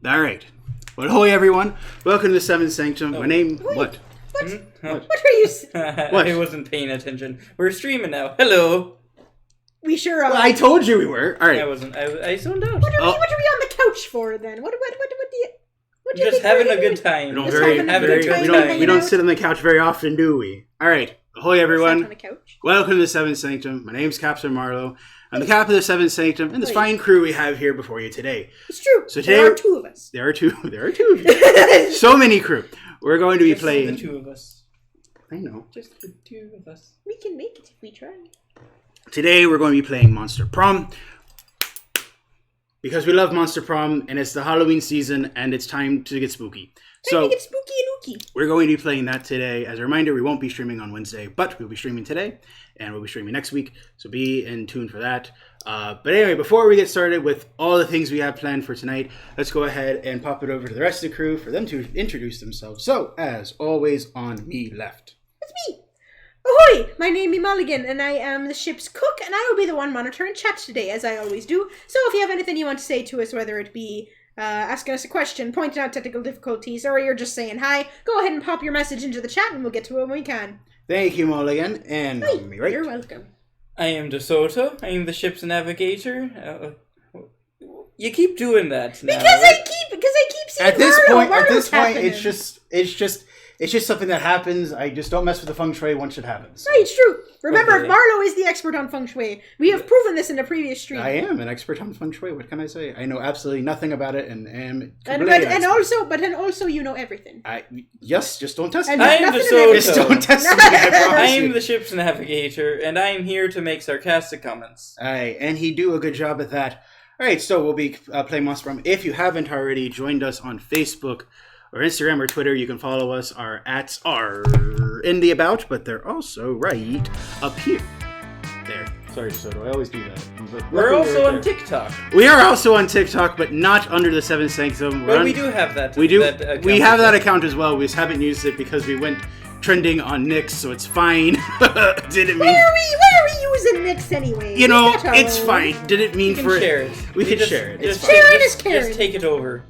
All right. Well, ahoy, everyone. Welcome to the Seventh Sanctum. My name... Wait, What? What are you... What? I wasn't paying attention. We're streaming now. Hello. We sure are. Well, I told you we were. All right. I wasn't. I zoned out. What are we on the couch for, then? What do you Just think having we're a good doing? time. We don't, Just very, having a having very, a good we time. don't, we don't sit on the couch very often, do we? All right. Ahoy, Sat everyone. on the couch. Welcome to the Seventh Sanctum. My name's Captain Marlowe. I'm the captain of the Seventh Sanctum and this Wait. fine crew we have here before you today. It's true. So today there are two of us. There are two of you. So many crew. We're going to be Just playing... the two of us. I know. Just the two of us. We can make it if we try. Today we're going to be playing Monster Prom. Because we love Monster Prom and it's the Halloween season and it's time to get spooky. So So make it spooky and ooky. we're going to be playing that today. As a reminder, we won't be streaming on Wednesday, but we'll be streaming today and we'll be streaming next week. So be in tune for that. But anyway, before we get started with all the things we have planned for tonight, let's go ahead and pop it over to the rest of the crew for them to introduce themselves. So, as always, on me left. That's me. Ahoy! My name is Mulligan, and I am the ship's cook, and I will be the one monitoring chat today, as I always do. So if you have anything you want to say to us, whether it be asking us a question, pointing out technical difficulties, or you're just saying hi, go ahead and pop your message into the chat, and we'll get to it when we can. Thank you, Mulligan. And Hi, on me right. you're welcome. I am DeSoto. I am the ship's navigator. You keep doing that now. Because I keep seeing At this Marlo. point, Marlo's happening. it's just something that happens. I just don't mess with the feng shui once it happens. Right, it's true. Remember, Okay. Marlo is the expert on feng shui. We have proven this in a previous stream. I am an expert on feng shui. What can I say? I know absolutely nothing about it, and am And also you know everything. just don't test And me. I am nothing DeSoto. Just don't test me. I promise I am you. the ship's navigator, and I am here to make sarcastic comments. Aye, and he do a good job at that. All right, so we'll be playing Monster Prom. If you haven't already joined us on Facebook or Instagram or Twitter, you can follow us. Our ats are in the about, but they're also right up here. There. Sorry, Soto. I always do that. But We're luckily also right on there. TikTok. We are also on TikTok, but not under the Seventh Sanctum. But we do have that. We do. That account We have as that well. account as well. We just haven't used it because we went trending on Nix, so it's fine. Didn't mean. Where are we using Nix anyway? You know, We've got our it's own. fine. Didn't mean You can for share it. We You could just- share it. just- It's fine. Sharing just- is caring. Just take it over.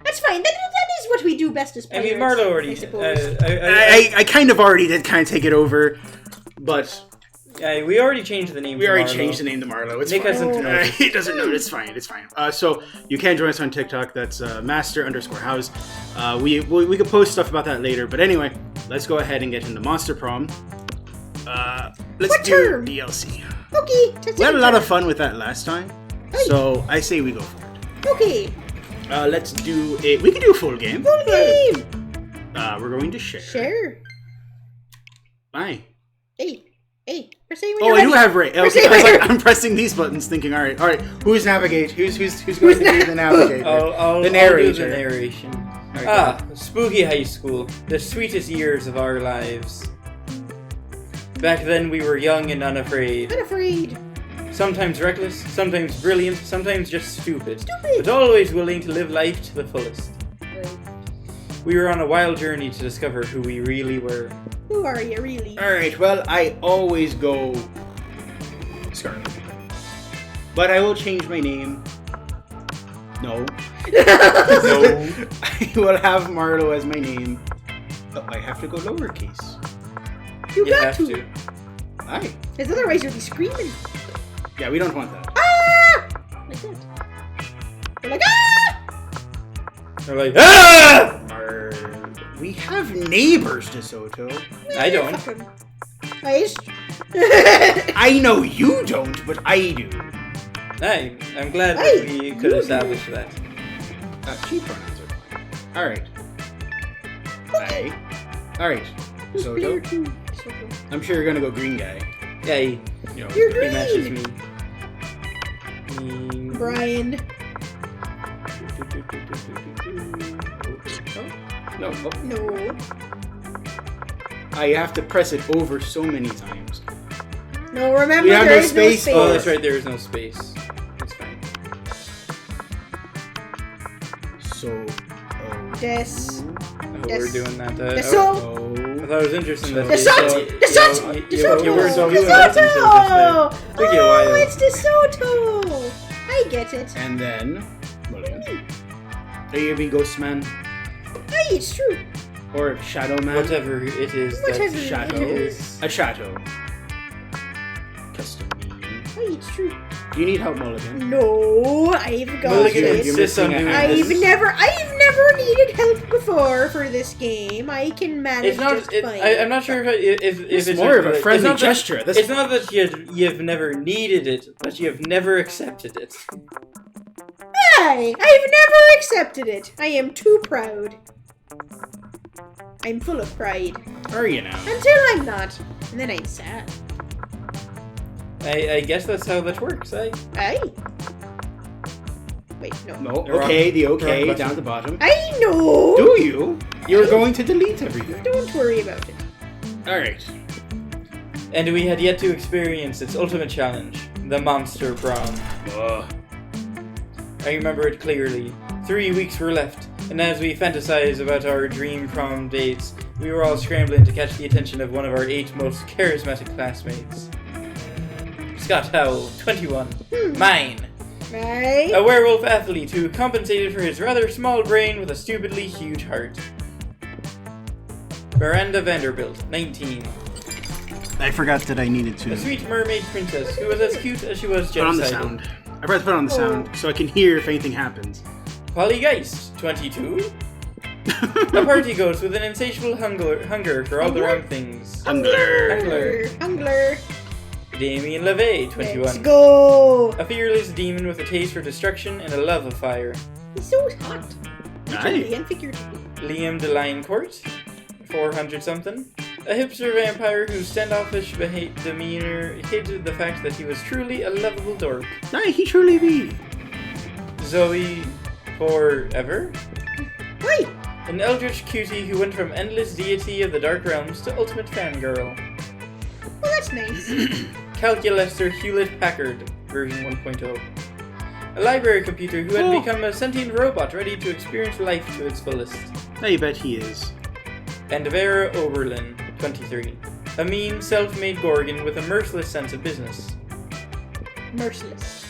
That's fine. That is what we do best as I players. mean, Marlo already. I suppose. I kind of already did kind of take it over, but We already changed the name. we to already Marlo. changed the name to Marlo. It's Nick fine. hasn't noticed. He doesn't know. It's fine. It's fine. So you can join us on TikTok. That's master_house. We could post stuff about that later. But anyway, let's go ahead and get into Monster Prom. Let's What do term? DLC. Okay. We had a lot of fun with that last time, so I say we go for it. Okay. Let's do it. We can do a full game. Full game. We're going to share. Share. Bye. Hey. Press A when Oh, you're I ready. do have Ray. Press Okay, A I was when like, you're- I'm pressing these buttons, thinking, all right. Who's navigate? Who's going to be the navigator? I'll The do narrator. the narration. Alright, Spooky High School, the sweetest years of our lives. Back then we were young and unafraid. Unafraid. Sometimes reckless, sometimes brilliant, sometimes just stupid. But always willing to live life to the fullest. We were on a wild journey to discover who we really were. Who are you really? All right. Well, I always go Scarlet, but I will change my name. No. No. I will have Marlo as my name. But I have to go lowercase. You You got have to. to. Aye. Because otherwise you'll be screaming. Yeah, we don't want that. Ah! Like that. You're like, ah! They're like, ah! We have neighbors, DeSoto. I don't. Fuck 'em. Right? I know you don't, but I do. I'm glad Hey, that we you could do. establish that. She pronouns are fine. All right. Aye. All right. Clear DeSoto. too. Soto. I'm sure you're gonna go green guy. Yeah, he You know. You're matches me. Brian. No. No. I have to press it over so many times. No, remember We have there no is space. no space. Oh, that's right, there is no space. That's fine. So. Des. Oh, Yes. we're doing that. DeSoto. I thought it was interesting that DeSoto. DeSoto. you weren't DeSoto. doing that until just now. DeSoto. Took you a while. Oh, it's DeSoto. I get it. And then. Mulligan. Are you gonna be Ghost Man? Aye, it's true. Or Shadow Man? Whatever it is Whatever that it Shadow. is. A Shadow. Custom meaning. Aye, it's true. Do you need help, Mulligan? No, I've got Mulligan it. insists on doing I've this. never needed help before for this game. I can manage It's not. just fine. I'm not sure if It's it's more of a like- friendly it's not that- gesture. It's not that you've never needed it, but you've never accepted it. Aye, I've never accepted it. I am too proud. I'm full of pride. Are you now? Until I'm not. And then I'm sad. I guess that's how that works. Aye. Wait, no. No. Wrong- Okay, the wrong okay button. down at the bottom. I know! Do you? You were going to delete everything. Don't worry about it. Alright. And we had yet to experience its ultimate challenge, the Monster Prom. I remember it clearly. 3 weeks were left, and as we fantasize about our dream prom dates, we were all scrambling to catch the attention of one of our 8 most charismatic classmates. Scott Howell, 21. Mine. Right? A werewolf athlete who compensated for his rather small brain with a stupidly huge heart. Miranda Vanderbilt, 19. I forgot that I needed to A sweet mermaid princess who was as cute as she was put on the genocidal. sound. I forgot to put on the sound so I can hear if anything happens. Polly Geist, 22. A party ghost with an insatiable hunger for all the wrong things. Hungler. Hungler. Damien LeVay, 21. Let's go. A fearless demon with a taste for destruction and a love of fire. He's so hot. Literally Aye. and figuratively. Liam DeLioncourt, 400 something. A hipster vampire whose standoffish demeanor hid the fact that he was truly a lovable dork. Aye, he truly be. Zoe Forever. Wait. An eldritch cutie who went from endless deity of the dark realms to ultimate fangirl. Well, that's nice. Calculester Hewlett-Packard, version 1.0. A library computer who had Oh. become a sentient robot ready to experience life to its fullest. I bet he is. And Vera Oberlin, 23. A mean, self-made Gorgon with a merciless sense of business. Merciless.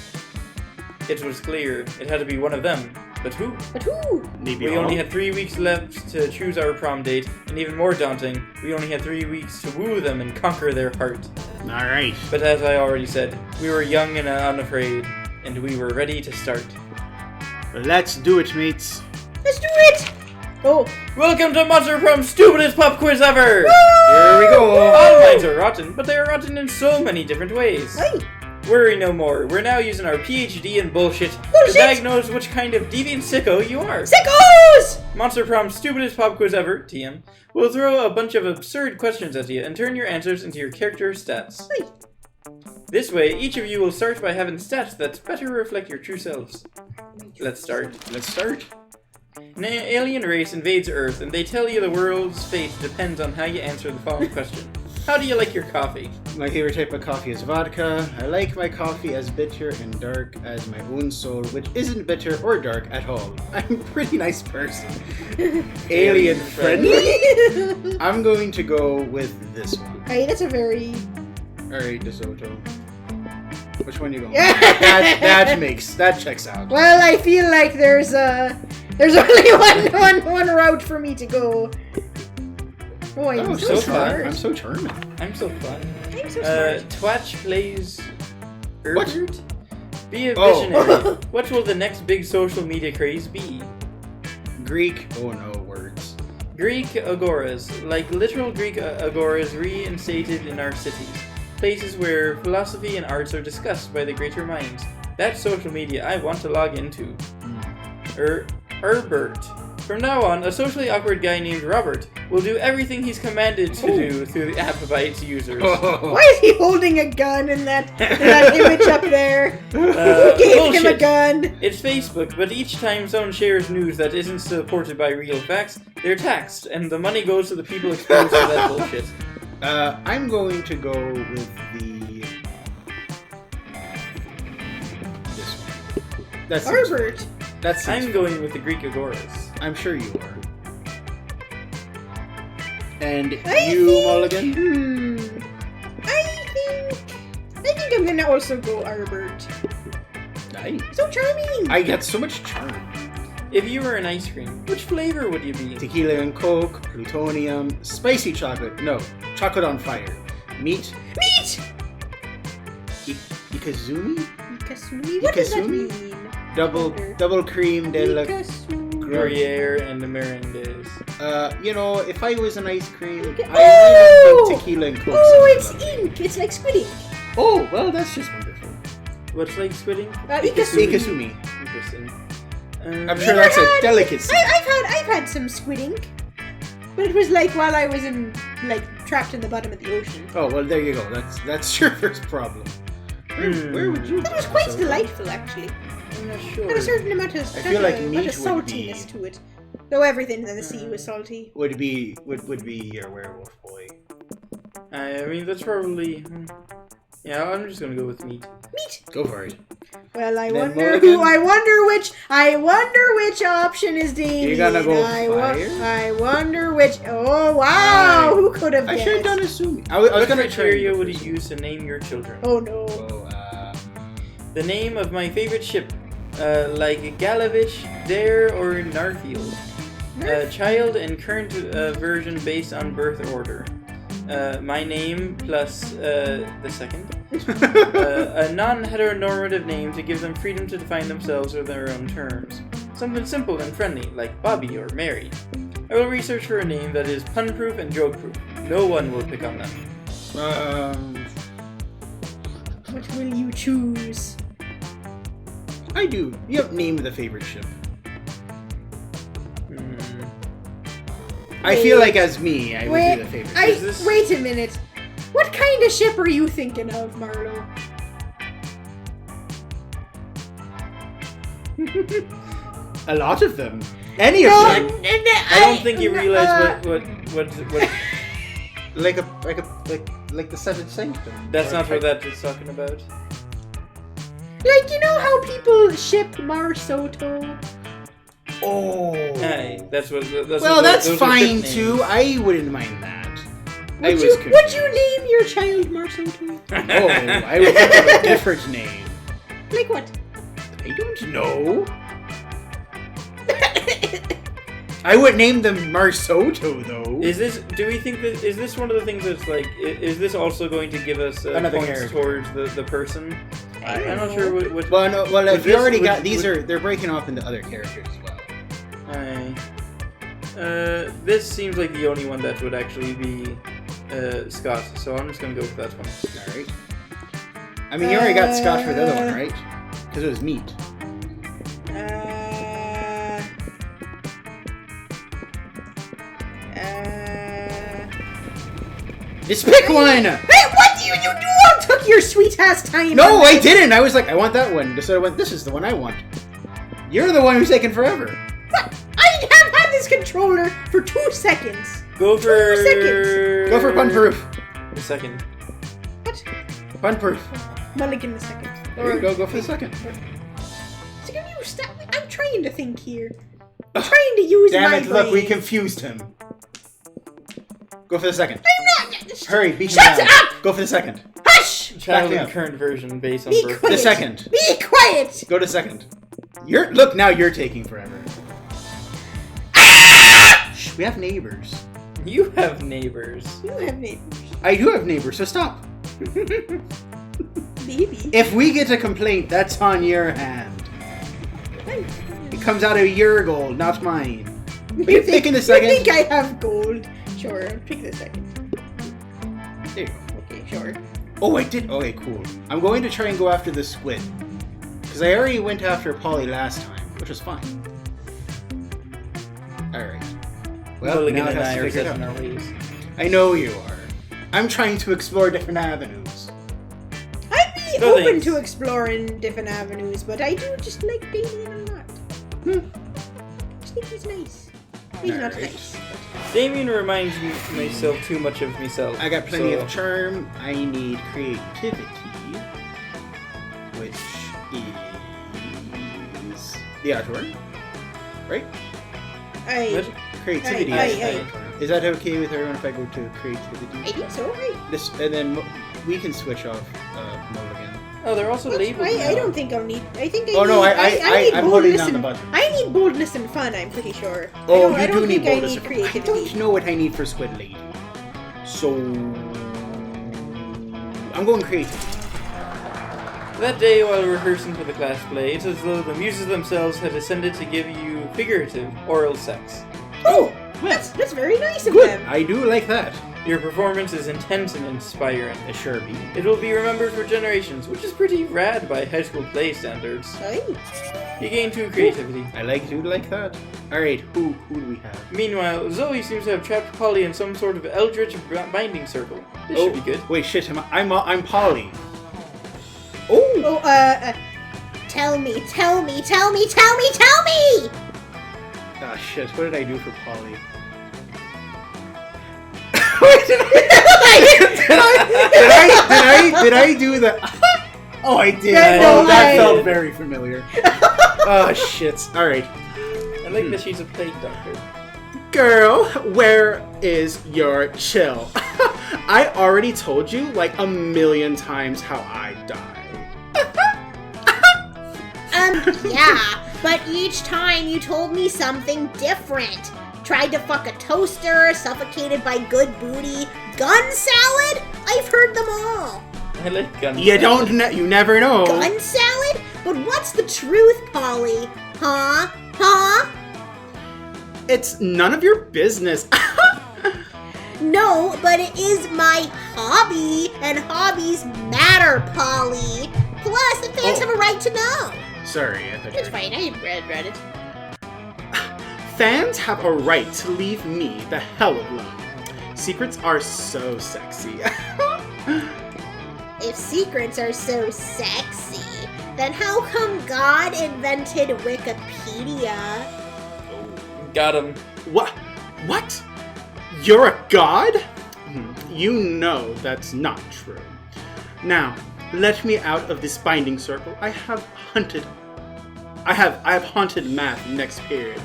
It was clear it had to be one of them, but who? But who? Maybe We all. only had 3 weeks left to choose our prom date, and even more daunting, we only had 3 weeks to woo them and conquer their heart. Alright. But as I already said, we were young and unafraid, and we were ready to start. Let's do it, mates. Let's do it. Oh. Welcome to Monster Prom's stupidest pop quiz ever! Here we go. All minds are rotten, but they are rotten in so many different ways. Hey. Worry no more, we're now using our PhD in bullshit to Bullshit! diagnose which kind of deviant sicko you are. Sickos! Monster Prom's stupidest pop quiz ever, TM, will throw a bunch of absurd questions at you and turn your answers into your character stats. Hey. This way, each of you will start by having stats that better reflect your true selves. Let's start. Let's start. An alien race invades Earth, and they tell you the world's fate depends on how you answer the following question. How do you like your coffee? My favorite type of coffee is vodka. I like my coffee as bitter and dark as my own soul, which isn't bitter or dark at all. I'm a pretty nice person. Alien friendly? I'm going to go with this one. Hey, that's a very... Alright, DeSoto. Which one you going? Yeah. That checks out. Well, I feel like there's only one route for me to go. Oh, I'm Oh, so so smart. I'm so charming. I'm so fun. I'm so smart. Twatch plays What? Herbert? Be a Oh. visionary. What will the next big social media craze be? Greek. Oh no, words. Greek agoras, like literal Greek agoras reinstated in our cities. Places where philosophy and arts are discussed by the greater minds. That's social media I want to log into. Herbert. From now on, a socially awkward guy named Robert will do everything he's commanded to do through the app by its users. Why is he holding a gun in that image up there? Who gave him a bullshit. gun? It's Facebook, but each time someone shares news that isn't supported by real facts, they're taxed, and the money goes to the people exposed to that bullshit. I'm going to go with the... this one. That's Herbert. That's I'm going with the Greek agoras. I'm sure you are. And I you, think- Mulligan? I think I'm gonna also go Herbert. Nice. So charming. I get so much charm. If you were an ice cream, which flavor would you be? Tequila and Coke, plutonium, spicy chocolate. No, chocolate on fire. Meat. Meat! Ikazumi? Ikasumi? What does that Ikasumi? mean? Double cream deluxe. Ikasumi. Gruyere and the Mirandes. If I was an ice cream, Oh! I really think tequila and Coke. Oh, sounds it's lovely. ink. It's like squid ink. Oh, well, that's just wonderful. What's like squidding? Ikasumi. Ikasumi. Interesting. I'm sure that's a delicacy. I've had some squid ink, but it was like while I was trapped in the bottom of the ocean. Oh, well, there you go. That's your first problem. Where would you? That was quite delightful, actually. I'm not Had sure. a certain amount of, I feel like meat would saltiness be- to it. Though everything in the sea was salty. Would be your werewolf boy. I mean, that's probably... Yeah, I'm just gonna go with meat. Meat. Go for it. Well, I Then wonder Mulligan? I wonder which option is Damien. You're gonna go fire? I wonder which. Oh wow! Who could have I guessed? should have done assuming. I was What gonna criteria try. would you use to name your children? Oh no! The name of my favorite ship, like Galavich, Dare, or Narfield. Child and current version based on birth order. My name plus the second. A non-heteronormative name to give them freedom to define themselves on their own terms. Something simple and friendly, like Bobby or Mary. I will research for a name that is pun-proof and joke-proof. No one will pick on them. What will you choose? I do. You have name the favorite ship. I feel like as me, I would do the favorite. Is this- Wait a minute. What kind of ship are you thinking of, Marlo? A lot of them. Any of them. I don't think you realize what Like the seventh Sanctum. that's not what that is talking about. Like, you know how people ship Marsoto? Oh. Hey, that's Well, what that's those are fine ship too. names. I wouldn't mind that. Would you name your child Marsoto? Oh, I would think of a different name. Like what? I don't know. I would name them Marsoto though. Is this? Do we think that is this one of the things that's like? Is this also going to give us Another points character. towards the person? I don't I'm not know. sure what. Well, no. Well, Would if you this- already would- got these, would- they're breaking off into other characters as well. This seems like the only one that would actually be Scott, so I'm just gonna go with that one. All right. I mean, you already got Scott for the other one, right? Because it was meat. Just pick one. Hey, what do you all took your sweet ass time? No, on I didn't. I was like, I want that one. So I went, this is the one I want. You're the one who's taking forever. What? I have had this controller for 2 seconds. Go for 2 seconds. Go for pun proof. The second. What? Pun proof. Mulligan the second. There you go. Go for the second. So can you stop? I'm trying to think here. I'm trying to use Damn my it! Look, we brain. confused him. Go for the second. I'm not. Hurry, beat him Shut down. up! Go for the second. Hush! Child me and up. current version based on Be birth. quiet. The second. Be quiet! Go to second. Look, now you're taking forever. Shh, we have neighbors. You have neighbors. You have neighbors. I do have neighbors, so stop. Baby. If we get a complaint, that's on your hand. It comes out of your gold, not mine. Are you picking the second? You think I have gold? Sure, I'll pick the second. There you go. Okay, sure. Oh, I did. Okay, cool. I'm going to try and go after the squid. Because I already went after Polly last time, which was fine. Alright. Well, Mulligan now it and has I to are figure it set in out. our ways. I know you are. I'm trying to explore different avenues. I'd be No open thanks. to exploring different avenues, but I do just like Damien a lot. I just think he's nice. He's not Alright. nice. Damien reminds me myself too much of myself. I got plenty so- of charm. I need creativity, which is the artwork, right? What? Creativity Aye, is the aye, artwork. Is that okay with everyone if I go to I creativity? think so, right? This and then we can switch off Mulligan. Oh, they're also labeled. I now. don't think I'll need. I think I Oh need, no, I need I'm gold. holding Listen, down the button. I need boldness and fun, I'm pretty sure. Oh, I you don't do need think boldness. I need I creativity. don't know what I need for Squid Lady. So I'm going creativity. That day, while rehearsing for the class play, it's as though the muses themselves had ascended to give you figurative oral sex. Oh, that's very nice of Good. them. I do like that. Your performance is intense and inspiring. It sure be. It will be remembered for generations, which is pretty rad by high school play standards. Aye. You gain 2 creativity. I do like that. All right, who do we have? Meanwhile, Zoe seems to have trapped Polly in some sort of eldritch binding circle. This should be good. Wait, shit. I'm Polly. Oh. Oh, tell me. Ah, shit. What did I do for Polly? did I do the? Oh, I did. No, That I- felt very familiar. Oh shit! All right, I like that she's a plague doctor. girl, where is your chill? I already told you like a million times how I die. Yeah, but each time you told me something different. Tried to fuck a toaster, suffocated by good booty, gun salad? I've heard them all. I like guns. You you never know. Gun salad? But what's the truth, Polly? Huh? Huh? It's none of your business. No, but it is my hobby, and hobbies matter, Polly. Plus, the fans have a right to know. Sorry, I thought you It's were- fine, I read it. Fans have a right to leave me the hell alone. Secrets are so sexy. If secrets are so sexy, then how come God invented Wikipedia? Got him. What? What? You're a god? You know that's not true. Now, let me out of this binding circle. I have haunted math next period.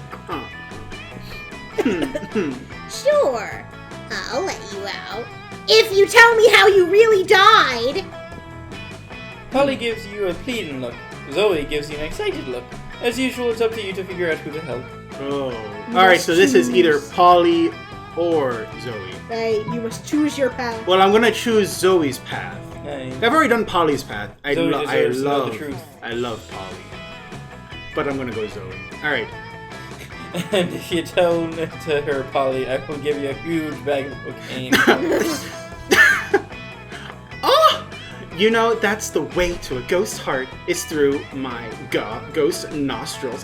Sure, I'll let you out. If you tell me how you really died! Polly gives you a pleading look. Zoe gives you an excited look. As usual, it's up to you to figure out who to help. Oh. Alright, so this is either Polly or Zoe. Hey, you must choose your path. Well, I'm gonna choose Zoe's path. Aye. I've already done Polly's path. I Zoe deserves to know the truth. Polly. But I'm gonna go Zoe. Alright. And if you tell to her, Polly, I will give you a huge bag of cocaine. Oh! You know, that's the way to a ghost heart. It's through my ghost nostrils.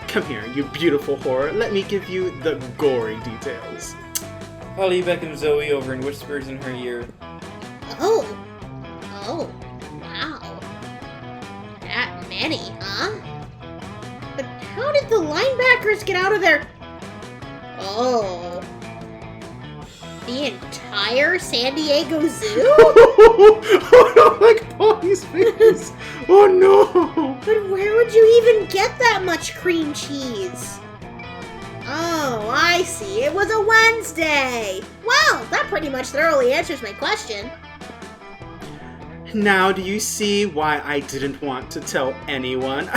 Come here, you beautiful whore. Let me give you the gory details. Polly beckons Zoe over and whispers in her ear. Oh, wow. That many, huh? But how did the linebackers get out of there? Oh. The entire San Diego Zoo? Oh no, like Polly's face. Oh no. But where would you even get that much cream cheese? Oh, I see. It was a Wednesday. Well, that pretty much thoroughly answers my question. Now do you see why I didn't want to tell anyone?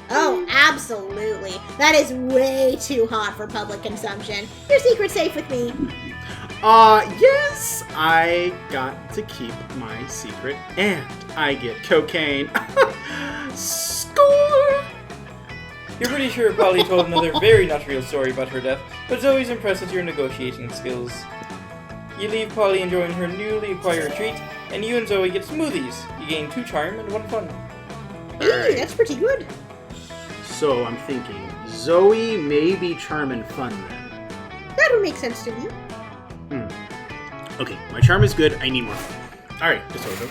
Oh, absolutely. That is way too hot for public consumption. Your secret's safe with me. Yes, I got to keep my secret and I get cocaine. Score! You're pretty sure Polly told another very not real story about her death, but Zoe's impressed with your negotiating skills. You leave Polly enjoying her newly acquired treat, and you and Zoe get smoothies. You gain 2 charm and 1 fun. Hey, that's pretty good. So I'm thinking, Zoe may be charm and fun then. That would make sense to me. Okay, my charm is good, I need more fun. Alright, just hold it.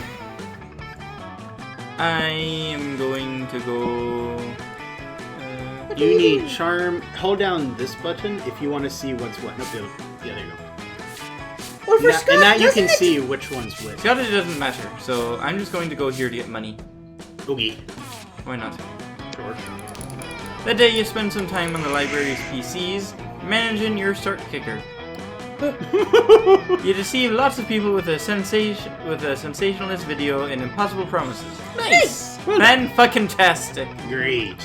I am going to go... You need charm. Hold down this button if you want to see what's what. Nope, yeah, there you go. Well, for And Scott, that you doesn't can it- see which one's which. Scott, it doesn't matter, so I'm just going to go here to get money. Okay. Why not? Sure. That day you spend some time on the library's PCs, managing your start kicker. You deceive lots of people with a sensationalist video and impossible promises. Nice! Well Man-fucking-tastic. Great.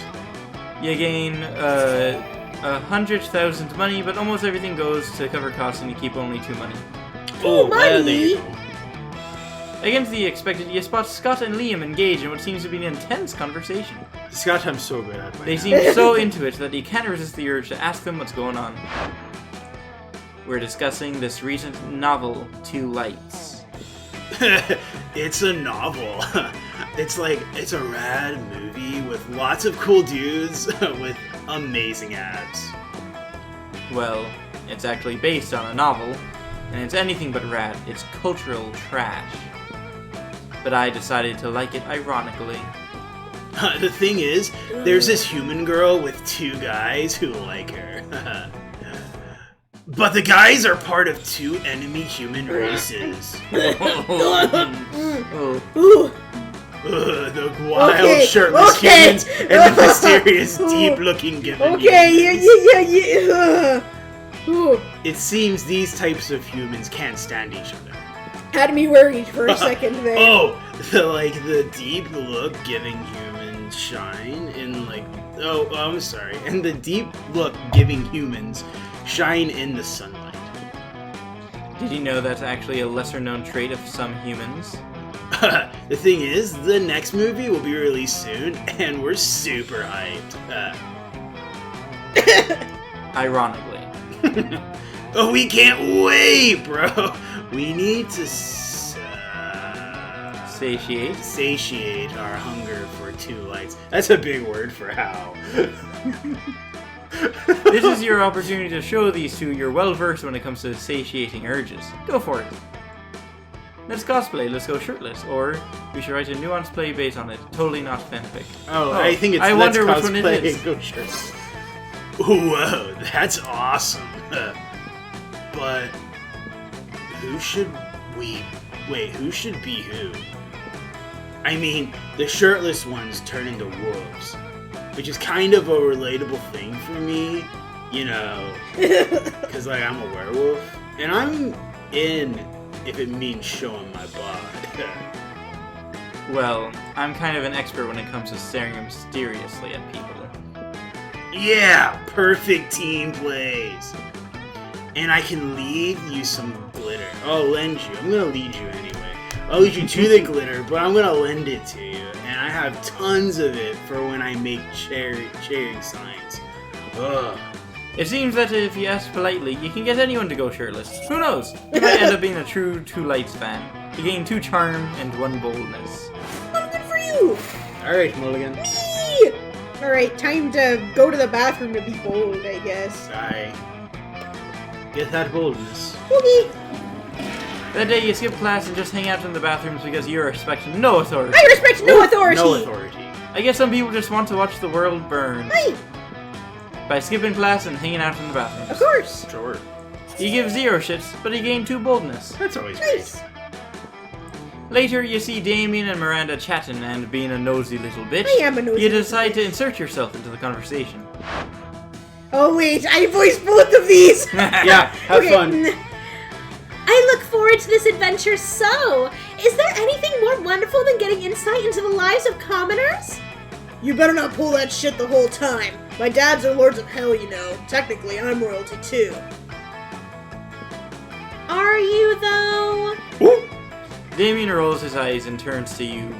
You gain 100,000 money, but almost everything goes to cover costs and you keep only 2 money. Oh, well, there money. you go. Against the expected, you spot Scott and Liam engage in what seems to be an intense conversation. Scott, I'm so good at They seem so into it that you can't resist the urge to ask them what's going on. We're discussing this recent novel, Two Lights. It's a novel. It's a rad movie with lots of cool dudes with amazing abs. Well, it's actually based on a novel, and it's anything but rad. It's cultural trash. But I decided to like it ironically. The thing is, there's this human girl with 2 guys who like her. But the guys are part of 2 enemy human races. Ooh. The wild shirtless humans and the mysterious deep-looking given humans. Yeah. Ooh. It seems these types of humans can't stand each other. Had me worried for a second there. Oh, the deep look giving humans shine in I'm sorry. And the deep look giving humans shine in the sunlight. Did you know that's actually a lesser-known trait of some humans? The thing is, the next movie will be released soon, and we're super hyped. Ironically. Oh, we can't wait, bro! We need to Satiate our hunger for 2 lights. That's a big word for how. This is your opportunity to show these two you're well versed when it comes to satiating urges. Go for it. Let's cosplay, let's go shirtless, or we should write a nuanced play based on it. Totally not fanfic. Oh, I think it's I let's wonder which one it cosplay is. and go shirtless. Whoa, that's awesome. But who should be who? I mean, the shirtless ones turn into wolves, which is kind of a relatable thing for me, you know, because I'm a werewolf, and I'm in if it means showing my bod. Well, I'm kind of an expert when it comes to staring mysteriously at people. Yeah, perfect team plays. And I can leave you some glitter. I'll lend you. I'm gonna lead you anyway. I'll lead you to the glitter, but I'm gonna lend it to you. And I have tons of it for when I make cherry signs. Ugh. It seems that if you ask politely, you can get anyone to go shirtless. Who knows? You might end up being a true Two Lights fan. You gain 2 charm and 1 boldness. Oh, good for you. Alright, Mulligan. Me. Alright, time to go to the bathroom to be bold, I guess. I get that boldness. Okay. That day you skip class and just hang out in the bathrooms because you respect no authority. I respect no authority. No authority. I guess some people just want to watch the world burn. Hey, By skipping class and hanging out in the bathrooms. of course. Sure. You give 0 shits, but you gain 2 boldness. That's always Nice. great. Later, you see Damien and Miranda chatting, and being a nosy little bitch, I am a nosy you little decide to insert yourself into the conversation. Oh wait, I voiced both of these. Yeah, have fun. I look forward to this adventure so. Is there anything more wonderful than getting insight into the lives of commoners? You better not pull that shit the whole time. My dads are lords of hell, you know. Technically, I'm royalty too. Are you, though? Damien rolls his eyes and turns to you.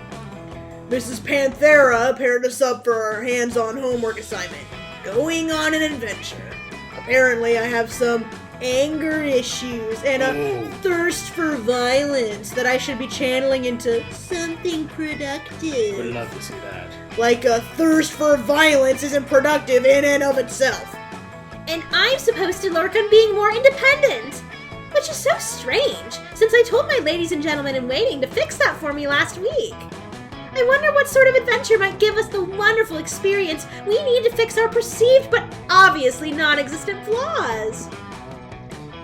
Mrs. Panthera paired us up for our hands-on homework assignment. Going on an adventure. Apparently, I have some anger issues and a thirst for violence that I should be channeling into something productive. Would love to see that. Like a thirst for violence isn't productive in and of itself. And I'm supposed to work on being more independent. Which is so strange, since I told my ladies and gentlemen in waiting to fix that for me last week. I wonder what sort of adventure might give us the wonderful experience we need to fix our perceived but obviously non-existent flaws.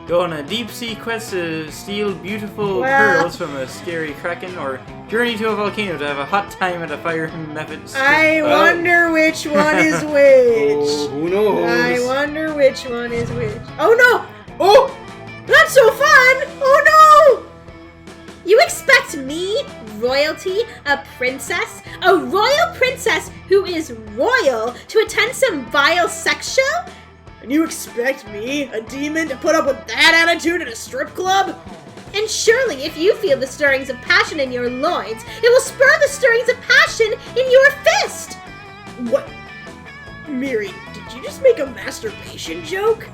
Go on a deep-sea quest to steal beautiful Well- pearls from a scary kraken, or journey to a volcano to have a hot time at a fire method. I wonder which one is which. Oh, who knows? I wonder which one is which. Oh no! Oh! Not so fun! Oh no! You expect expect me, royalty, a princess, a royal princess who is royal, to attend some vile sex show? And you expect me, a demon, to put up with that attitude at a strip club? And surely, if you feel the stirrings of passion in your loins, it will spur the stirrings of passion in your fist! What? Miri, did you just make a masturbation joke?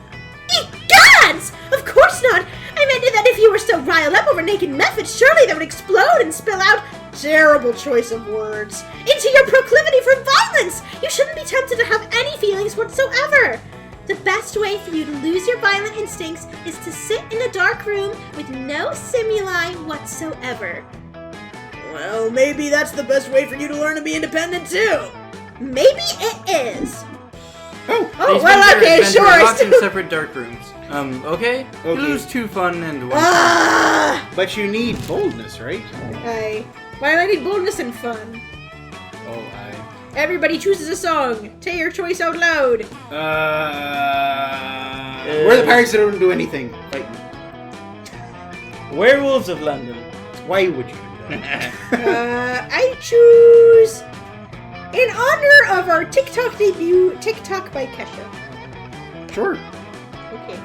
Gods! Of course not! I meant that if you were so riled up over naked methods, surely that would explode and spill out, terrible choice of words, into your proclivity for violence! You shouldn't be tempted to have any feelings whatsoever! The best way for you to lose your violent instincts is to sit in a dark room with no stimuli whatsoever. Well, maybe that's the best way for you to learn to be independent too. Maybe it is. Oh, well, okay, sure. Locked in separate dark rooms. Okay? Okay. It was 2 fun and 1. But you need boldness, right? Why do I need boldness and fun? Oh, Everybody chooses a song. Say your choice out loud. We're the pirates that don't do anything. Fight me. Werewolves of London. Why would you do that? I choose, in honor of our TikTok debut, TikTok by Kesha. Sure. Okay.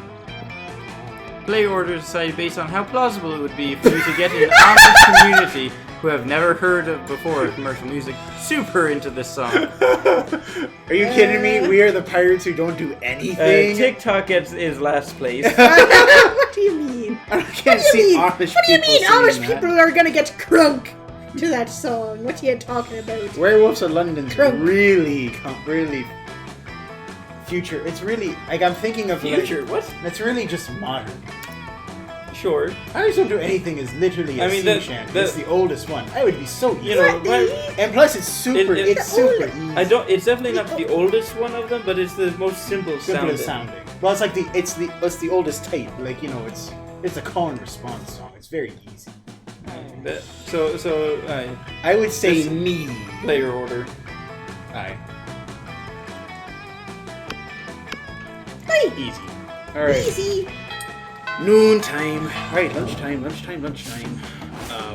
Play orders decided based on how plausible it would be for you to get an Amish community who have never heard of before commercial music super into this song. Are you kidding me? We are the pirates who don't do anything. TikTok is last place. What do you mean? I can't see Amish What do you mean people Amish singing that. people are gonna get crunk to that song? What are you talking about? Werewolves of London's Crunk. really future. It's really like I'm thinking of Future? What? It's really just modern. Sure. Pirates don't do anything is literally a sea shanty. It's the oldest one. That would be so easy. You know, and plus it's super. It's super easy. It's definitely not the oldest one of them, but it's the most simple sounding. Well, it's like it's the oldest type. Like it's a call and response song. It's very easy. I would say me. Player order. Aye. Hey. Easy. All right. Easy. Noontime. Alright, lunchtime.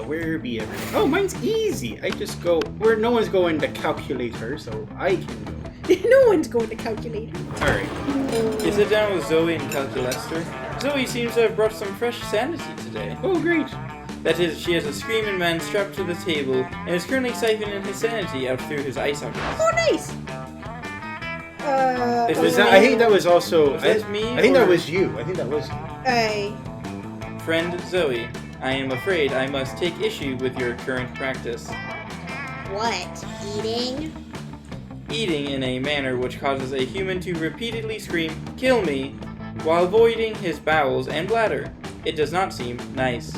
Where be everything? Oh, mine's easy. I just go where no one's going to calculator, so I can go. No one's going to calculator. Alright. You sit down with Zoe and Calculester. Zoe seems to have brought some fresh sanity today. Oh, great. That is, she has a screaming man strapped to the table and is currently siphoning his sanity out through his eye sockets. Oh, nice. I think that was also. Was that me? I think that was you. I think that was you. Friend Zoe, I am afraid I must take issue with your current practice. What? Eating? Eating in a manner which causes a human to repeatedly scream, "Kill me," while voiding his bowels and bladder. It does not seem nice.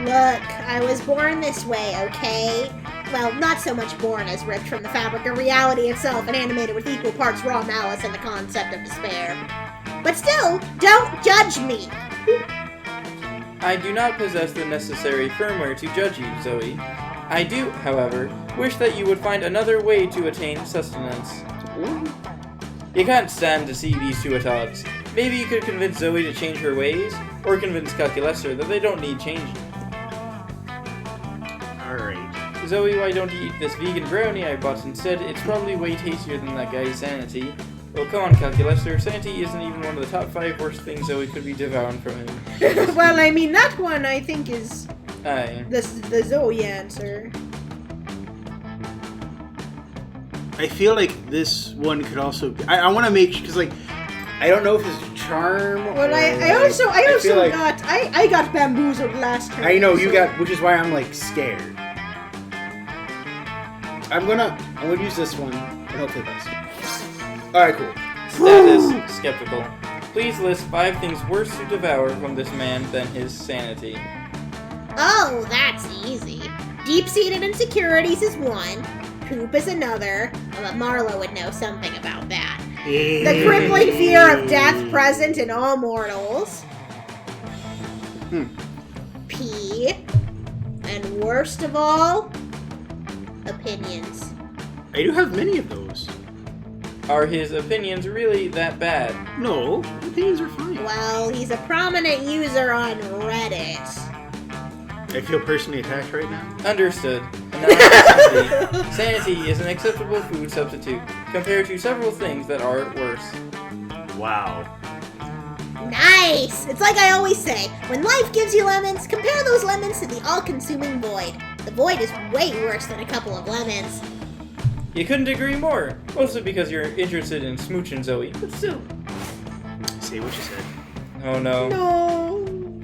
Look, I was born this way, okay? Well, not so much born as ripped from the fabric of reality itself and animated with equal parts raw malice and the concept of despair. But still, don't judge me! I do not possess the necessary firmware to judge you, Zoe. I do, however, wish that you would find another way to attain sustenance. You can't stand to see these two at odds. Maybe you could convince Zoe to change her ways, or convince Calculester that they don't need changing. Alright. Zoe, why don't you eat this vegan brownie I bought instead? It's probably way tastier than that guy's sanity. Well, come on, Calculester. Sanity isn't even one of the top 5 worst things Zoe could be devouring from him. Well, I mean, that one I think is Aye. the Zoe answer. I feel like this one could also be, I want to make, because like I don't know if it's charm. Well, I got bamboozled last turn. I know you got, which is why I'm like scared. I'm gonna use this one and hopefully that's. Alright, cool. Status skeptical. Please list 5 things worse to devour from this man than his sanity. Oh, that's easy. Deep-seated insecurities is one. Poop is another. Well, Marlo would know something about that. The crippling fear of death present in all mortals. Pee. And worst of all, opinions. I do have many of those. Are his opinions really that bad? No, opinions are fine. Well, he's a prominent user on Reddit. I feel personally attacked right now. Understood. And now sanity. Sanity is an acceptable food substitute compared to several things that are worse. Wow. Nice! It's like I always say, when life gives you lemons, compare those lemons to the all-consuming void. The void is way worse than a couple of lemons. You couldn't agree more. Mostly because you're interested in smooching Zoe, but still. Say what you said. Oh no. No.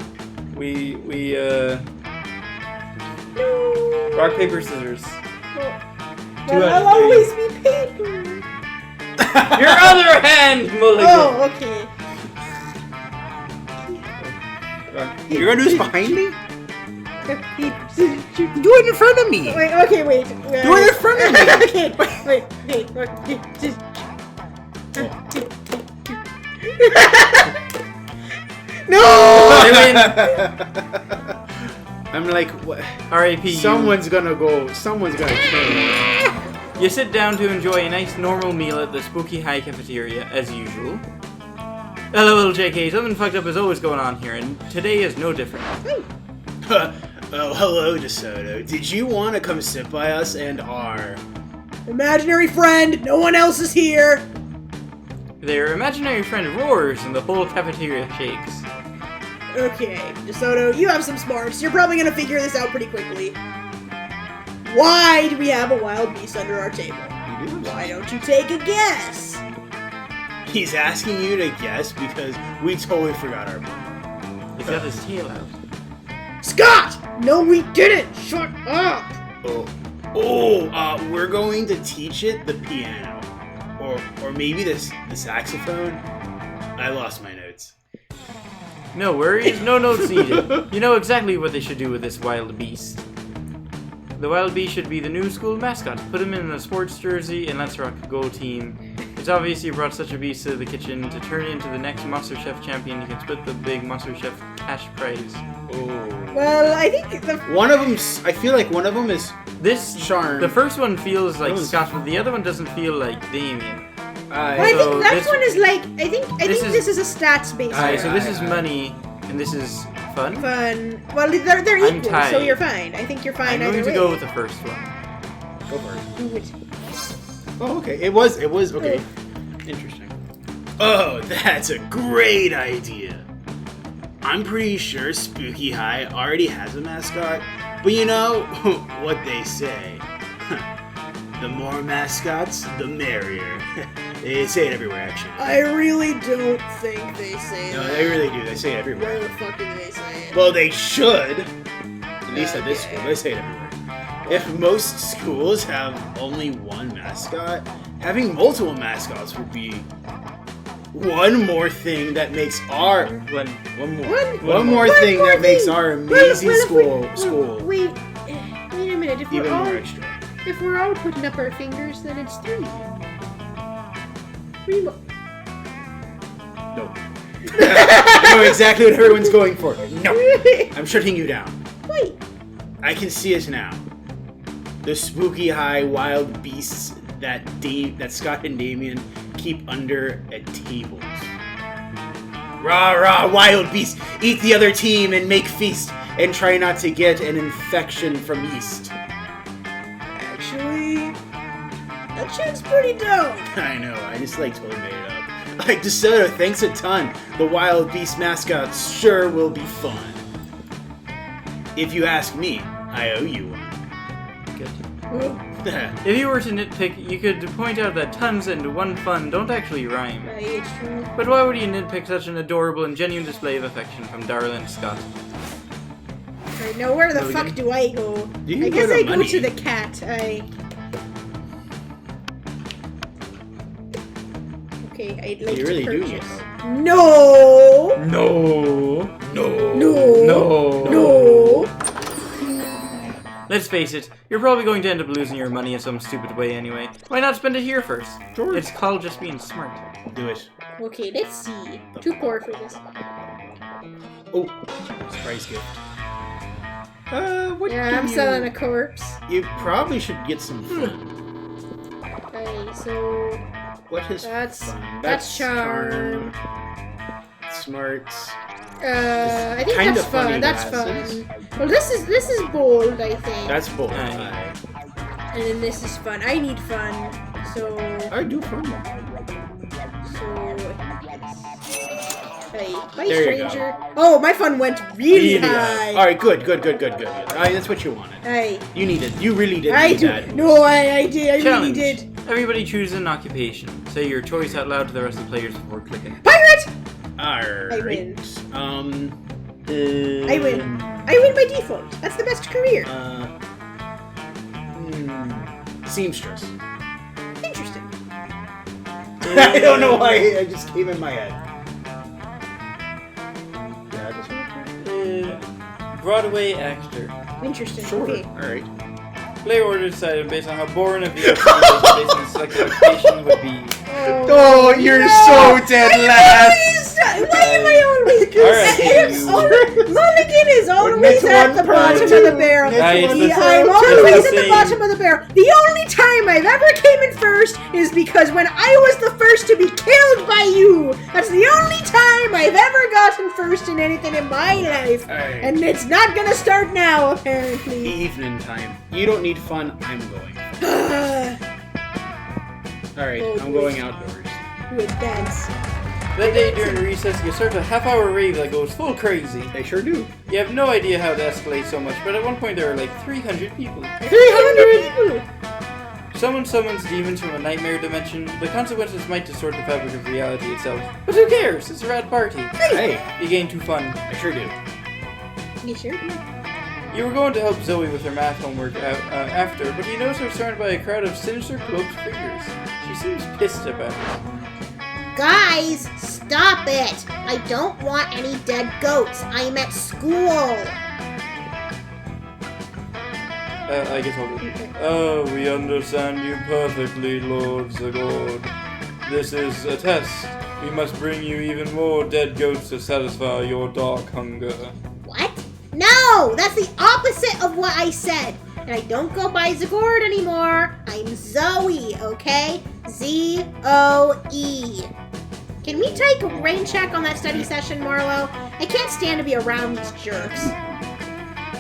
Rock, paper, scissors. Well, I'll always be paper. Your other hand, Mulligan! Oh, okay. You're gonna do this behind me? Do Do it in front of me! Wait, okay, wait. Do it in front of me! Okay, No! I'm like, what? R.I.P. Someone's gonna kill me. You sit down to enjoy a nice normal meal at the Spooky High cafeteria, as usual. LOL JK, something fucked up is always going on here, and today is no different. Oh, hello, DeSoto. Did you want to come sit by us and our... Imaginary friend, no one else is here. Their imaginary friend roars and the whole cafeteria shakes. Okay, DeSoto, you have some smarts. You're probably gonna figure this out pretty quickly. Why do we have a wild beast under our table? Why don't you take a guess? He's asking you to guess because we totally forgot our plan. He's got his tail out. Scott! No, we didn't! Shut up! We're going to teach it the piano. Or maybe the saxophone. I lost my notes. No worries, no notes needed. You know exactly what they should do with this wild beast. The wild beast should be the new school mascot. Put him in a sports jersey and let's rock, go team. It's obvious you brought such a beast to the kitchen to turn into the next Monster Chef champion. You can split the big Monster Chef cash prize. Oh. Well, I think I feel like one of them is This Charm. The first one feels like Those- Scott, but the other one doesn't feel like Damien. I So think that this- one is like I think this this is a stats based Alright, so one. this is money and this is fun. Fun. Well, they're I'm equal, so tied. you're fine. I think you're I'm fine going either to way. go with the first one. Go for it. Do it. Oh, okay. It was okay. Interesting. Oh, that's a great idea. I'm pretty sure Spooky High already has a mascot, but you know what they say. The more mascots, the merrier. They say it everywhere, actually. I really don't think they say No, that. they really do. They say it Where everywhere. the fuck do they say it? Well, they should. At least at this Okay. school, they say it everywhere. If most schools have only one mascot, having multiple mascots would be one more thing that makes our one more thing that makes our amazing school Wait a minute. even more extra. If we're all putting up our fingers, then it's 3. 3 more. No. I know exactly what everyone's going for. No. I'm shutting you down. Wait. I can see it now. The Spooky High wild beasts that Scott and Damien keep under at tables. Rah rah, wild beasts! Eat the other team and make feast, and try not to get an infection from yeast. Actually, that shit's pretty dope. I know, I just totally made it up. Like DeSoto, thanks a ton. The wild beast mascots sure will be fun. If you ask me, I owe you one. If you were to nitpick, you could point out that tons and one fun don't actually rhyme. It's true. But why would you nitpick such an adorable and genuine display of affection from darling Scott? Right, now where the Mulligan. fuck do I go? You can I guess go to I go money. to the cat. Okay, I'd like You to really do purchase. need help. No! No. No. No! No. No! Let's face it, you're probably going to end up losing your money in some stupid way anyway. Why not spend it here first? Sure. It's called just being smart. Do it. Okay, let's see. Too poor for this. Oh, surprise gift. What Yeah, do I'm you... selling a corpse. You probably should get some fun. Okay, so What is that's fun? that's charm. Smarts. I think kinda that's funny fun. That's glasses. fun. Well, this is bold, I think. That's bold. Aye. And then this is fun. I need fun. So I do fun. Hey, bye, There you stranger. Oh, my fun went really high. high. All right, good. That's what you wanted. Hey, You needed. You really did I need do. that. No, I did. I really Challenge. did. Everybody choose an occupation. Say your choice out loud to the rest of the players before clicking. Pirate! All right. I win. I I win. I win by default. That's the best career. Seamstress. Interesting. I don't know why. It just came in my head. Yeah, Broadway actor. Interesting. sure. Okay. All right. Player order decided based on how boring of the occupation based on the selected occupation would be. Oh, you're so dead last. Why am I always? Alright, Mulligan is always Next at one, the bottom of the barrel. Right, it's the I'm same. always It's at the the same. bottom of the barrel. The only time I've ever came in first is because when I was the first to be killed by you. That's the only time I've ever gotten first in anything in my life. Alright. And it's not gonna start now, apparently. Evening time. You don't need fun. I'm going. All right. Oh, I'm going outdoors. With dance. That day during recess, you start a half-hour rave that goes full crazy. They sure do. You have no idea how to escalate so much, but at one point there are like 300 people. 300 people. Someone summons demons from a nightmare dimension. The consequences might distort the fabric of reality itself. But who cares? It's a rad party. Hey, You gain 2 fun. I sure do. You sure do. You were going to help Zoe with her math homework after, but you notice her surrounded by a crowd of sinister cloaked figures. She seems pissed about it. Guys, stop it! I don't want any dead goats. I'm at school. I guess I'll do it. Oh, we understand you perfectly, Lord Zagord. This is a test. We must bring you even more dead goats to satisfy your dark hunger. What? No! That's the opposite of what I said. And I don't go by Zagord anymore. I'm Zoe, okay? Z-O-E. Can we take a rain check on that study session, Marlo? I can't stand to be around these jerks.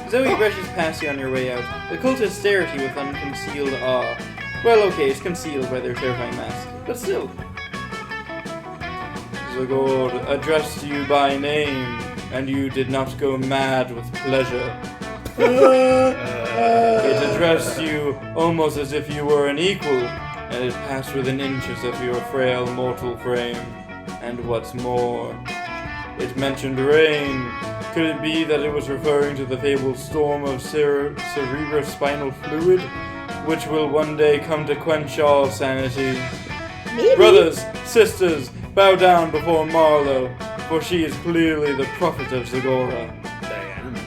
Zoe brushes past you on your way out. The cultists stare at you with unconcealed awe. Well, okay, it's concealed by their terrifying mask, but still. Zagord addressed you by name, and you did not go mad with pleasure. It addressed you almost as if you were an equal, and it passed within inches of your frail mortal frame. And what's more, it mentioned rain. Could it be that it was referring to the fabled storm of cerebrospinal fluid, which will one day come to quench all sanity? Maybe. Brothers, sisters, bow down before Marlo, for she is clearly the prophet of Zagora.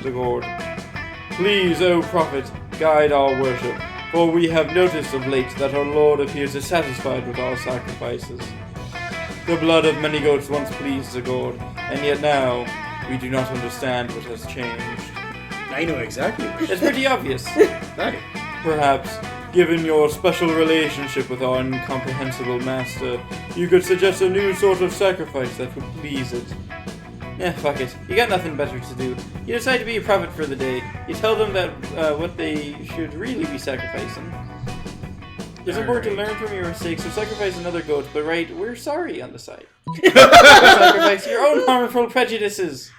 Zagord. Please, O prophet, guide our worship, for we have noticed of late that our Lord appears dissatisfied with our sacrifices. The blood of many goats once pleased Zagord, and yet now we do not understand what has changed. I know exactly. It's pretty obvious. Right. Perhaps, given your special relationship with our incomprehensible master, you could suggest a new sort of sacrifice that would please it. Eh, fuck it. You got nothing better to do. You decide to be a prophet for the day. You tell them that what they should really be sacrificing. It's important to learn from your mistakes, so sacrifice another goat, but write, "We're sorry" on the side. Sacrifice your own harmful prejudices.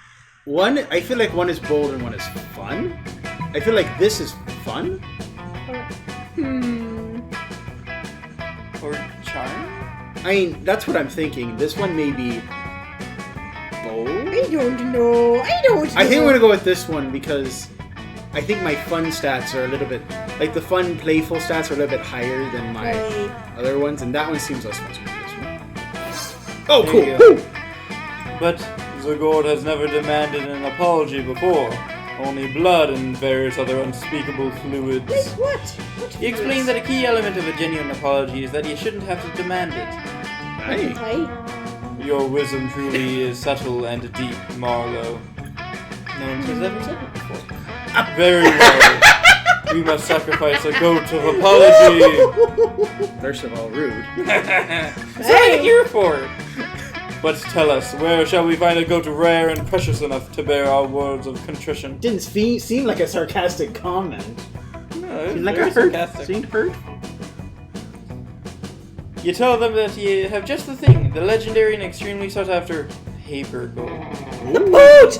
One, I feel like one is bold and one is fun. I feel like this is fun. Or charm? I mean, that's what I'm thinking. This one may be bold. I don't know. I think I'm gonna go with this one because I think my fun stats are a little bit, like the fun, playful stats are a little bit higher than my other ones, and that one seems less fun to me. This one. Oh, There cool. you go. Woo! But Zagord has never demanded an apology before. Only blood and various other unspeakable fluids. Like what? He explained that a key element of a genuine apology is that you shouldn't have to demand it. Hey. Your wisdom truly is subtle and deep, Marlo. No one has ever said it before. Very well. We must sacrifice a goat of apology. First of all, rude. That's what I'm here for. But tell us, where shall we find a goat rare and precious enough to bear our words of contrition? Didn't seem like a sarcastic comment. No, Seemed like a hurt. Seemed hurt. You tell them that you have just the thing, the legendary and extremely sought after paper goat. The boat!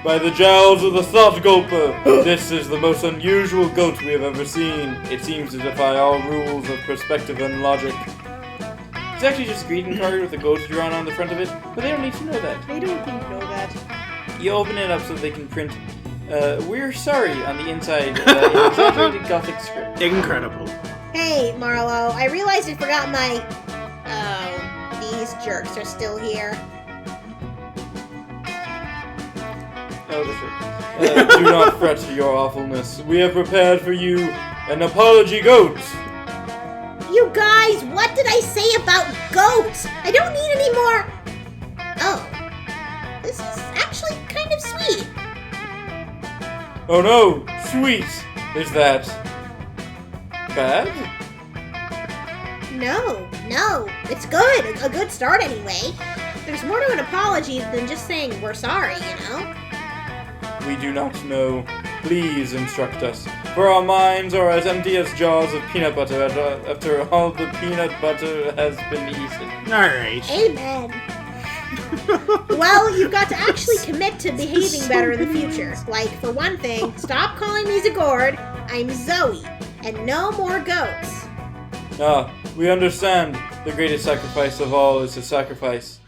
By the jowls of the thought gulper, this is the most unusual goat we have ever seen. It seems to defy all rules of perspective and logic. It's actually just a greeting card with a goat drawn on the front of it, but they don't need to know that. They don't need to know that. You open it up so they can print, "We're sorry" on the inside in exaggerated Gothic script. Incredible. Hey, Marlo, I realized I forgot my... Oh, these jerks are still here. Oh, that's right. Do not fret your awfulness. We have prepared for you an apology goat. You guys, what did I say about goats? I don't need any more... Oh, this is actually kind of sweet. Oh no, sweet. Is that bad? No, it's good. A good start anyway. There's more to an apology than just saying we're sorry, you know? We do not know. Please instruct us, for our minds are as empty as jars of peanut butter after all the peanut butter has been eaten. Alright. Amen. Well, you've got to actually commit to behaving better in the future. Like, for one thing, stop calling me Zagord. I'm Zoe, and no more goats. Ah, we understand. The greatest sacrifice of all is to sacrifice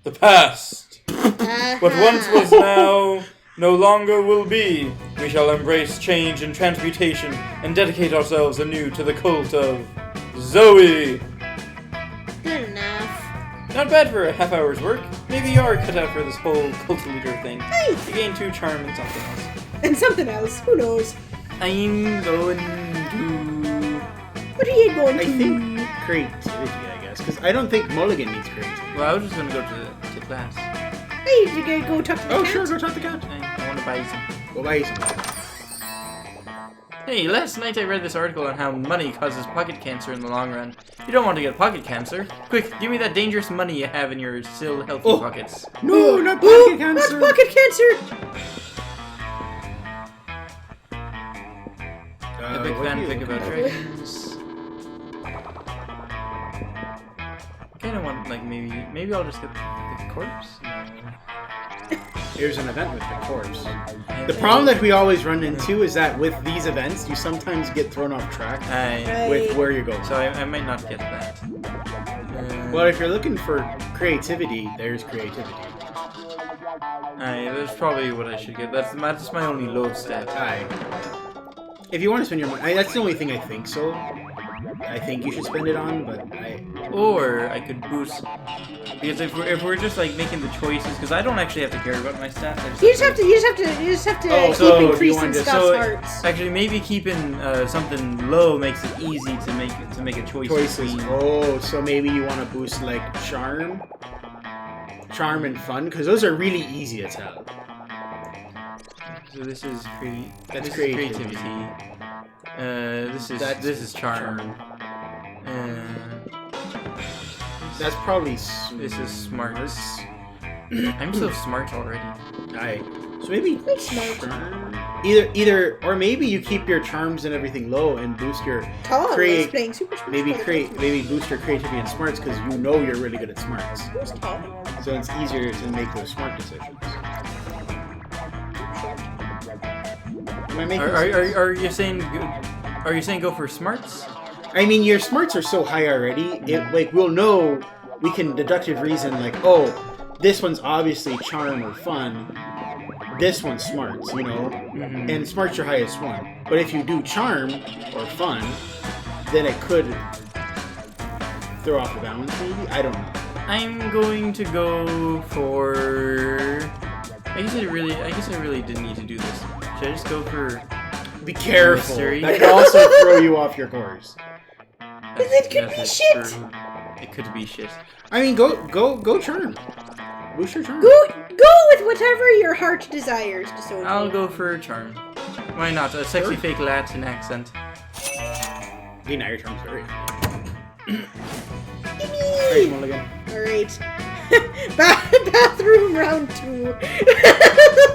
the past. What once was now, no longer will be. We shall embrace change and transmutation and dedicate ourselves anew to the cult of Zoe. Good enough. Not bad for a half hour's work. Maybe you are cut out for this whole cult leader thing. Hey! You gain 2 charm and something else. And something else. Who knows? I'm going to... What are you going I to... think creativity, I guess. Because I don't think Mulligan needs creativity. Well, I was just going to go to class. Hey, you gonna go talk to the Oh, cat? sure, go talk to the cat. I want to buy some. Go buy some. Hey, last night I read this article on how money causes pocket cancer in the long run. You don't want to get pocket cancer. Quick, give me that dangerous money you have in your still healthy pockets. No, not pocket cancer. Not pocket cancer! Epic fanfic about dragons. I kind of want, like, maybe I'll just get the corpse. There's an event with the corpse. The problem that we always run into is that with these events, you sometimes get thrown off track with where you're going. So I might not get that. Well, if you're looking for creativity, there's creativity. That's probably what I should get. That's my only low stat. If you want to spend your money, that's the only thing I think so. I think you should spend it on, but Or I could boost, because if we're just like making the choices, because I don't actually have to care about my stats. You just have to keep increasing Scott's hearts. Actually, maybe keeping something low makes it easy to make a choice. choices. Between. Oh, so maybe you want to boost like charm and fun, because those are really easy to tell. So this is creativity. This is charm. That's probably This is smart. I'm so smart already. So maybe charm. Either or maybe you keep your charms and everything low and boost your Playing Super Smash maybe Brothers. boost your creativity and smarts, because you know you're really good at smarts. Who's Colin? So it's easier to make those smart decisions. Am I making sense? Are you saying? Are you saying go for smarts? I mean, your smarts are so high already. We'll know. We can deductive reason like, oh, this one's obviously charm or fun. This one's smarts, you know, and smarts your highest one. But if you do charm or fun, then it could throw off the balance. Maybe, I don't know. I'm going to go for. I guess I really didn't need to do this. Should I just go for? Be careful. Mystery? That could also throw you off your course. It could be shit. True. It could be shit. I mean, go charm. Boost your charm. Go with whatever your heart desires, DeSoto. I'll go for charm. Why not? A sexy fake Latin accent. Okay, now your charm's very. Gimme! Alright, Mulligan. Alright. Bathroom round 2.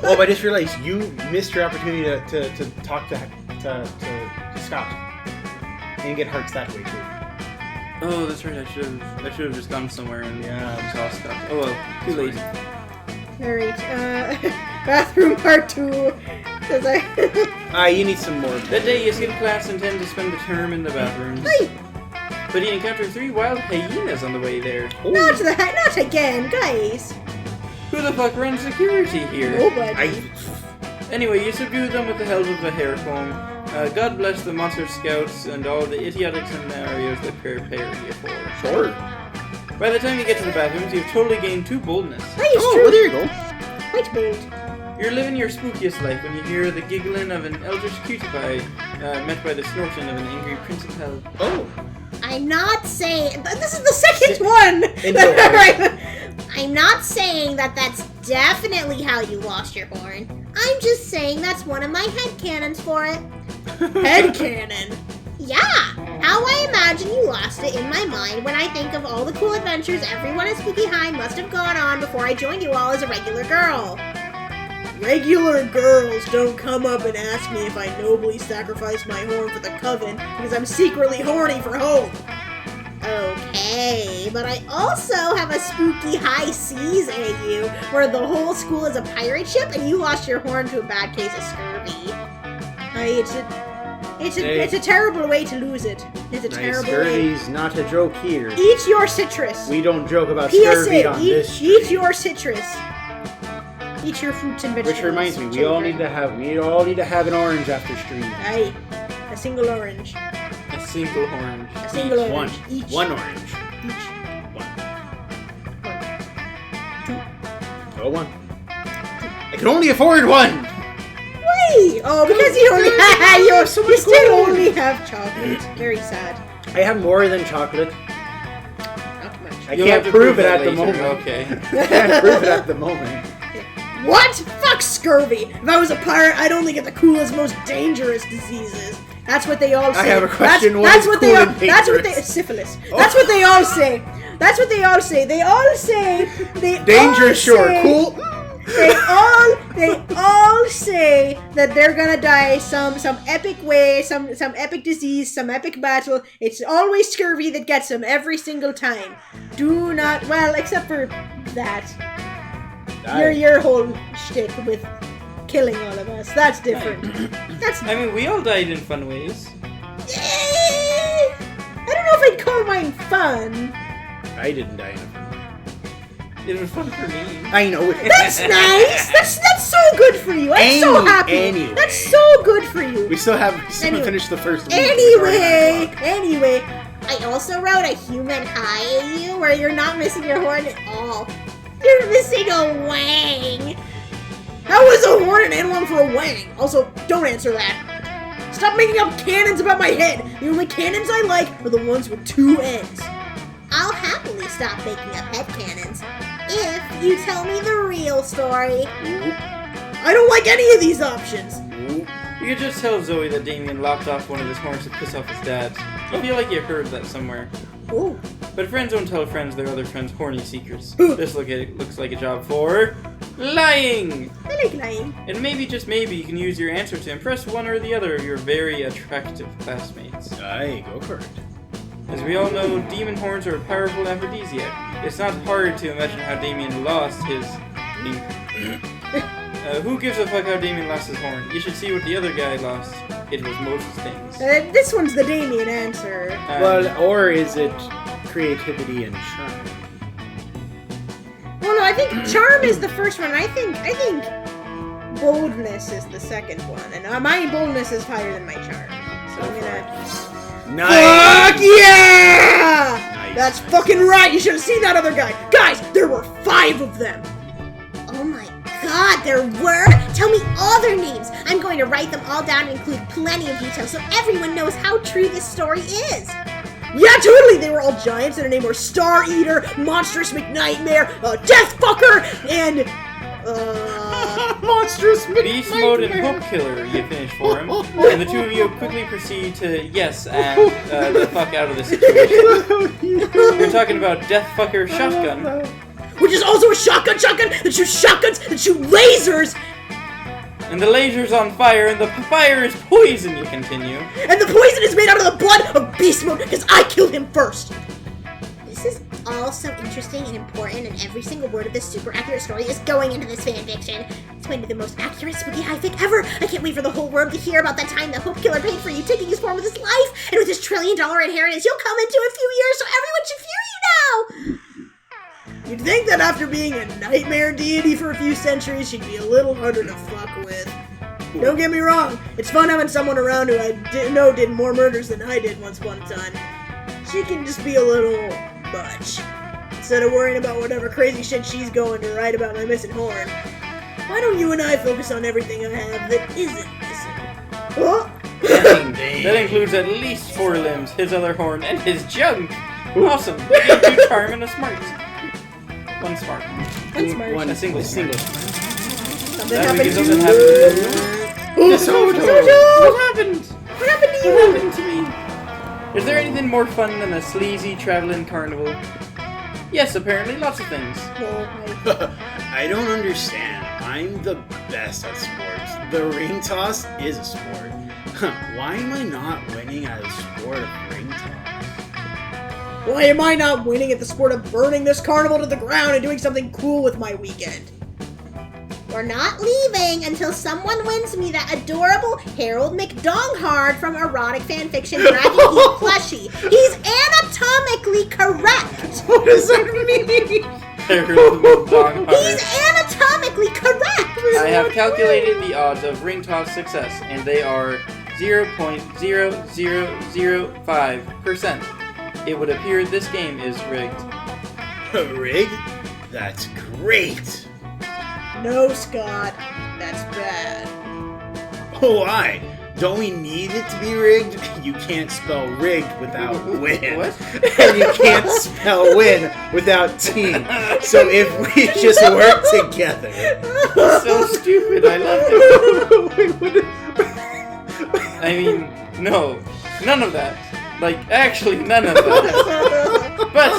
Oh, I just realized you missed your opportunity to talk to Scott and get hearts that way too. Oh, that's right. I should have just gone somewhere and saw Scott. Oh well, too late. Alright, bathroom part 2. Cause You need some more. That day, you skip class and tend to spend the term in the bathrooms. Hey! But you encounter 3 wild hyenas on the way there. Not again, guys. Who the fuck runs security here? Nobody. Anyway, you subdue them with the help of a hair comb. God bless the monster scouts and all the idiotic scenarios they prepare you for. Sure. By the time you get to the bathrooms, you've totally gained 2 boldness. That is true. Well, there you go. Quite bold. You're living your spookiest life when you hear the giggling of an eldritch cutie pie, met by the snorting of an angry principal. Oh. I'm not saying. This is the second one! Right. I'm not saying that that's definitely how you lost your horn. I'm just saying that's one of my headcanons for it. Headcanon. Yeah, how I imagine you lost it in my mind when I think of all the cool adventures everyone at Spooky High must have gone on before I joined you all as a regular girl. Regular girls don't come up and ask me if I nobly sacrificed my horn for the coven because I'm secretly horny for home. Okay, but I also have a Spooky High Seas AU where the whole school is a pirate ship and you lost your horn to a bad case of scurvy. It's a terrible way to lose it. It's a terrible way. Scurvy's not a joke here. Eat your citrus. We don't joke about scurvy on this stream. Eat your citrus. Eat your fruits and vegetables. Which reminds me, we all need to have an orange after stream. Aye, a single orange. A single orange. A single Each. orange. Each. One orange. Each. Oh, one. I can only afford one! Wait! Oh, because you only you still only have chocolate. Very sad. I have more than chocolate. Not much. I You'll can't have to prove it that at the later, moment. Okay. I can't prove it at the moment. What? Fuck scurvy! If I was a pirate, I'd only get the coolest, most dangerous diseases. That's what they all say. I have a question. That's what they all. and That's what they. dangerous? Syphilis. Oh. That's what they all say. That's what they all say. They all say. Dangerous, sure. Cool. They all say that they're gonna die some epic way, some epic disease, some epic battle. It's always scurvy that gets them every single time. Do not, well, except for that. Your whole shtick with killing all of us. That's different. I mean, we all died in fun ways. I don't know if I'd call mine fun. I didn't die in a fun way. It was fun for me. I know it. That's nice. That's so good for you. I'm so happy. Anyway. That's so good for you. We still haven't Anyway. finished the first week. Anyway. I also wrote a human high AU where you're not missing your horn at all. You're missing a wang. How is a horn an analog for a wang? Also, don't answer that. Stop making up cannons about my head. The only cannons I like are the ones with 2 ends. I'll happily stop making up headcanons if you tell me the real story. I don't like any of these options. You could just tell Zoe that Damien lopped off one of his horns to piss off his dad. I feel like you heard that somewhere. Ooh. But friends don't tell friends their other friends' horny secrets. This looks like a job for lying! I like lying. And maybe, just maybe, you can use your answer to impress one or the other of your very attractive classmates. Aye, go for it. As we all know, demon horns are a powerful aphrodisiac. It's not hard to imagine how Damien lost his... who gives a fuck how Damien lost his horn? You should see what the other guy lost. It was most things. This one's the Damien answer. Well, or is it creativity and charm? Well, no, I think charm is the first one. I think boldness is the second one, and my boldness is higher than my charm. So I'm gonna. Nice. Fuck yeah! Nice. That's fucking right. You should have seen that other guy, guys. There were 5 of them. Oh my god, there were? Tell me all their names. I'm going to write them all down and include plenty of details so everyone knows how true this story is. Yeah, totally. They were all giants, and their name were Star Eater, Monstrous McNightmare, Death Fucker, and Monstrous Beast Mode and Hope Killer, you finish for him. And the two of you quickly proceed to yes and the fuck out of the situation. You're talking about Death Fucker Shotgun. which is also a shotgun that shoots shotguns that shoot lasers. And the laser's on fire, and the fire is poison, you continue. And the poison is made out of the blood of Beast Mode because I killed him first. This is all so interesting and important, and every single word of this super accurate story is going into this fanfiction. It's going to be the most accurate spooky high fic ever. I can't wait for the whole world to hear about that time the Hope Killer paid for you, taking his form with his life, and with his $1 trillion inheritance, you'll come into a few years, so everyone should fear you now. You'd think that after being a nightmare deity for a few centuries, she'd be a little harder to fuck with. Don't get me wrong, it's fun having someone around who I know did more murders than I did once upon a time. She can just be a little much. Instead of worrying about whatever crazy shit she's going to write about my missing horn, why don't you and I focus on everything I have that isn't missing? Oh! That includes at least 4 limbs, his other horn, and his junk. Awesome. You get 2 charm and a smart. 1 smart. One single. Something That happened means to something you. happened. Sojo! What happened? What happened to you? What happened to me? Is there anything more fun than a sleazy traveling carnival? Yes, apparently lots of things. I don't understand. I'm the best at sports. The ring toss is a sport. Why am I not winning at a sport of ring toss? Why am I not winning at the sport of burning this carnival to the ground and doing something cool with my weekend? We're not leaving until someone wins me that adorable Harold McDonghard from erotic fanfiction Dragon Geek plushie. He's anatomically correct. What does that mean? He's anatomically correct. I have calculated the odds of ring toss success, and they are 0.0005%. It would appear this game is rigged. Rigged? That's great. No, Scott. That's bad. Oh, why? Don't we need it to be rigged? You can't spell rigged without win. What? And you can't spell win without team. So if we just work together. So stupid, I love it. I mean, no. None of that. Like, actually, none of that. But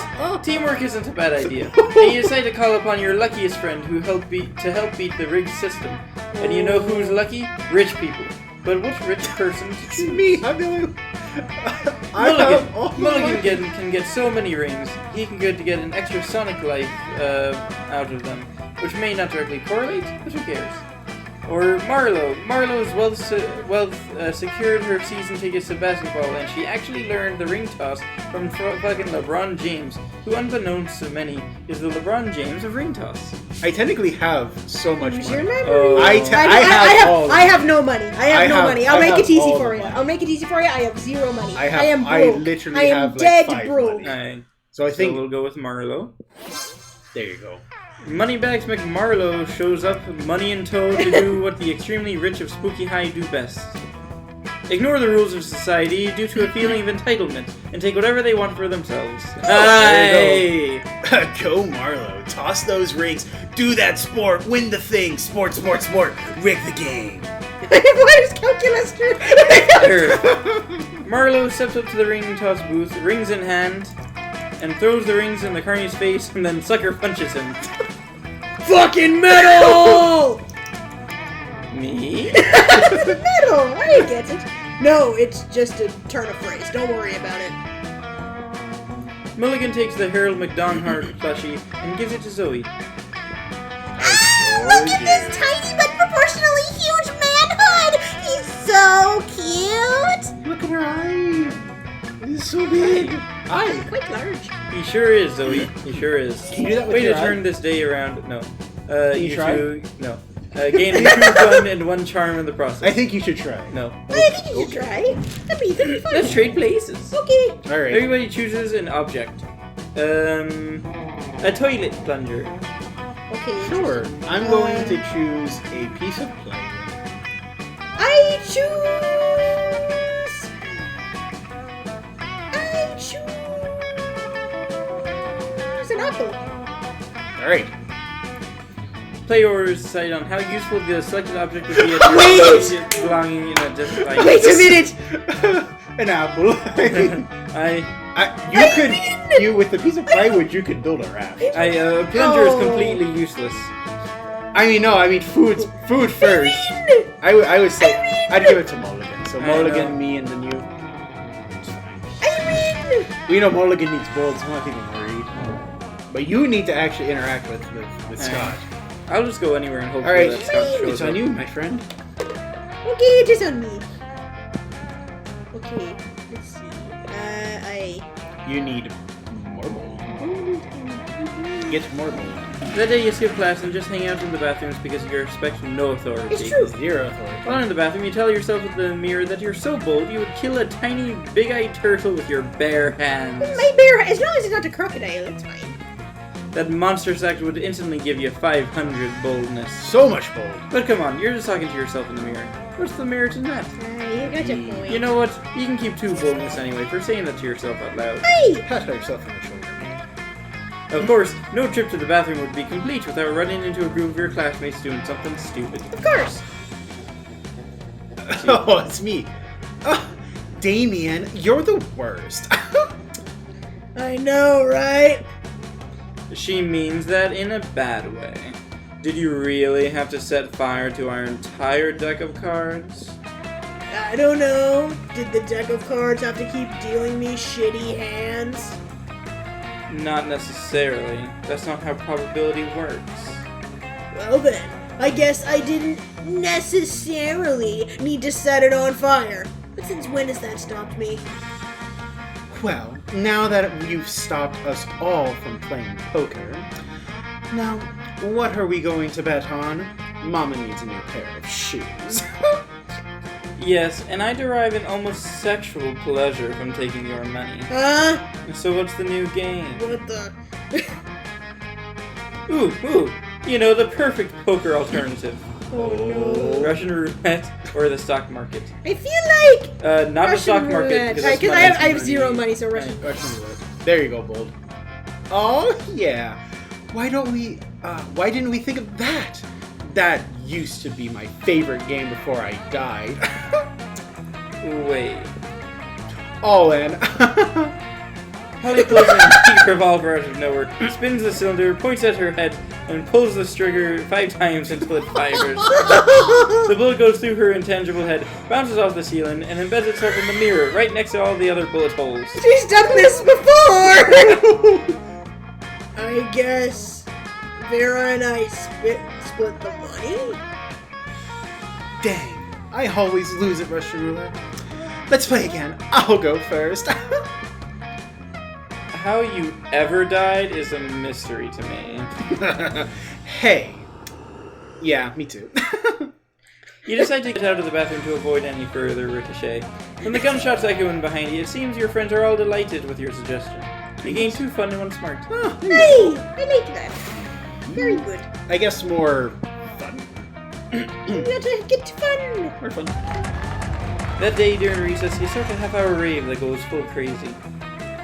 teamwork isn't a bad idea. And you decide to call upon your luckiest friend who help beat the rigged system. And you know who's lucky? Rich people. But which rich person to choose? Me, I'm the only Mulligan can get so many rings. He can get an extra Sonic life out of them, which may not directly correlate, but who cares? Or Marlo. Marlo's wealth secured her season tickets to basketball, and she actually learned the ring toss from fucking LeBron James, who, unbeknownst to many, is the LeBron James of ring toss. I technically have so much Use money. your memory. Oh. I have no money. I have no money. I'll make it easy all for the you. money. I'll make it easy for you. I have zero money. I am I broke. literally I am have, like, dead 5 broke. money. Alright, So I so think we'll go with Marlo. there you go. Moneybags McMarlow shows up, money in tow, to do what the extremely rich of Spooky High do best. Ignore the rules of society due to a feeling of entitlement, and take whatever they want for themselves. There Aye! Go Marlo. Toss those rings. Do that sport. Win the thing. Sport. Rig the game. Why is calculus true? Marlo steps up to the ring toss booth, rings in hand, and throws the rings in the carny's face, and then sucker punches him. Fucking metal! Me? Metal! I get it. No, it's just a turn of phrase. Don't worry about it. Mulligan takes the Harold McDonhard plushie and gives it to Zoe. Look at this tiny but proportionally huge manhood. He's so cute. Look at her eye. It's so big. Eye. Quite large. He sure is, Zoe. He sure is. Can you do that with Way to your eye? turn this day around. No. you try? No. Gain 2 fun and 1 charm in the process. I think you should try. No. I think you should try. That'd be fun. Let's trade places. Okay. All right. Everybody chooses an object. A toilet plunger. Okay. Sure. I'm going to choose a piece of plywood. I choose an apple. All right. Players decide on how useful the selected object would be at belonging in a just like. Wait a minute. An apple. I You with a piece of plywood, you could build a raft. A plunger is completely useless. Food first. I would say I'd give it to Mulligan. So Mulligan, me, and then you. It's fine. We know Mulligan needs bolts. I'm not even worried. But you need to actually interact with Scott. I'll just go anywhere and hope All right, that Scott shows it's up. on you, my friend. Okay, it is on me. Okay, let's see. You need more mold. Get more mold. That day you skip class and just hang out in the bathrooms because you expect no authority. It's true. Zero authority. While in the bathroom, you tell yourself with the mirror that you're so bold you would kill a tiny, big-eyed turtle with your bare hands. My bear, as long as it's not a crocodile, it's fine. That monster sack would instantly give you 500 boldness. So much bold. But come on, you're just talking to yourself in the mirror. What's the mirror to that? You got your point. You know what? You can keep 2 boldness anyway for saying that to yourself out loud. Hey! Pat yourself on the shoulder. Of course, no trip to the bathroom would be complete without running into a group of your classmates doing something stupid. Of course. Oh, it's me. Damien, you're the worst. I know, right? She means that in a bad way. Did you really have to set fire to our entire deck of cards? I don't know. Did the deck of cards have to keep dealing me shitty hands? Not necessarily. That's not how probability works. Well then, I guess I didn't necessarily need to set it on fire. But since when has that stopped me? Well, now that you've stopped us all from playing poker, now what are we going to bet on? Mama needs a new pair of shoes. Yes, and I derive an almost sexual pleasure from taking your money. Huh? So what's the new game? What the? Ooh, you know, the perfect poker alternative. Oh no. Russian roulette or the stock market. I feel like Not the Russian stock market, roulette. because I have zero money, so Russian. Russian roulette. There you go, Bold. Oh, yeah. Why didn't we think of that? That used to be my favorite game before I died. Wait. All in. Holly pulls an antique revolver out of nowhere, spins the cylinder, points at her head, and pulls the trigger 5 times until it fires. The bullet goes through her intangible head, bounces off the ceiling, and embeds itself in the mirror, right next to all the other bullet holes. She's done this before! I guess Vera and I split the money? Dang, I always lose at Russian roulette. Let's play again. I'll go first. How you ever died is a mystery to me. Hey. Yeah, me too. You decide to get out of the bathroom to avoid any further ricochet. When the gunshots echoing behind you, it seems your friends are all delighted with your suggestion. You gain 2 fun and 1 smart. Oh, Hey! I like that. Very good. I guess more fun. You gotta get fun! More fun. That day during recess, you start a half-hour rave that goes full crazy.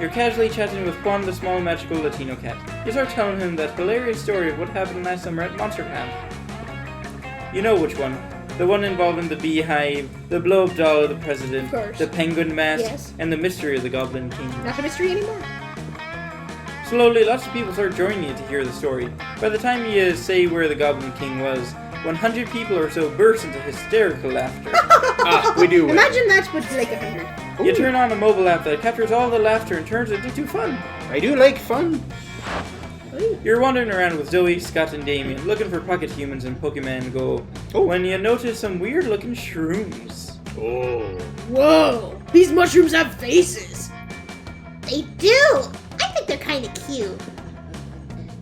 You're casually chatting with Juan, the small magical Latino cat. You start telling him that hilarious story of what happened last summer at Monster Prom. You know which one. The one involving the beehive, the blow-up doll of the president, Of course. the penguin mask, Yes. and the mystery of the Goblin King. Not a mystery anymore. Slowly, lots of people start joining you to hear the story. By the time you say where the Goblin King was, 100 people or so burst into hysterical laughter. We do win. Imagine that, but like 100. You turn on a mobile app that captures all the laughter and turns it into fun. I do like fun. You're wandering around with Zoe, Scott, and Damien, looking for pocket humans in Pokemon Go, when you notice some weird-looking shrooms. Oh. Whoa! These mushrooms have faces! They do! I think they're kind of cute.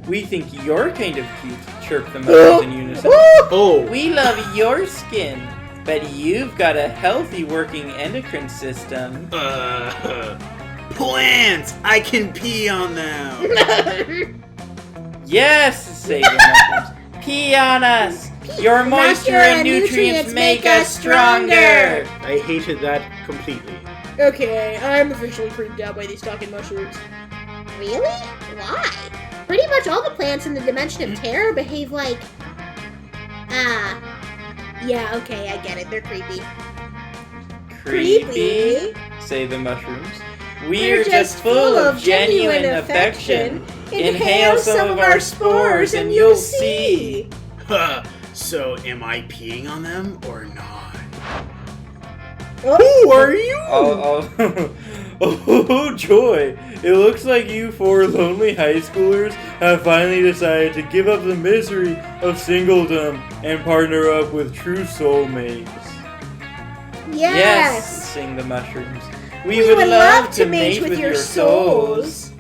We think you're kind of cute, chirp the mushrooms in unison. Oh. We love your skin, but you've got a healthy working endocrine system. Plants! I can pee on them. Yes, say the mushrooms. Pee on us! Your moisture and nutrients make us stronger! I hated that completely. Okay, I'm officially creeped out by these talking mushrooms. Really? Why? Pretty much all the plants in the Dimension of Terror behave like... Yeah, okay, I get it. They're creepy. Creepy, say the mushrooms. We're just full of genuine affection. Inhale some of our spores and you'll see. So, am I peeing on them or not? Oh. Who are you? Oh, joy! It looks like you four lonely high schoolers have finally decided to give up the misery of singledom and partner up with true soulmates. Yes. Sing the mushrooms. We would love to mate with your souls.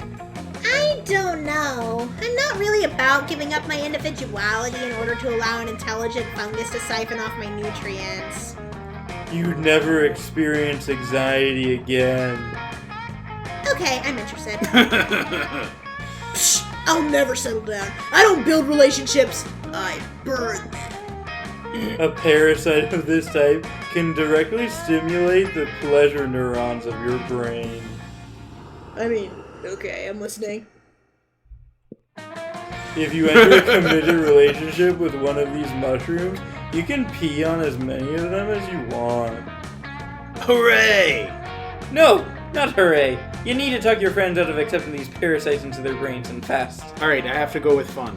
I don't know. I'm not really about giving up my individuality in order to allow an intelligent fungus to siphon off my nutrients. You'd never experience anxiety again. Okay, I'm interested. Psh, I'll never settle down. I don't build relationships. I burn them. A parasite of this type can directly stimulate the pleasure neurons of your brain. I mean, okay, I'm listening. If you enter a committed relationship with one of these mushrooms, you can pee on as many of them as you want. Hooray! No, not hooray. You need to talk your friends out of accepting these parasites into their brains and fast. Alright, I have to go with fun.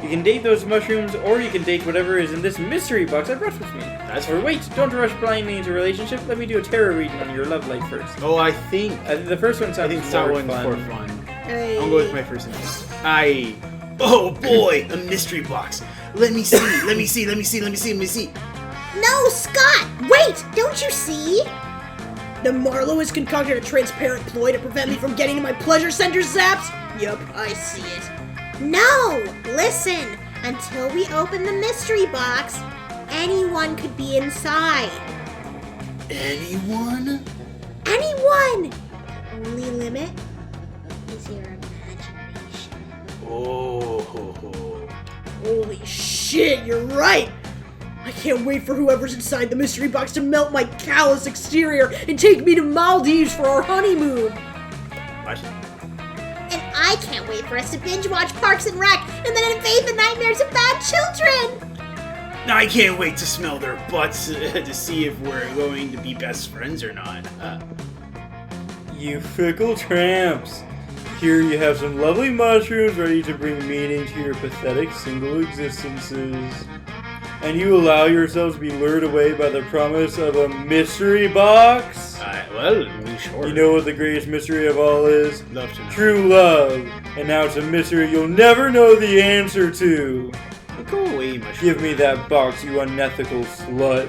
You can date those mushrooms, or you can date whatever is in this mystery box I brought with me. Or wait, don't rush blindly into a relationship. Let me do a tarot reading on your love life first. Oh, I think The first one sounds that more one's fun. for fun. Hey. I'll go with my first name. Oh boy, a mystery box. Let me see. No, Scott! Wait! Don't you see? The Marlowe has concocted a transparent ploy to prevent me from getting to my pleasure center zaps? Yup, I see it. No! Listen! Until we open the mystery box, anyone could be inside. Anyone? Anyone! Only limit is your imagination. Oh. Holy shit, you're right! I can't wait for whoever's inside the mystery box to melt my callous exterior and take me to Maldives for our honeymoon! What? And I can't wait for us to binge watch Parks and Rec and then invade the nightmares of bad children! I can't wait to smell their butts to see if we're going to be best friends or not. You fickle tramps. Here you have some lovely mushrooms ready to bring meaning to your pathetic single existences. And you allow yourselves to be lured away by the promise of a mystery box? Sure. You know what the greatest mystery of all is? Love to know. True love. And now it's a mystery you'll never know the answer to. Go away, mushroom. Give me that box, you unethical slut.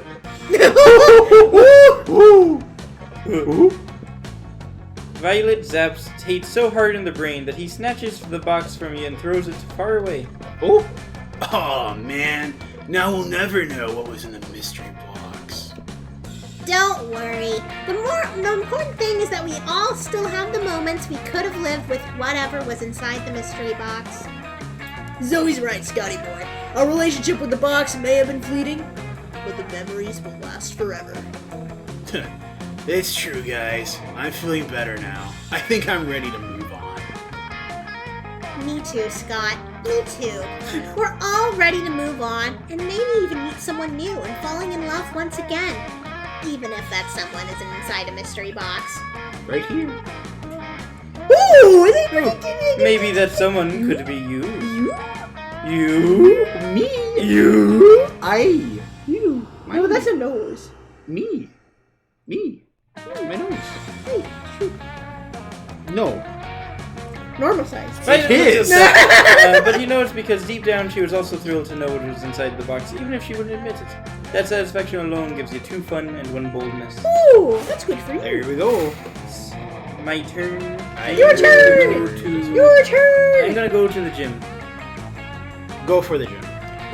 Violet zaps Tate so hard in the brain that he snatches the box from you and throws it far away. Oh man, now we'll never know what was in the mystery box. Don't worry. The important thing is that we all still have the moments we could have lived with whatever was inside the mystery box. Zoe's right, Scotty boy. Our relationship with the box may have been fleeting, but the memories will last forever. It's true, guys. I'm feeling better now. I think I'm ready to move on. Me too, Scott. Me too. We're all ready to move on, and maybe even meet someone new and falling in love once again. Even if that someone isn't inside a mystery box. Right here. Ooh! Maybe that someone could be you. You? Me? You? You. No, that's a nose. Me. My nose. Hey, shoot. No. Normal size. It is. But you know it's because deep down she was also thrilled to know what was inside the box, even if she wouldn't admit it. That satisfaction alone gives you 2 fun and 1 boldness. Ooh, that's good for you. There we go. My turn. Your turn! Your turn! I'm gonna go to the gym. Go for the gym.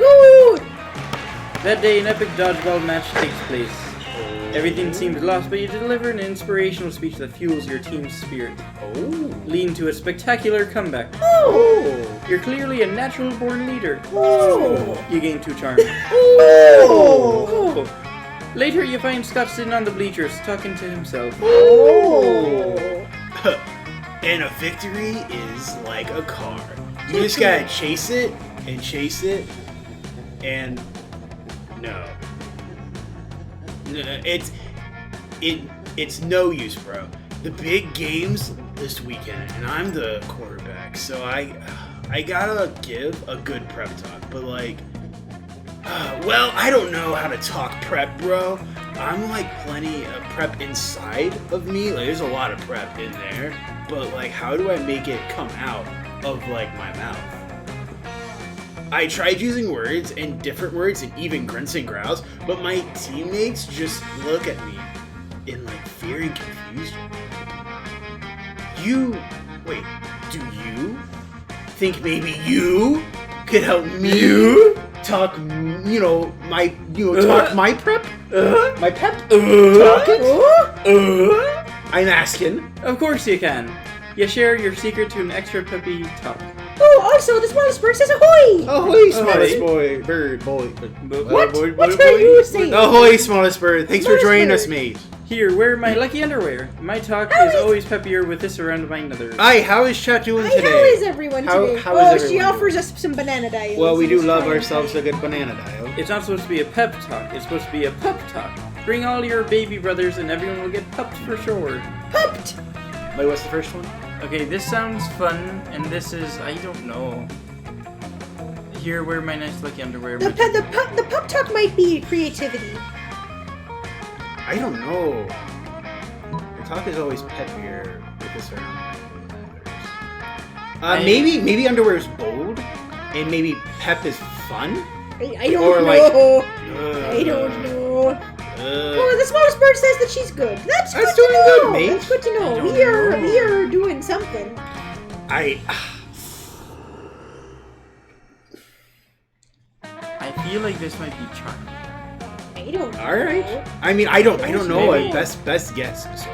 Ooh! That day, an epic dodgeball match takes place. Everything seems lost, but you deliver an inspirational speech that fuels your team's spirit, leading to a spectacular comeback. Oh! You're clearly a natural-born leader. Oh! You gain 2 charm. Oh! Later, you find Scott sitting on the bleachers, talking to himself. Oh! And a victory is like a car. You just gotta chase it, and no, it's no use, bro. the big games this weekend, and I'm the quarterback, so I gotta give a good prep talk. But like, well, I don't know how to talk prep, bro. I'm like plenty of prep inside of me. Like, there's a lot of prep in there, but like, how do I make it come out of like my mouth? I tried using words and different words and even grunts and growls, but my teammates just look at me in like fear and confusion. Wait, do you think maybe you could help me talk, talk my prep? My pep? Talk it? I'm asking. Of course you can. You share your secret to an extra peppy talk. Oh, also, the smallest bird says ahoy! Ahoy, smallest boy, bird, boy. What are you saying? Ahoy, smallest bird. Thanks for joining us, bird. mate. Here, wear my lucky underwear. My talk is always peppier with this around my nethers. Hi, how is chat doing Hi, today? how is everyone today? how is She everyone offers us some banana dials. Well, we do Let's love try it. ourselves a good banana dial. It's not supposed to be a pep talk. It's supposed to be a pup talk. Bring all your baby brothers and everyone will get pupped for sure. Pupped! Wait, what's the first one? Okay, this sounds fun, and this is, I don't know. Here, wear my nice lucky underwear. The pup talk might be creativity. I don't know. The talk is always peppier with this around. Maybe underwear is bold, and maybe pep is fun. I don't Or know. like, I don't know. Oh, the smallest bird says that she's good. That's good to doing know. good, mate. That's good to know. I don't We are doing something. I feel like this might be charm. I don't know. All right. I mean, I don't know. Maybe. Best guess. So.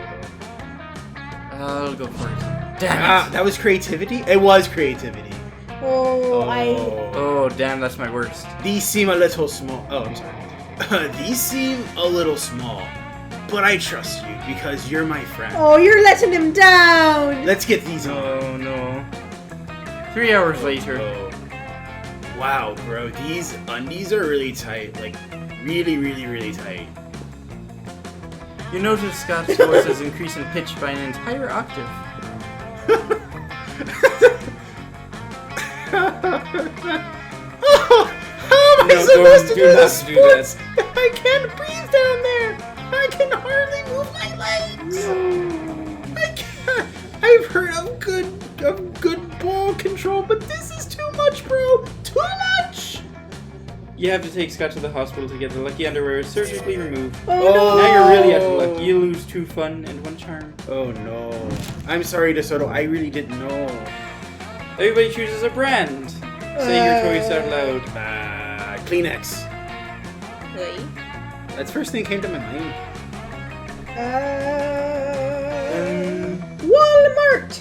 I'll go for it. Damn it. That was creativity. It was creativity. Oh, damn, that's my worst. These seem a little small. Oh, I'm sorry. These seem a little small, but I trust you because you're my friend. Oh, you're letting him down. Let's get these on. Oh, no. 3 hours later. Oh. Wow, bro, these undies are really tight. Like, really, really, really tight. You notice Scott's voice has increased in pitch by an entire octave. How am I No, supposed to do do not this? do that. I can't breathe down there. I can hardly move my legs. I can't. I've heard of good ball control, but this is too much, bro. Too much. You have to take Scott to the hospital to get the lucky underwear surgically removed. Oh, Now you're really out of luck. You lose 2 fun and 1 charm. Oh no. I'm sorry, DeSoto. I really didn't know. Everybody chooses a brand. Say your choice out loud. Kleenex. Wait. That's the first thing that came to my mind. Walmart.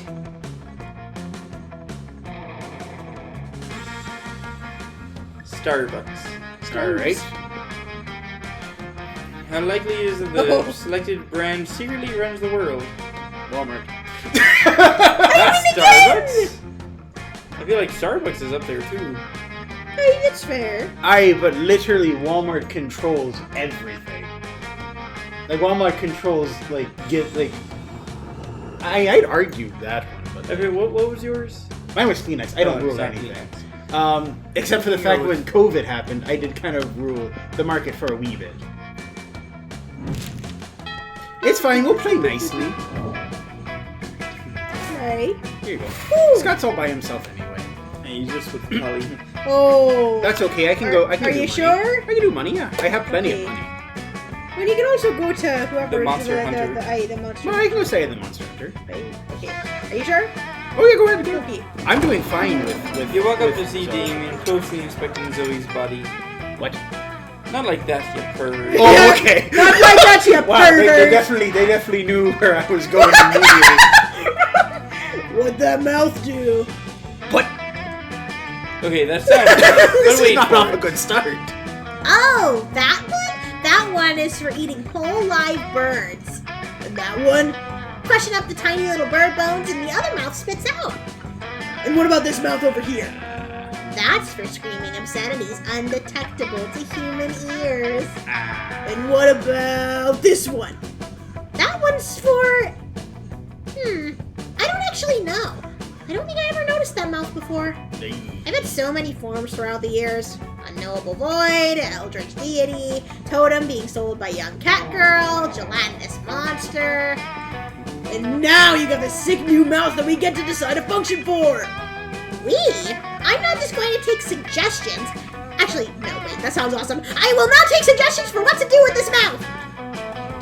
Starbucks. Alright. How likely is it the selected brand secretly runs the world? Walmart. That's Starbucks? I feel like Starbucks is up there too. Hey, that's fair. But literally Walmart controls everything. Like Walmart controls I'd argue that one, but Okay, what was yours? mine was Kleenex. I don't rule exactly. anything. Except for the fact when COVID happened, I did kind of rule the market for a wee bit. It's fine, we'll play nicely. Right. Here you go. Ooh. Scott's all by himself anyway. Hey, you just with Polly. Oh. That's okay, I can go. I can Are do you money. sure? I can do money, yeah. I have plenty Okay. of money. Well, you can also go to whoever The Monster the Hunter. the monster. Well, I can go say the Monster Hunter. Right. Okay. Are you sure? Oh yeah, go ahead. Go ahead. Okay. I'm doing fine with You walk up to with- see Damien closely inspecting Zoe's body. What? Not like that, you pervert. Oh, Yeah. okay. Not like that, you Wow, they pervert. definitely knew where I was going immediately. What'd that mouth do? What? Okay, that sounds good. This But wait is not for off a it. good start. Oh, that one? That one is for eating whole live birds. And that one? Crushing up the tiny little bird bones and the other mouth spits out. And what about this mouth over here? That's for screaming obscenities undetectable to human ears. And what about this one? That one's for I don't actually know. I don't think I ever noticed that mouth before. I've had so many forms throughout the years. Unknowable void, eldritch deity, totem being sold by young cat girl, gelatinous monster. And now you got the sick new mouth that we get to decide a function for! We? I'm not just going to take suggestions. Actually, no, wait, that sounds awesome. I will not take suggestions for what to do with this mouth!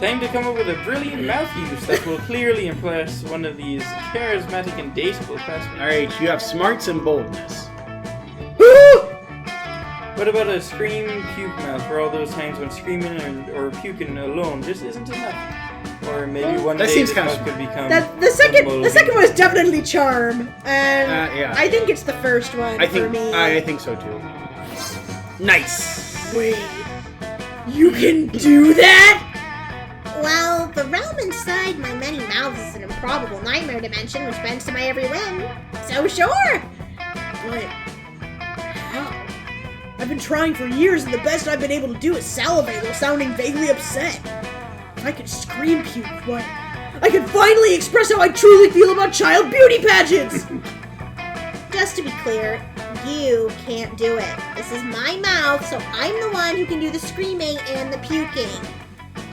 Time to come up with a brilliant mouth use that will clearly impress one of these charismatic and dateable classmates. Alright, you have smarts and boldness. What about a scream puke mouth for all those times when screaming or puking alone just isn't enough? Or maybe one that day seems this kinda mouth could become The second one is definitely charm. And yeah. I think it's the first one for me. I think so too. Nice! Wait. You can do that? Well, the realm inside my many mouths is an improbable nightmare dimension which bends to my every whim. So sure! But how? I've been trying for years and the best I've been able to do is salivate while sounding vaguely upset. If I could scream puke, what? I could finally express how I truly feel about child beauty pageants! Just to be clear, you can't do it. This is my mouth, so I'm the one who can do the screaming and the puking.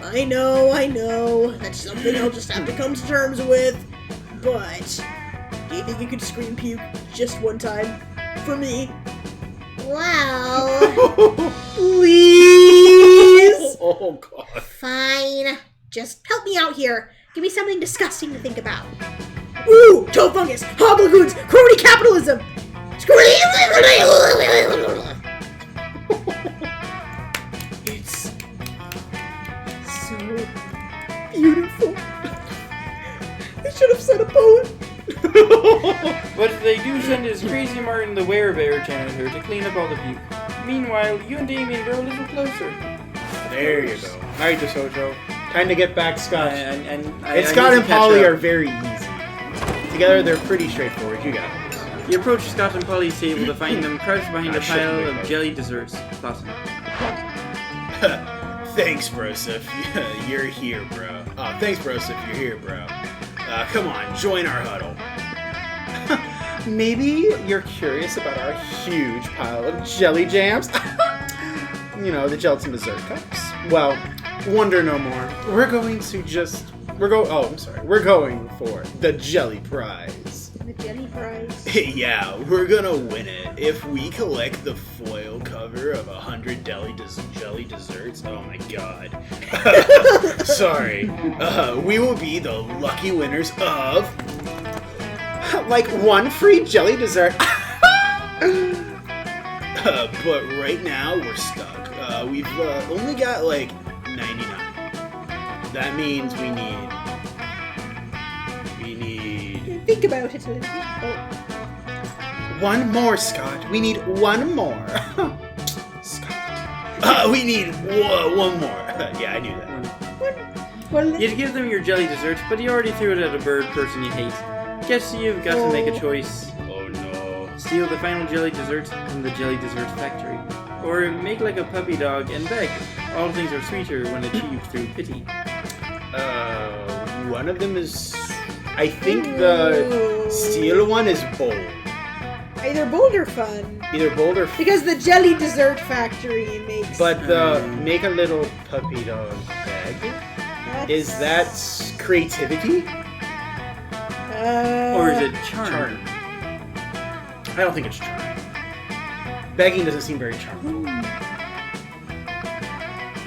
I know. That's something I'll just have to come to terms with. But, do you think you could scream puke just one time? For me? Well, Please! Oh god. fine. Just help me out here. Give me something disgusting to think about. Ooh! Toe fungus! Hoblagoons! Crony capitalism! It's so beautiful. I should have said a poem. But they do send his crazy Martin the Werebear janitor to clean up all the puke. Meanwhile, you and Damien grow a little closer. There you go. Alright, DeSoto. Time to get back Scott. And Scott need and to catch Polly up. are very easy. Together, they're pretty straightforward. You got this. You approach Scott and Polly's table to find them crouched behind a I shouldn't pile make of that. jelly desserts. Plotting. Thanks, Broseph. You're here, bro. Thanks, Broseph. You're here, bro. Come on, join our huddle. Maybe you're curious about our huge pile of jelly jams? You know, the gelatin dessert cups. Well, wonder no more. We're going for the jelly prize. The jelly prize. Yeah, we're gonna win it if we collect the foil cover of 100 jelly desserts. Oh my god. Sorry. We will be the lucky winners of like one free jelly dessert. But right now we're stuck. We've only got like 99. That means we need. Think about it a little bit. Oh. One more, Scott. We need one more. Scott. We need one more. Yeah, I knew that. Well, You'd give them your jelly desserts, but you already threw it at a bird person you hate. Guess you've got to make a choice. Oh no. Steal the final jelly dessert from the jelly dessert factory. Or make like a puppy dog and beg. All things are sweeter when achieved through pity. One of them is. I think the steel one is bold. either bold or fun. Either bold or Because the jelly dessert factory makes. But the make a little puppy dog bag. Is that creativity? Or is it charm? I don't think it's charm. Begging doesn't seem very charming. No,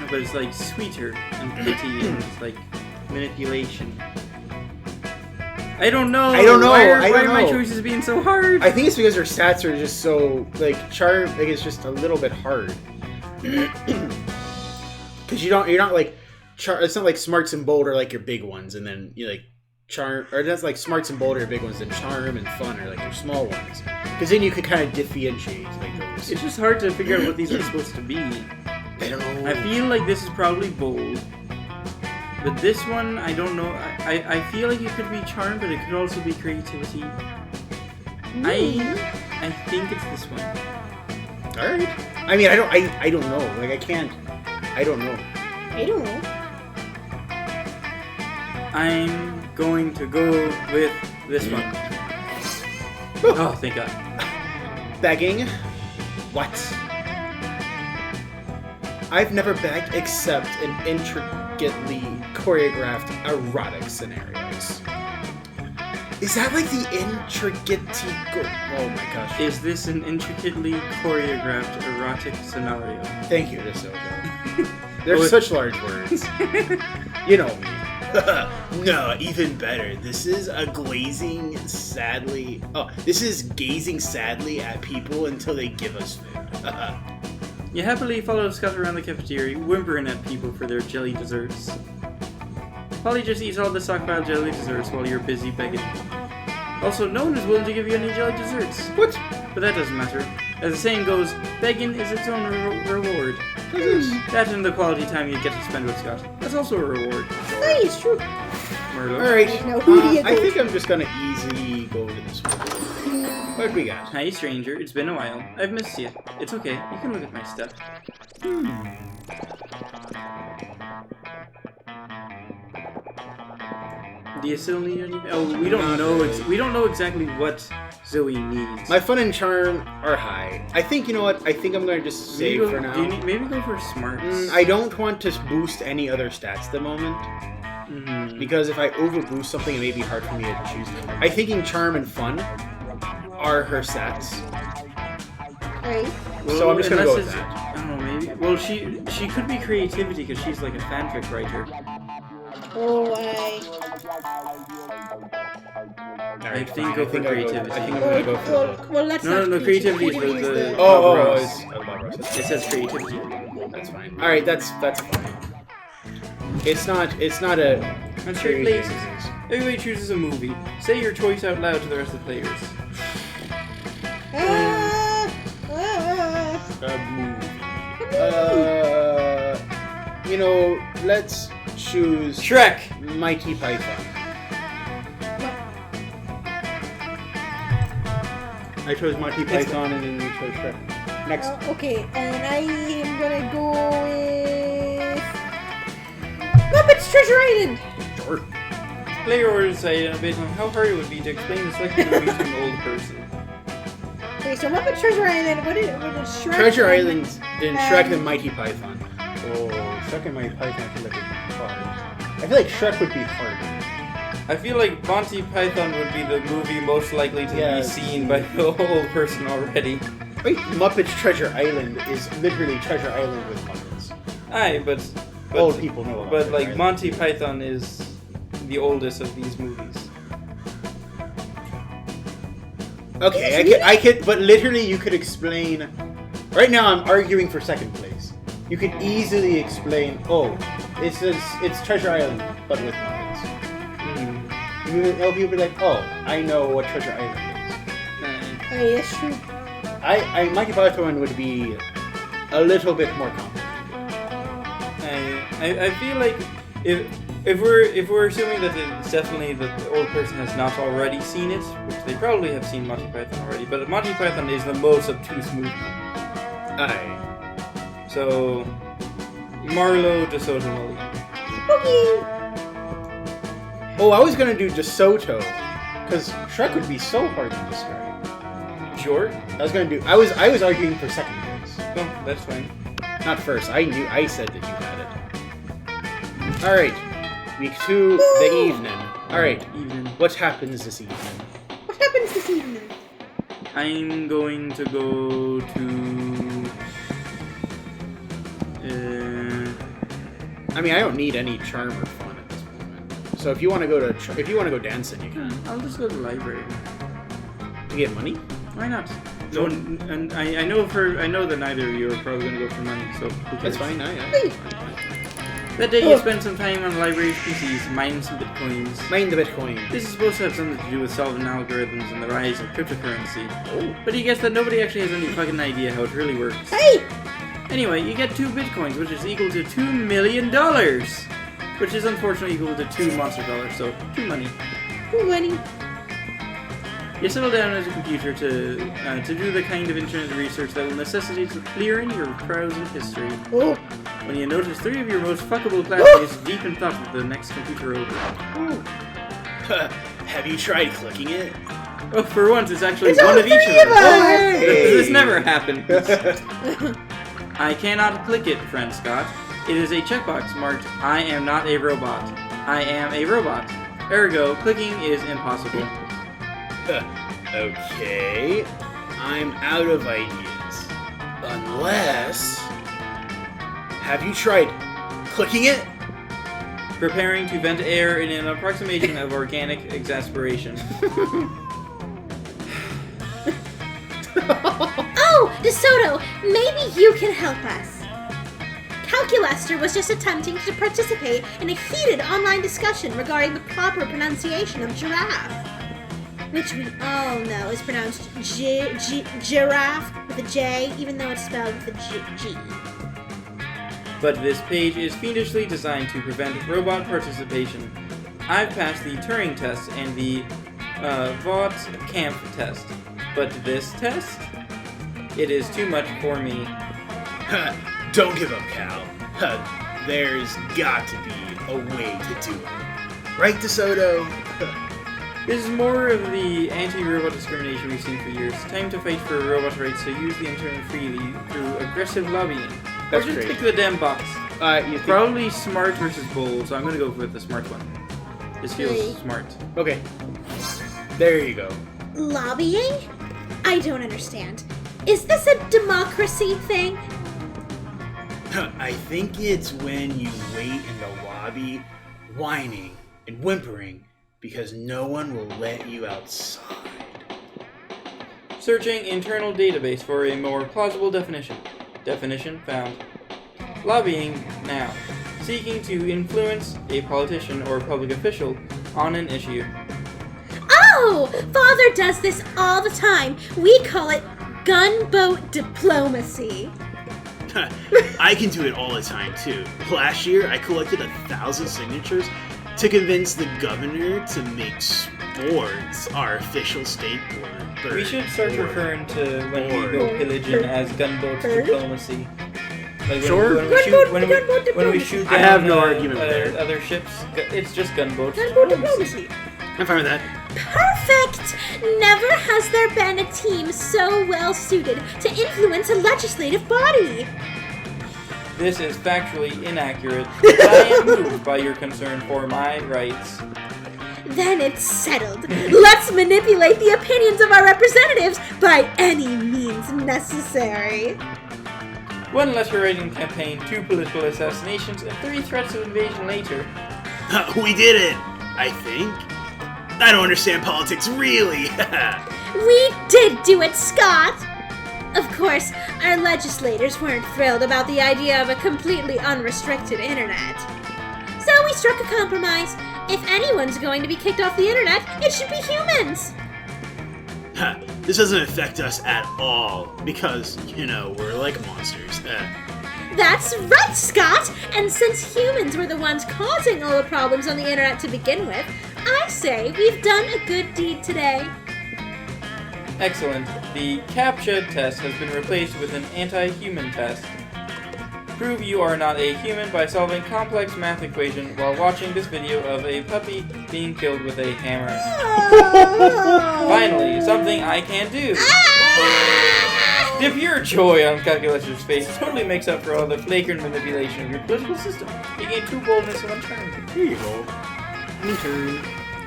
but it's like sweeter and pity and it's like manipulation. I don't know. I don't know. Why I don't are my know. choices being so hard? I think it's because her stats are just so like charm. Like it's just a little bit hard. Because you're not like it's not like smarts and bold are like your big ones, and then you like charm, or that's like smarts and bold are your big ones, and charm and fun are like your small ones. Because then you could kind of differentiate like those. It's just hard to figure out what these are supposed to be. I don't know. I feel like this is probably bold. But this one, I don't know. I feel like it could be charm, but it could also be creativity. I think it's this one. All right. I mean, I don't know. Like I can't. I don't know. I don't know. I'm going to go with this one. Oh, thank God. Begging? What? I've never begged except in intricately choreographed erotic scenarios. Is that like the oh my gosh. Is this an intricately choreographed erotic scenario? Thank you, DeSoto. They're such large words. You know me. No, even better. This is gazing sadly at people until they give us food. You happily follow Scott around the cafeteria, whimpering at people for their jelly desserts. Polly just eats all the stockpile jelly desserts while you're busy begging. Also, no one is willing to give you any jelly desserts. What? But that doesn't matter. As the saying goes, begging is its own reward. That and the quality time you get to spend with Scott. That's also a reward. Hey, it's true. Murdo. Alright, Now, who do you I go think I'm just gonna easy go to this one. What we got? Hi, stranger. It's been a while. I've missed you. It's okay. You can look at my stuff. Do you still need any? Oh, we don't know. We don't know exactly what Zoe needs. My fun and charm are high. I think, you know what? I think I'm gonna just save for now. Maybe go for smarts. I don't want to boost any other stats at the moment. Because if I overboost something, it may be hard for me to choose. I'm thinking charm and fun are her stats. Right. Well, So I'm just gonna go with unless that. I don't know, maybe. Well, she could be creativity because she's like a fanfic writer. Oh, I think go for creativity. I think I'm gonna go for well, let's No, not creativity is Creativity the Oh, Bob it's Ross. Bob Ross. It says creativity. That's fine. All right, that's fine. It's not a. On straight places. Everybody chooses a movie. Say your choice out loud to the rest of the players. You know, let's choose Shrek. Mighty Python. I chose Mighty Python and then you chose Shrek. Next. Okay, and I am gonna go with Muppets Treasure Island. Sure. Player orders say based on how hard it would be to explain the selected movie to an old person. Okay, so Muppets Treasure Island. What is Shrek? Treasure Island, then Shrek, then Mighty Python. Oh, Shrek and Mighty Python, I feel like would be hard. I feel like Shrek would be harder. I feel like Monty Python would be the movie most likely to be seen by the old person already. Wait, Muppets Treasure Island is literally Treasure Island with Muppets. Aye, but Old people know about But Treasure like Island. Monty Python is the oldest of these movies. Okay, I could, but literally you could explain. Right now, I'm arguing for second place. You could easily explain. Oh, it's Treasure Island, but with Muppets. People be like, oh, I know what Treasure Island is. Oh, yes, true. Mighty Python would be a little bit more complicated. I feel like if we're assuming that it's definitely that the old person has not already seen it, which they probably have seen Monty Python already, but Monty Python is the most obtuse movie. Aye. So Marlo DeSoto Mulligan. Okay. Oh, I was gonna do DeSoto, because Shrek would be so hard to describe. Sure. I was arguing for second place. Oh, that's fine. Not first. I said that you had it. Alright. Week 2, the evening. Alright. Evening. What happens this evening? What happens this evening? I'm going to go to. I mean, I don't need any charm or fun at this moment. So if you want to go dancing, you can. I'll just go to the library. To get money? Why not? No, and I know that neither of you are probably going to go for money, so who cares? That's fine. That day you spend some time on the library's PCs, mining some bitcoins. Mine the Bitcoin. This is supposed to have something to do with solving algorithms and the rise of cryptocurrency. Oh. But you guess that nobody actually has any fucking idea how it really works. Hey! Anyway, you get 2 bitcoins, which is equal to $2 million, which is unfortunately equal to 2 monster dollars, so 2 money. Cool money. You settle down as a computer to do the kind of internet research that will necessitate clearing your browsing history. Oh. When you notice 3 of your most fuckable classmates deep in thought with the next computer over. Have you tried clicking it? Oh, for once, it's actually It's one all of each of three of us. us! This never happens. I cannot click it, friend Scott. It is a checkbox marked, I am not a robot. I am a robot. Ergo, clicking is impossible. Okay. I'm out of ideas. Unless... Have you tried clicking it? Preparing to vent air in an approximation of organic exasperation. Oh, DeSoto, maybe you can help us. Calculester was just attempting to participate in a heated online discussion regarding the proper pronunciation of giraffe, which we all know is pronounced giraffe with a J, even though it's spelled with a G. But this page is fiendishly designed to prevent robot participation. I've passed the Turing test and the Vought Camp test. But this test? It is too much for me. Don't give up, Cal. There's got to be a way to do it. Right, DeSoto? This is more of the anti-robot discrimination we've seen for years. Time to fight for robot rights to use the internet freely through aggressive lobbying. That's or just great. pick the damn box. You think... Probably smart versus bold, so I'm gonna go with the smart one. This feels Really? smart. Okay. There you go. Lobbying? I don't understand. Is this a democracy thing? I think it's when you wait in the lobby, whining and whimpering because no one will let you outside. Searching internal database for a more plausible definition. Definition found. Lobbying now. Seeking to influence a politician or public official on an issue. Oh! Father does this all the time. We call it gunboat diplomacy. I can do it all the time too. Last year, I collected 1,000 signatures to convince the governor to make sports our official state bird. We should start referring to when we Or- go pillaging as gunboat diplomacy. Like Sure. when we shoot down I have no argument there. other ships, it's just gunboat Gunboat diplomacy. diplomacy. I'm fine with that. Perfect! Never has there been a team so well suited to influence a legislative body. This is factually inaccurate, but I am moved by your concern for my rights. Then it's settled. Let's manipulate the opinions of our representatives by any means necessary. 1 letter-writing campaign, 2 political assassinations, and 3 threats of invasion later. We did it, I think. I don't understand politics, really. We did do it, Scott! Of course, our legislators weren't thrilled about the idea of a completely unrestricted internet. So we struck a compromise. If anyone's going to be kicked off the internet, it should be humans. This doesn't affect us at all because, we're like monsters. That's right, Scott! And since humans were the ones causing all the problems on the internet to begin with, I say we've done a good deed today. Excellent. The CAPTCHA test has been replaced with an anti-human test. Prove you are not a human by solving complex math equation while watching this video of a puppy being killed with a hammer. Finally, something I can do. The pure joy on Calculator's face totally makes up for all the flagrant manipulation of your political system. You gain 2 boldness in 1 turn. Here you go. Me turn.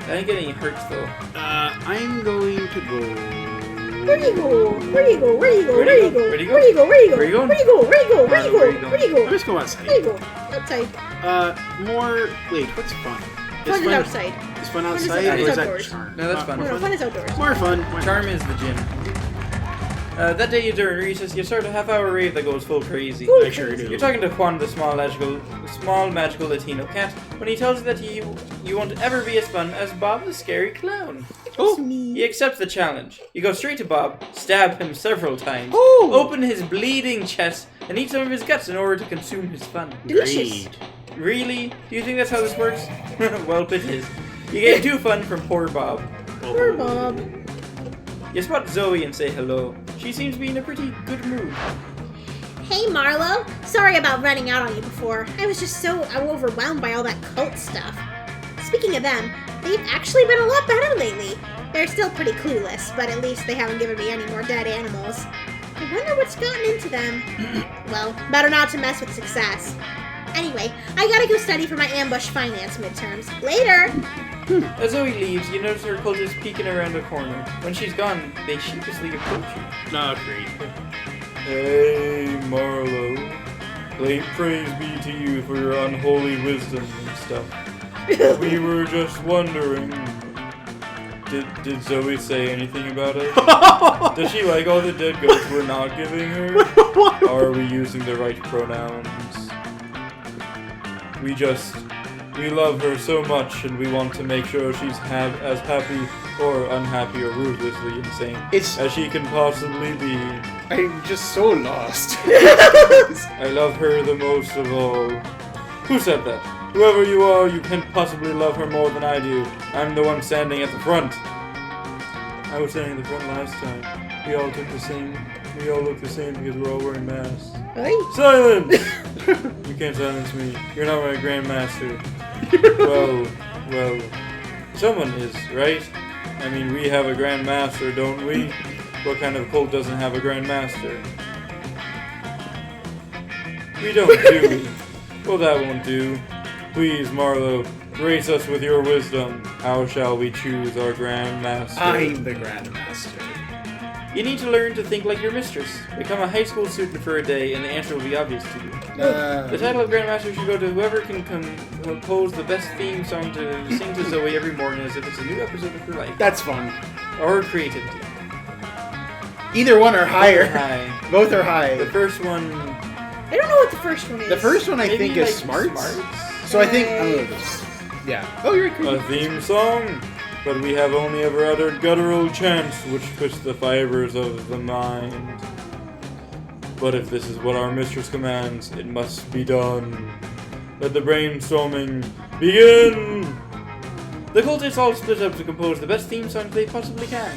I didn't get any hurts though. I'm going to go... Where do you go? Where do you go? Where do you go? Where Where do do you you go? go? Where do you go? Where do you go? Where do you go? Where you going? Where do you go? Where do you go? Where do you Where you go? going? Where do you go? Let's go outside. Where do you go? Outside. More... Wait, what's fun? Fun is outside. Is fun is- outside fun or is is that outdoors. charm? No, that's fun. More No, fun is outdoors. More fun. Charm is the gym. That day during recess, you start a half-hour rave that goes full crazy. I sure do. You're talking to Juan, the small magical Latino cat, when he tells you that you won't ever be as fun as Bob the scary clown. It's me. He accepts the challenge. You go straight to Bob, stab him several times, Oh. open his bleeding chest, and eat some of his guts in order to consume his fun. Delicious. Great. Really? Do you think that's how this works? Well, it is. You get 2 fun from poor Bob. Poor Bob. You spot Zoe and say hello. She seems to be in a pretty good mood. Hey, Marlo. Sorry about running out on you before. I was just so overwhelmed by all that cult stuff. Speaking of them, they've actually been a lot better lately. They're still pretty clueless, but at least they haven't given me any more dead animals. I wonder what's gotten into them. Well, better not to mess with success. Anyway, I gotta go study for my ambush finance midterms. Later! As Zoe leaves, you notice her cultists peeking around the corner. When she's gone, they sheepishly approach you. No, great. Hey, Marlo. Praise be to you for your unholy wisdom and stuff. We were just wondering. Did Zoe say anything about it? Does she like all the dead ghosts we're not giving her? Are we using the right pronouns? We love her so much, and we want to make sure she's as happy or unhappy or ruthlessly insane as she can possibly be. I'm just so lost. I love her the most of all. Who said that? Whoever you are, you can't possibly love her more than I do. I'm the one standing at the front. I was standing at the front last time. We all look the same because we're all wearing masks. Hey. Silence! You can't silence me. You're not my grandmaster. Well, someone is, right? I mean, we have a grandmaster, don't we? What kind of cult doesn't have a grandmaster? We don't, do we? Well, that won't do. Please, Marlo, grace us with your wisdom. How shall we choose our grandmaster? I'm the Grandmaster. You need to learn to think like your mistress. Become a high school student for a day, and the answer will be obvious to you. The title of Grandmaster should go to whoever can compose the best theme song to sing to Zoe every morning as if it's a new episode of her life. That's fun. Or creativity. Either one are higher. High. Both are high. The first one... I don't know what the first one is. The first one I maybe think is like smarts. So I think I'm gonna go this. Yeah. Oh, you're A theme song? But we have only ever uttered guttural chants which twist the fibers of the mind. But if this is what our mistress commands, it must be done. Let the brainstorming begin! The cultists all split up to compose the best theme songs they possibly can.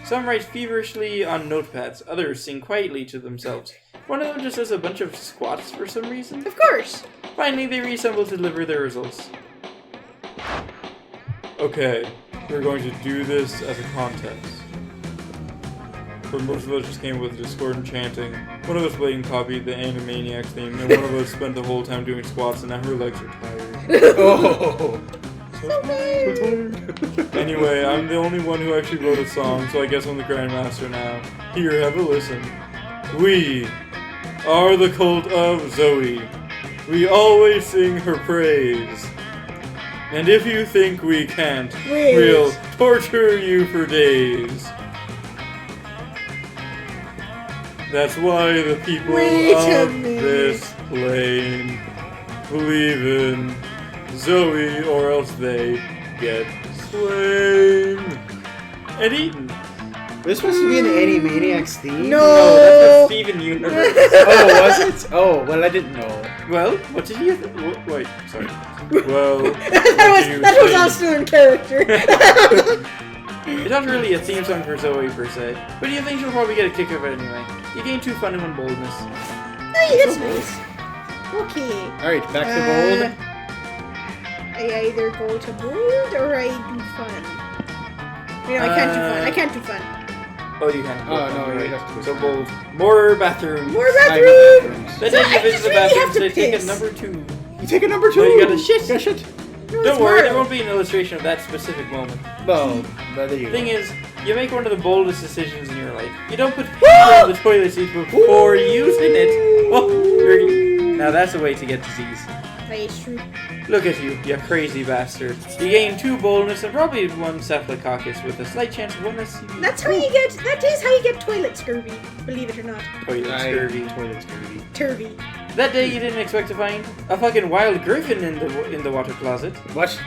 Some write feverishly on notepads, others sing quietly to themselves. One of them just does a bunch of squats for some reason. Of course. Finally, they reassemble to deliver their results. Okay, we're going to do this as a contest. But most of us just came with discordant chanting. One of us blatant copied the Animaniacs theme, and one of us spent the whole time doing squats, and now her legs are tired. Oh. So tired. Anyway, I'm the only one who actually wrote a song, so I guess I'm the Grandmaster now. Here, have a listen. We are the cult of Zoe. We always sing her praise. And if you think we can't, we'll torture you for days. That's why the people of this plane believe in Zoe, or else they get slain and eaten. This supposed to be an Animaniacs theme? No. No, that's a Steven Universe. Oh, was it? Oh, well, I didn't know. Well, what did you wait, sorry. Well, that was also in character. It's not really a theme song for Zoe per se, but you think she'll probably get a kick of it anyway. You gain 2 fun and 1 boldness. Hey, that's nice. Okay. Alright, back to bold. I either go to bold or I do fun. You know, I can't do fun. I can't do fun. Oh, you can. Oh, no, you have to. So bold. More bathrooms. More bathrooms! The So day you I visit just the really have bathrooms, to they take a piss. number 2. You take a number 2? No, you gotta shit. You gotta shit. No, Don't it's worry, Marlo. there won't be an illustration of that specific moment. Well, but there you The go. thing is, you make one of the boldest decisions in your life. You don't put paper in the toilet seat before using it. Oh, now that's a way to get disease. That is true. Look at you crazy bastard. You gain 2 boldness and probably 1 staphylococcus with a slight chance of 1 STD. That is how you get toilet scurvy, believe it or not. Toilet scurvy. Toilet scurvy. Turvy. That day you didn't expect to find a fucking wild griffin in the water closet. What?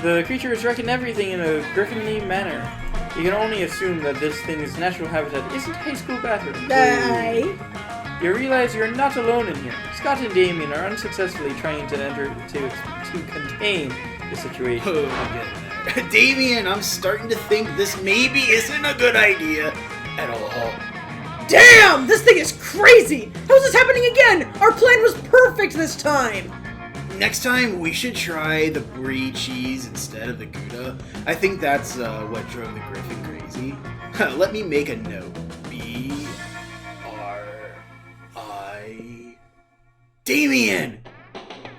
The creature is wrecking everything in a griffinly manner. You can only assume that this thing's natural habitat isn't high school bathroom. Die. You realize you're not alone in here. Scott and Damien are unsuccessfully trying to contain the situation. Oh, I'm getting there. Damien, I'm starting to think this maybe isn't a good idea at all. Damn! This thing is crazy! How's this happening again? Our plan was perfect this time! Next time, we should try the brie cheese instead of the Gouda. I think that's what drove the Griffin crazy. Let me make a note. B-R-I... Damien!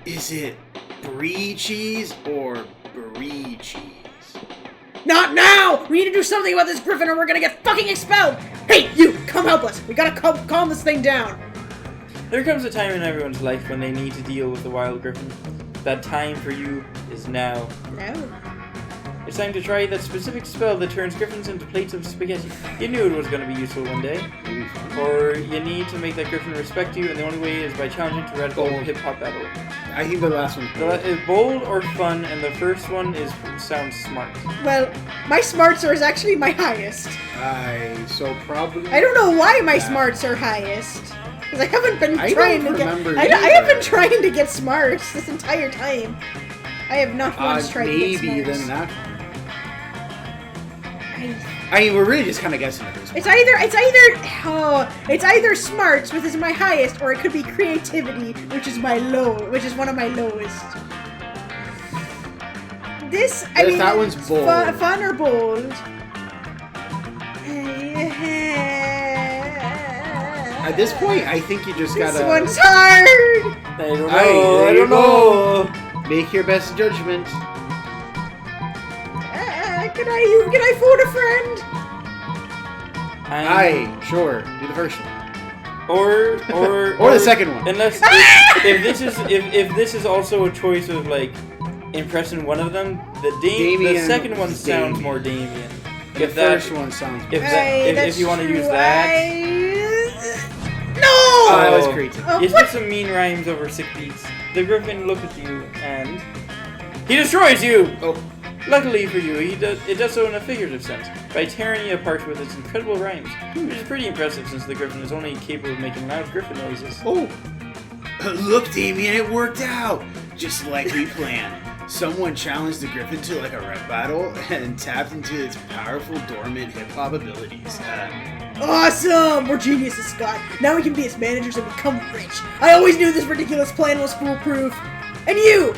Is it brie cheese or brie cheese? Not now! We need to do something about this Griffin or we're gonna get fucking expelled! Hey, you! Come help us! We gotta calm this thing down! There comes a time in everyone's life when they need to deal with the wild griffin. That time for you is now. No. It's time to try that specific spell that turns griffins into plates of spaghetti. You knew it was going to be useful one day. Or you need to make that griffin respect you, and the only way is by challenging to radical hip-hop battle. I think the last one. Is bold or fun, and the first one sounds smart. Well, my smarts are actually my highest. So probably... I don't know why my smarts are highest. Because I haven't been trying to get... I have been trying to get smarts this entire time. I have not once tried to get smarts. Maybe then that one. I mean, we're really just kind of guessing at this point. It's either smarts, which is my highest, or it could be creativity, which is one of my lowest. That one's bold. Fun or bold? At this point, I think you just gotta... This one's hard! I don't know. Make your best judgment. Can I phone a friend? Sure. Do the first one. Or the second one. Unless if this is also a choice of like impressing one of them, the second one sounds more Damien. The first one sounds more. If you want to use that. No! Oh, that was great. You spit some mean rhymes over sick beats. The Griffin looks at you and he destroys you. Oh. Luckily for you, it does so in a figurative sense, by tearing you apart with its incredible rhymes, which is pretty impressive since the Griffin is only capable of making loud Griffin noises. Oh! Look, Damien, it worked out! Just like we planned. Someone challenged the Griffin to like a rap battle and tapped into its powerful dormant hip-hop abilities. Awesome! We're geniuses, Scott. Now we can be its managers and become rich. I always knew this ridiculous plan was foolproof. And you!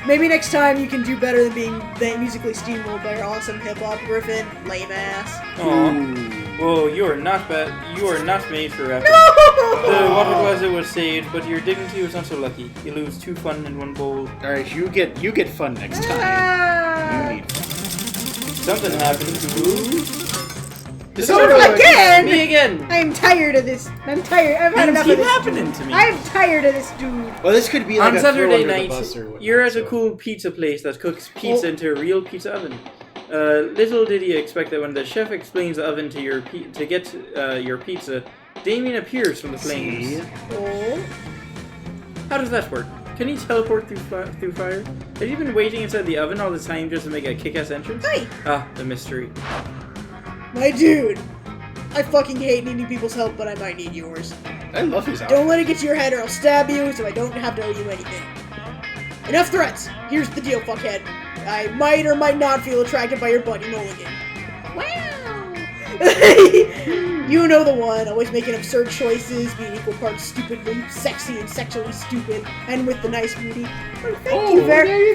Maybe next time you can do better than being musically steamrolled by your awesome hip-hop Griffin. Lame ass. Aww. Whoa, you are not bad. You are not made for rapping. No! What it was saved, but your dignity was not so lucky. You lose 2 fun and 1 bold. Alright, you get fun next time. You need fun. Something happened to you. Again! Me again! I am tired of this. I'm tired. I've had enough of this. Happening to me. I'm tired of this dude. Well, this could be like on a Saturday throw under the night, bus or whatnot, you're at a cool pizza place that cooks pizza into a real pizza oven. Little did you expect that when the chef explains the oven to your pizza, Damien appears from the flames. Oh. How does that work? Can he teleport through fire? Have you been waiting inside the oven all the time just to make a kick-ass entrance? Hey! Ah, the mystery. My dude, I fucking hate needing people's help, but I might need yours. I love his outfit. Don't let it get to your head or I'll stab you so I don't have to owe you anything. Enough threats. Here's the deal, fuckhead. I might or might not feel attracted by your buddy Mulligan. Wow! You know the one, always making absurd choices, being equal parts stupidly sexy and sexually stupid, and with the nice booty. Thank you very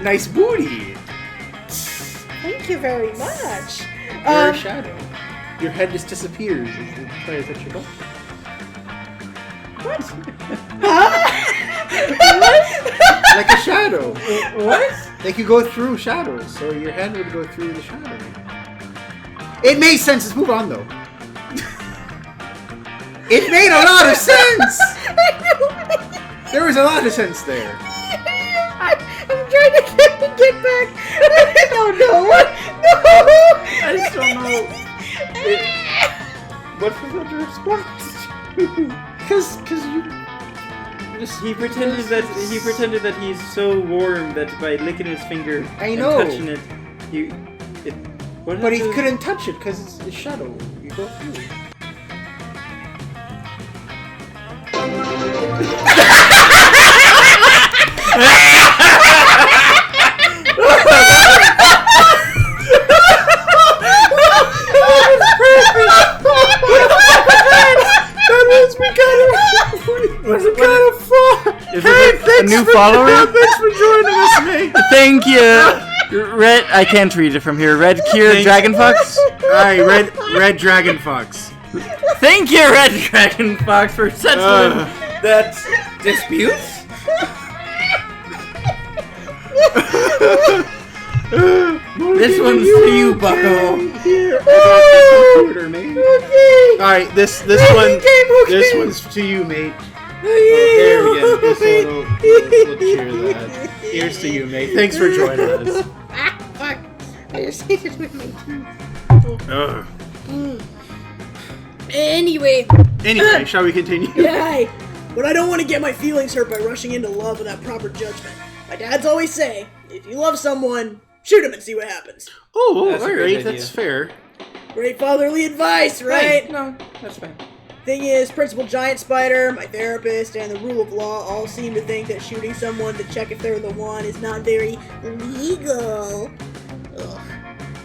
Nice booty. Thank you very much. You're a shadow. Your head just disappears as you try to touch your butt. What? Huh? Like a shadow. What? Like you go through shadows, so your head would go through the shadow. It made sense. Let's move on, though. It made a lot of sense. There was a lot of sense there. I'm trying to get back. No. I just don't know. What was the response? Because you. He pretended that he's so warm that by licking his finger and touching it, But he couldn't touch it because it's a shadow. You go through it. new follower. Thanks for joining us, mate. Thank you. Red, I can't read it from here. Red Kier Dragon Fox. Alright, Red Dragon Fox. Thank you, Red Dragon Fox, for settling that dispute. This one's to you, Bucko. Here, okay. Alright, this one's to you, mate. There we go. This one we'll cheer that. Here's to you, mate. Thanks for joining us. Fuck. I just hit it with my teeth. Anyway, shall we continue? yeah. But I don't want to get my feelings hurt by rushing into love without proper judgment. My dads always say, if you love someone, shoot him and see what happens. Oh, That's a great alright, idea. that's fair. Great fatherly advice, right? Hey, no, that's fine. Thing is, Principal Giant Spider, my therapist, and the rule of law all seem to think that shooting someone to check if they're the one is not very legal. Ugh.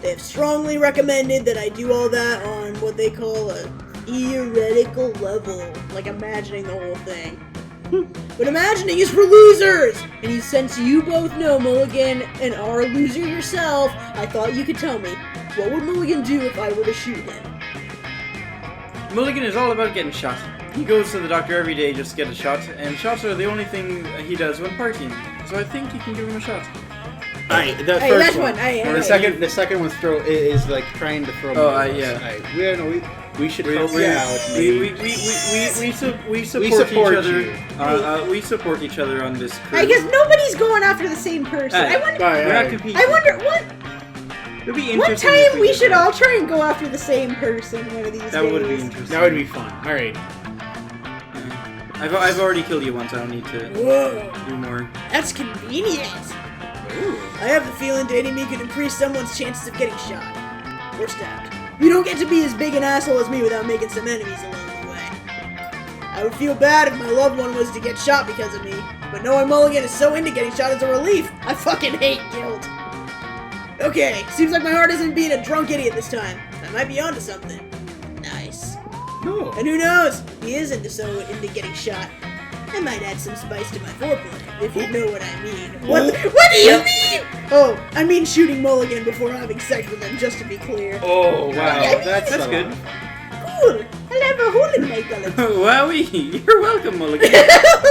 They've strongly recommended that I do all that on what they call a theoretical level, like imagining the whole thing. But imagining is for losers! And since you both know Mulligan and are a loser yourself, I thought you could tell me, what would Mulligan do if I were to shoot him? Mulligan is all about getting shot. He goes to the doctor every day just to get a shot, and shots are the only thing he does when partying. So I think you can give him a shot. Alright, the Hey, first that's one. Hey, The second one is like trying to throw. Yeah. Alright, we should help you out. We support each other. We support each other on this. I guess nobody's going after the same person. Hey, I wonder. We're not competing. I wonder what. It'd be What interesting if time we did should that. all try and go after the same person one of these days. That would be interesting. That would be fun. Alright. I've already killed you once. I don't need to Whoa, do more. that's convenient. I have the feeling dating me could increase someone's chances of getting shot or stabbed. You don't get to be as big an asshole as me without making some enemies along the way. I would feel bad if my loved one was to get shot because of me, but knowing Mulligan is so into getting shot is a relief. I fucking hate guilt. Okay, seems like my heart isn't being a drunk idiot this time. I might be onto something. Nice. No. And who knows? He is into getting shot. I might add some spice to my foreplay, if you know what I mean. What do you mean? Oh, I mean shooting Mulligan before having sex with him, just to be clear. Oh wow, Yeah, that's good. Cool. I'll have a hole in my gullet. Wowee, you're welcome, Mulligan.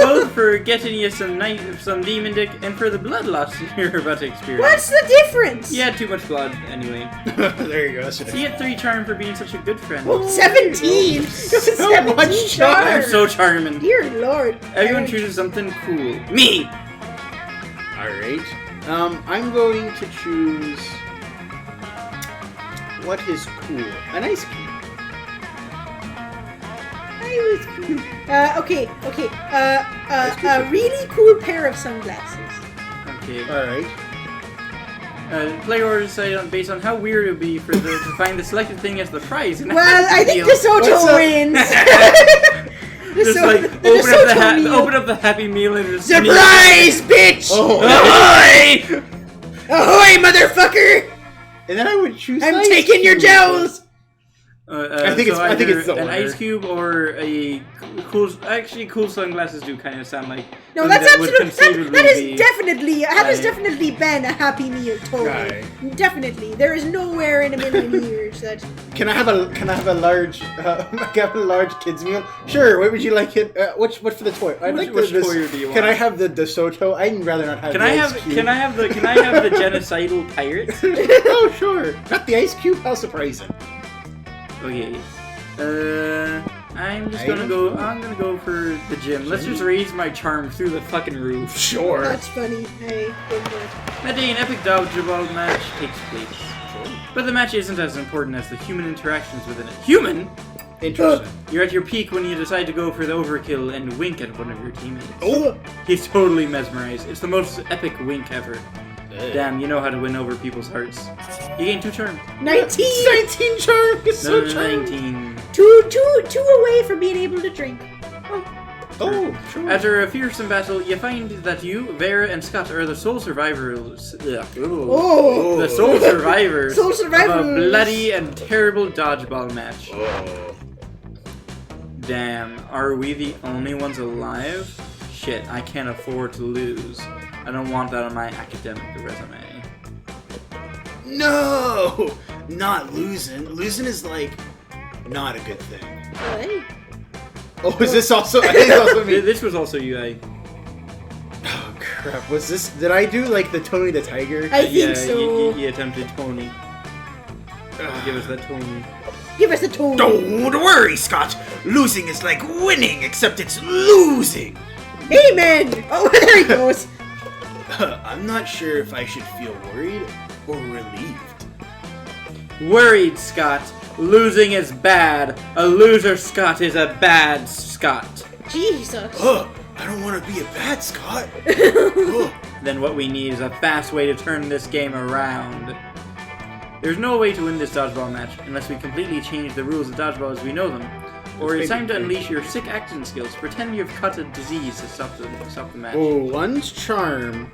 Both for getting you some demon dick and for the blood loss you're about to experience. What's the difference? You had too much blood, anyway. There you go. That's So you get 3 charm for being such a good friend. 17! So 17 much charm. I'm so charming. Dear Lord. Everyone chooses something cool. Me! Alright. I'm going to choose what is cool. An ice cube. I was cool. Okay. A really cool pair of sunglasses. Okay. Alright. Player orders decide based on how weird it would be for to find the selected thing as the prize. And Well, I think deal. DeSoto wins. Just like open up the Happy Meal and just Surprise, bitch! Oh. Ahoy! Ahoy, motherfucker! And then I would choose I'm ice taking your cube. jowls! I think it's the an order. ice cube or a cool. Actually, cool sunglasses do kind of sound like. No, something that's that would absolutely. That conceivably is be- definitely. That has Right. definitely been a Happy Meal. Totally. Right. Definitely. There is nowhere in a million years that. Can I have a large kids meal? Sure. What would you like it? What for the toy? I'd like Which this. toy do you want? Can I have the DeSoto? I'd rather not have. Can the I ice have? cube. Can I have the genocidal pirate? Oh sure. Got the ice cube. How surprising. Okay. I'm just gonna go. I'm gonna go for the gym. Let's just raise my charm through the fucking roof. Sure. That's funny. Hey, good word. That day, an epic dodgeball match takes place. But the match isn't as important as the human interactions within it. Human? Interesting. You're at your peak when you decide to go for the overkill and wink at one of your teammates. Oh. He's totally mesmerized. It's the most epic wink ever. Damn, you know how to win over people's hearts. You gain 2 charm. 19! 19 charm. It's so No, charming. 19. Two away from being able to drink. Oh, sure. After a fearsome battle, you find that you, Vera, and Scott are the sole survivors. Oh! The sole survivors. Sole Of a survivors. bloody and terrible dodgeball match. Oh. Damn, are we the only ones alive? shit. I can't afford to lose. I don't want that on my academic resume. No! Not losing. Losing is, like, not a good thing. What? Oh, is this also... I think it's also me. This was also you, Oh, crap. Was this... Did I do, like, the Tony the Tiger? I think so. You attempted Tony. Give us that Tony. Give us a tool. Don't worry, Scott. Losing is like winning, except it's losing. Amen! Oh, there he goes. I'm not sure if I should feel worried or relieved. Worried, Scott. Losing is bad. A loser, Scott, is a bad Scott. Jesus. I don't want to be a bad Scott. Ugh. Then what we need is a fast way to turn this game around. There's no way to win this dodgeball match unless we completely change the rules of dodgeball as we know them. Or it's time to unleash your sick acting skills. Pretend you've caught a disease to stop the match. Oh, one's charm.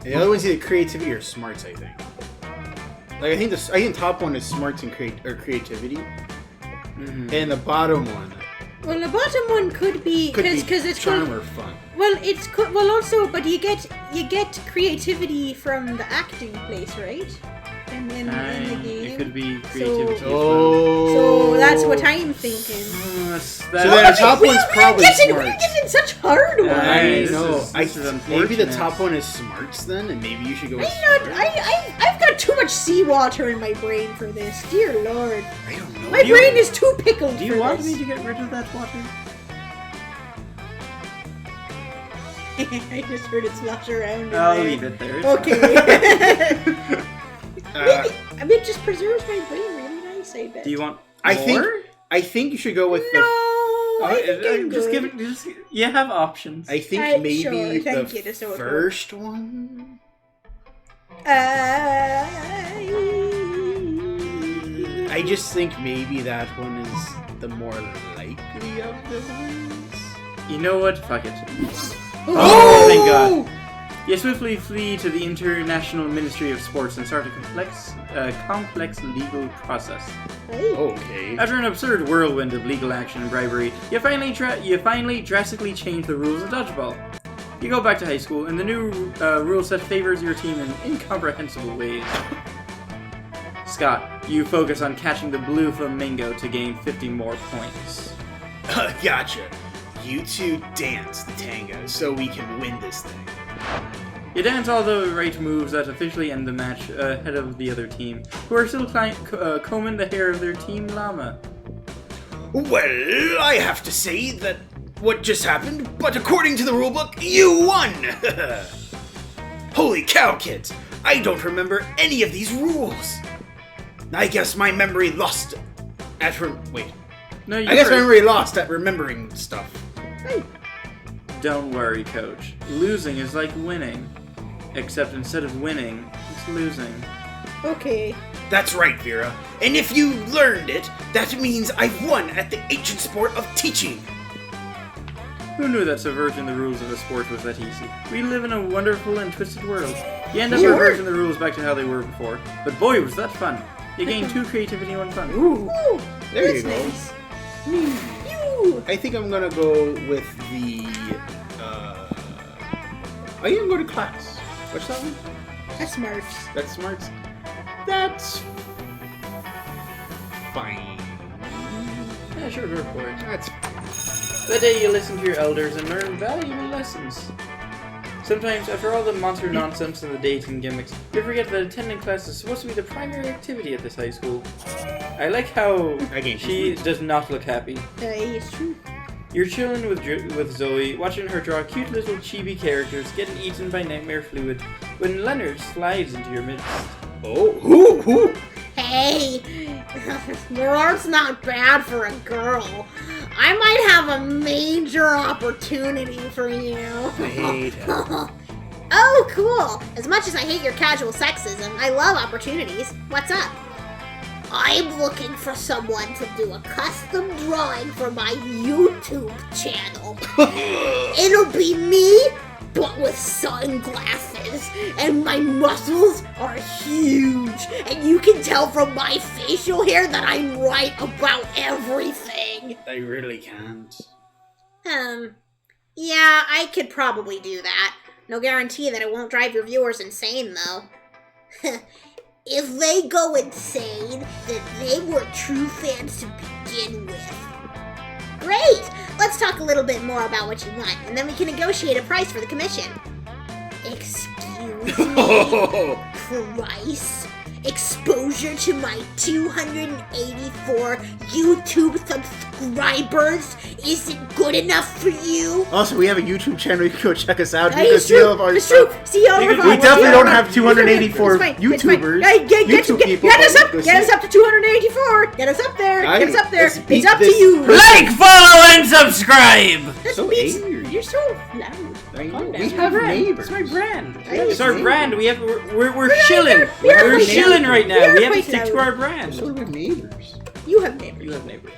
And the other one's either creativity or smarts, I think. Like, I think top one is smarts and creativity. Mm-hmm. And the bottom one Well, the bottom one could be because it's charm called, or fun. well, it's well also, but you get creativity from the acting place, right? And then in the game. It could be creativity as well. So that's what I'm thinking. So then the top one's probably we're smarts. getting such hard ones. I This know. is unfortunate. Maybe the top one is smarts then, and maybe you should go with smarts. I've got too much seawater in my brain for this. Dear Lord. I don't know. My brain is too pickled Do for you want this. me to get rid of that water? I just heard it slosh around in I'll there. leave it there. It's Okay. Uh, I mean, it just preserves my brain really nice, I bet. Do you want I more? think you should go with No, the. I think I'm just good. give it. You have options. I think Sure, maybe thank the you, that's so cool. first one. I just think maybe that one is the more likely of the ones. You know what? Fuck it. Oh! Thank God. You swiftly flee to the International Ministry of Sports and start a complex legal process. Okay. After an absurd whirlwind of legal action and bribery, you finally drastically change the rules of dodgeball. You go back to high school, and the new rule set favors your team in incomprehensible ways. Scott, you focus on catching the blue flamingo to gain 50 more points. Gotcha. You two dance the tango so we can win this thing. You dance all the right moves that officially end the match ahead of the other team, who are still combing the hair of their team llama. Well, I have to say that what just happened, but according to the rulebook, you won! Holy cow, kids! I don't remember any of these rules. I guess my memory lost at wait. No, I guess my memory lost at remembering stuff. Don't worry, Coach. Losing is like winning. Except instead of winning, it's losing. Okay. That's right, Vera. And if you learned it, that means I've won at the ancient sport of teaching. Who knew that subverting the rules of a sport was that easy? We live in a wonderful and twisted world. You end up reverting the rules back to how they were before. But boy, was that fun. You gain 2 creativity and 1 fun. Ooh, there you go. Nice. I think I'm gonna go with the. I am going to class. What's that one? That's smart. That's smarts. That's fine. Yeah, sure, go for it. That's That day you listen to your elders and learn valuable lessons. Sometimes, after all the monster nonsense and the dating gimmicks, you forget that attending class is supposed to be the primary activity at this high school. I like how she does not look happy. It's true. You're chilling with Zoe, watching her draw cute little chibi characters getting eaten by nightmare fluid when Leonard slides into your midst. oh, who? Hey, your art's not bad for a girl. I might have a major opportunity for you. I hate him. Oh, cool. As much as I hate your casual sexism, I love opportunities. What's up? I'm looking for someone to do a custom drawing for my YouTube channel. It'll be me, but with sunglasses, and my muscles are huge, and you can tell from my facial hair that I'm right about everything. I really can't. Yeah, I could probably do that. No guarantee that it won't drive your viewers insane, though. If they go insane, then they were true fans to begin with. Great! Let's talk a little bit more about what you want, and then we can negotiate a price for the commission. Excuse me? Price? Exposure to my 284 YouTube subscribers isn't good enough for you? Also, we have a YouTube channel. You can go check us out. It's true. It's true. See all of our We definitely don't have 284 It's fine. YouTubers. YouTube people. Get us up. Go Get us see. up to 284. Get us up there. Get us up there. Let's beat It's up to this you. Like, follow, and subscribe! Let's So beat- angry. You're so loud. I know. Calm down. We have neighbors. It's my brand. I know. It's our brand. We're We're chilling. we are We're quite chilling loud. right We now. are We have to quite stick to loud. our brand. So do we have neighbors. You have neighbors. You have neighbors.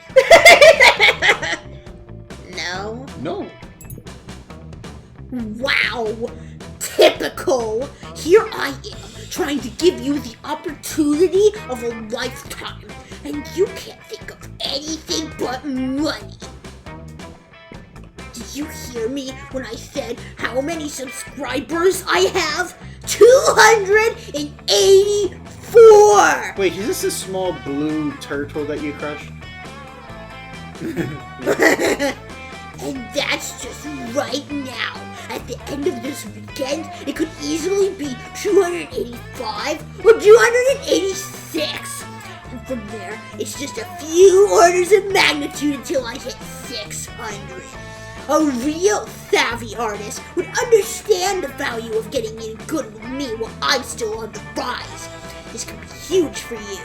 No. No. Wow! Typical! Here I am, trying to give you the opportunity of a lifetime, and you can't think of anything but money. Did you hear me when I said how many subscribers I have? 284! Wait, is this a small blue turtle that you crushed? And that's just right now. At the end of this weekend, it could easily be 285 or 286. And from there, it's just a few orders of magnitude until I hit 600. A real savvy artist would understand the value of getting in good with me while I'm still on the rise. This could be huge for you.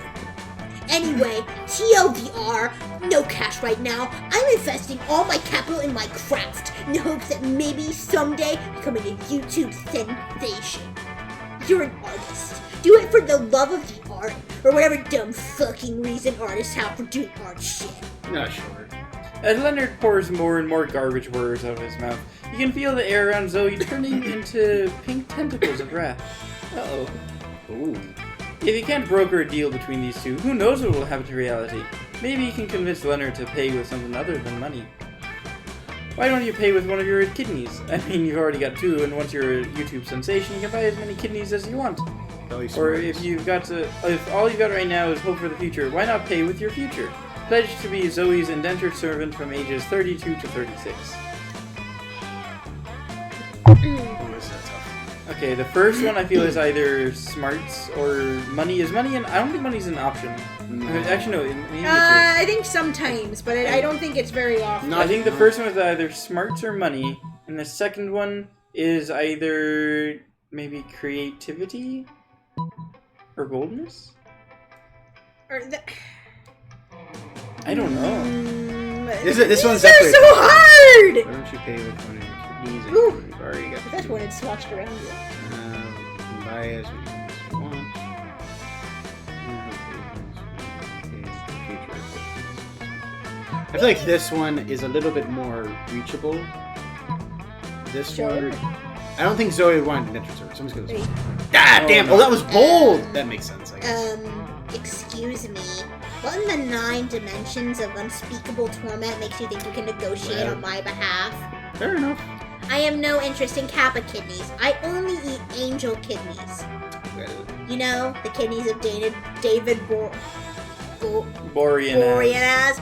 Anyway, TLDR, no cash right now. I'm investing all my capital in my craft in hopes that maybe someday becoming a YouTube sensation. You're an artist. Do it for the love of the art, or whatever dumb fucking reason artists have for doing art shit. Not sure. As Leonard pours more and more garbage words out of his mouth, you can feel the air around Zoe turning into pink tentacles of wrath. Uh-oh. Ooh. If you can't broker a deal between these two, who knows what will happen to reality? Maybe you can convince Leonard to pay with something other than money. Why don't you pay with one of your kidneys? I mean, you've already got two, and once you're a YouTube sensation, you can buy as many kidneys as you want. Or if all you've got right now is hope for the future, why not pay with your future? Pledge to be Zoe's indentured servant from ages 32 to 36. Oh, is that tough? Okay, the first one I feel is either smarts or money. Is money I don't think money's an option. Actually, no. Maybe it is. I think sometimes, but I don't think it's very often. I think the first one is either smarts or money, and the second one is either maybe creativity or boldness. I don't know. This one's These are definitely. so hard! Why don't you pay with one of your kidneys? And Ooh. you've already got. That's when it's swatched around you. You can buy as many as you want. I feel like this one is a little bit more reachable. This Sure. one, I don't think Zoe would want an interest rate. Someone's gonna. Wait. Ah, damn! Oh, that was bold. That makes sense. I guess. Excuse me. What in the 9 dimensions of unspeakable torment makes you think you can negotiate Well. on my behalf? Fair enough. I have no interest in Kappa kidneys. I only eat angel kidneys. Well, You know, the kidneys of David Borean. Boreanaz,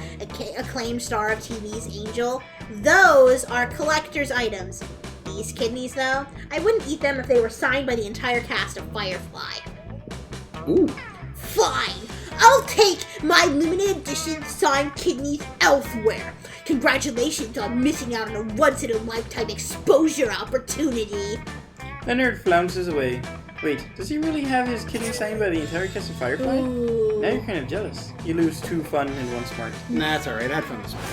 acclaimed star of TV's Angel. Those are collector's items. These kidneys, though, I wouldn't eat them if they were signed by the entire cast of Firefly. Ooh. Fine! I'll take my limited edition signed kidneys elsewhere. Congratulations on missing out on a once-in-a-lifetime exposure opportunity. Leonard flounces away. Wait, does he really have his kidney signed by the entire cast of Firefly? Ooh. Now you're kind of jealous. You lose 2 fun and 1 smart. Nah, it's alright. I had fun this morning.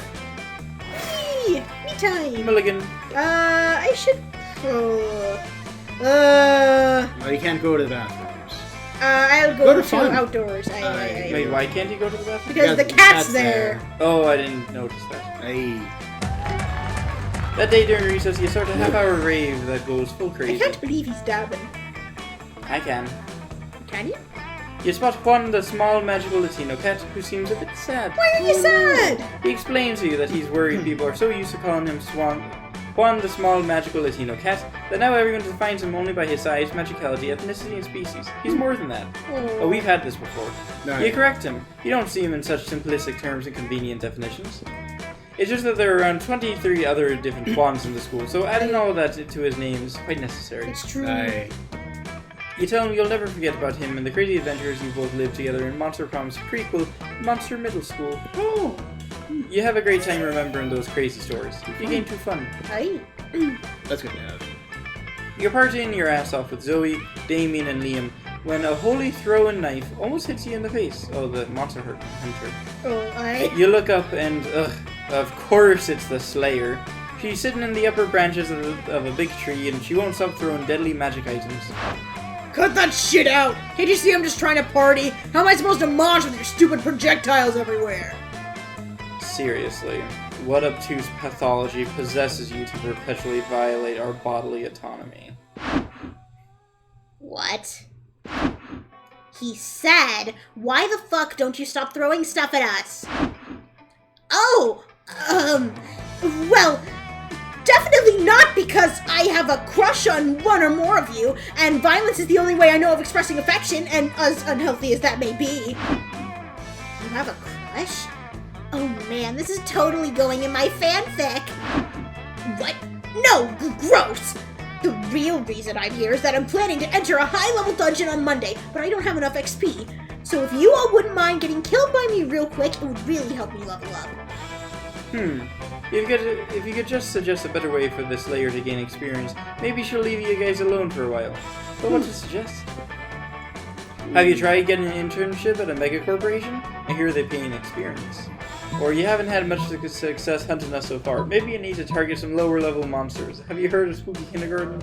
Hey, me time. Mulligan. I should. Well, you can't go to the bathrooms. I'll Go go to to fun. outdoors. Wait, why can't he go to the bathroom? Because the cat's there. Oh, I didn't notice that. Hey. That day during recess, you start a half-hour rave that goes full I crazy. can't believe he's dabbing. I can. Can you? You spot Juan, the small magical Latino cat, who seems a bit sad. Why are you sad? He explains to you that he's worried people are so used to calling him Juan, the small, magical Latino cat, that now everyone defines him only by his size, magicality, ethnicity, and species. He's more than that. Oh, we've had this before. No, You correct him. You don't see him in such simplistic terms and convenient definitions. It's just that there are around 23 other different Juans in the school, so adding all of that to his name is quite necessary. It's true. You tell him you'll never forget about him and the crazy adventures you both lived together in Monster Prom's prequel, Monster Middle School. Oh, You have a great time remembering those crazy stories. You gain 2 fun. Aye. that's good to have. You're partying your ass off with Zoe, Damien, and Liam when a holy throwing knife almost hits you in the face. Oh, the monster hunter. Oh, aye. You look up and, of course it's the Slayer. She's sitting in the upper branches of a big tree and she won't stop throwing deadly magic items. Cut that shit out! Can't you see I'm just trying to party? How am I supposed to mosh with your stupid projectiles everywhere? Seriously, what obtuse pathology possesses you to perpetually violate our bodily autonomy? What? He said, why the fuck don't you stop throwing stuff at us? Oh, well, definitely not because I have a crush on one or more of you, and violence is the only way I know of expressing affection, and as unhealthy as that may be. You have a crush? Oh man, this is totally going in my fanfic. What? No, gross! The real reason I'm here is that I'm planning to enter a high-level dungeon on Monday, but I don't have enough XP. So if you all wouldn't mind getting killed by me real quick, it would really help me level up. If you could just suggest a better way for the Slayer to gain experience, maybe she'll leave you guys alone for a while. But what to suggest? Have you tried getting an internship at a mega corporation? I hear they pay in experience. Or you haven't had much success hunting us so far. Maybe you need to target some lower level monsters. Have you heard of Spooky Kindergarten?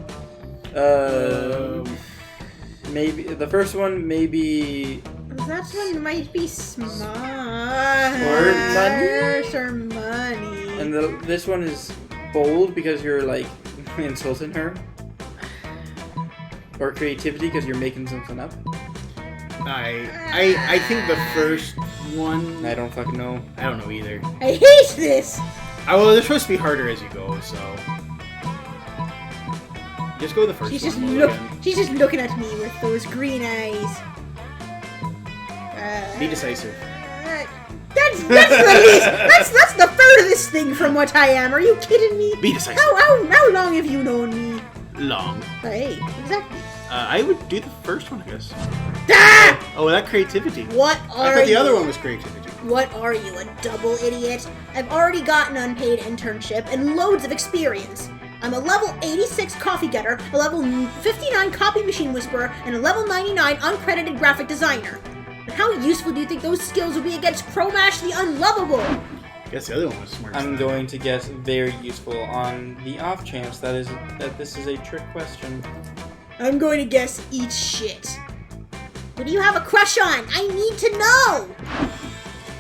Maybe the first one, maybe. That one might be smart. Or money. And this one is bold because you're like insulting her. Or creativity because you're making something up. I think the first one. I don't fucking know. I don't know either. I hate this! Well, they're supposed to be harder as you go, so. Just go the first She's one. just looking at me with those green eyes. Be decisive. That's the least. That's the furthest thing from what I am. Are you kidding me? Be decisive. How long have you known me? Long. Hey, exactly. I would do the first one, I guess. Ah! Oh, that creativity. What I are thought the you? other one was creativity. What are you, a double idiot? I've already got an unpaid internship and loads of experience. I'm a level 86 coffee getter, a level 59 copy machine whisperer, and a level 99 uncredited graphic designer. But how useful do you think those skills will be against Chromash the Unlovable? I guess the other one was smart. I'm going to guess very useful on the off chance that this is a trick question. I'm going to guess eat shit. What do you have a crush on? I need to know!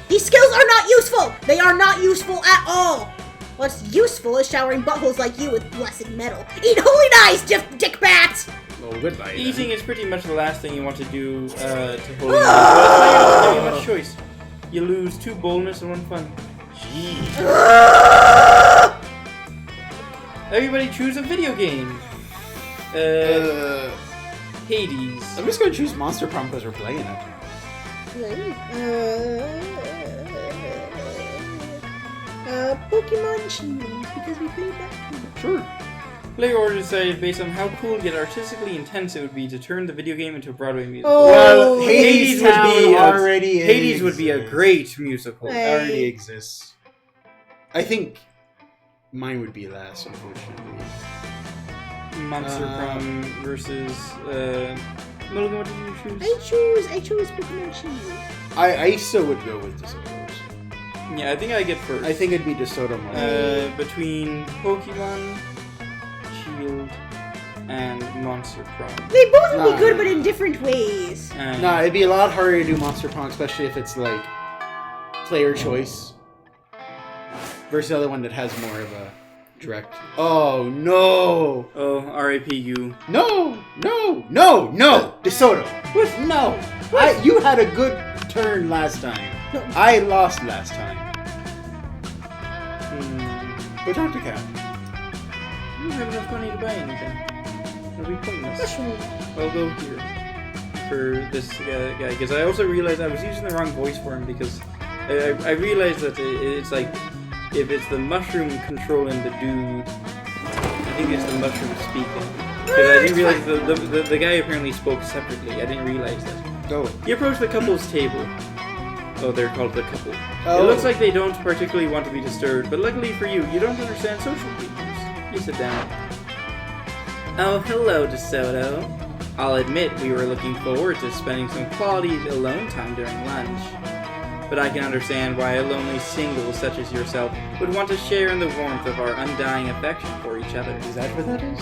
These skills are not useful! They are not useful at all! What's useful is showering buttholes like you with blessed metal. Eat holy knives, dickbats! Well, goodbye. then. Eating is pretty much the last thing you want to do to hold you. Well, it's not much choice. You lose 2 boldness and 1 fun. Jeez. Everybody choose a video game. Hades. I'm just gonna choose Monster Prom because we're playing it. Pokemon Shield, because we played that too. Sure. Player order decided based on how cool yet artistically intense it would be to turn the video game into a Broadway musical. Oh, Well, Hades would Town be already Hades would be a exists. great musical. Hey. Already exists. I think mine would be last, unfortunately. Monster Prom versus Mulligan, what did you choose? I choose Pokemon Shield. I still would go with DeSoto's. Yeah, I think I get first. I think it'd be DeSoto more. Between Pokemon Shield and Monster Prom. They both would be Nah. good, but in different ways. Nah, it'd be a lot harder to do Monster Prom, especially if it's like player choice versus the other one that has more of a direct. Oh no! Oh, R.I.P. you. No! DeSoto. What? No! You had a good turn last time. No. I lost last time. Go talk to Cat. don't have enough money to buy anything. It'll be pointless. Mushroom. I'll go here for this guy, because I also realized I was using the wrong voice for him, because I realized that it's like, if it's the mushroom controlling the dude, I think it's the mushroom speaking. Because I didn't realize the guy apparently spoke separately. I didn't realize that. Oh. You approach the couple's table. Oh, they're called the couple. Oh. It looks like they don't particularly want to be disturbed, but luckily for you, you don't understand social cues. You sit down. Oh, hello, DeSoto. I'll admit we were looking forward to spending some quality alone time during lunch. But I can understand why a lonely single such as yourself would want to share in the warmth of our undying affection for each other. Is that what that is?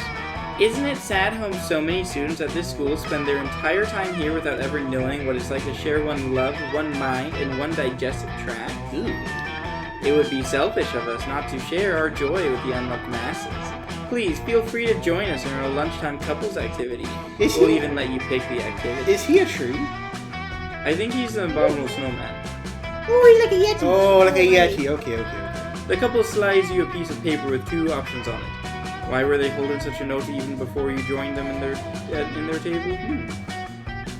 Isn't it sad how so many students at this school spend their entire time here without ever knowing what it's like to share one love, one mind, and one digestive tract? Ooh. It would be selfish of us not to share our joy with the unloved masses. Please, feel free to join us in our lunchtime couples activity. We'll even let you pick the activity. Is he a tree? I think he's an abominable snowman. Oh, he's like a yeti. Oh, like a yeti. Okay. The couple slides you a piece of paper with 2 options on it. Why were they holding such a note even before you joined them in their table?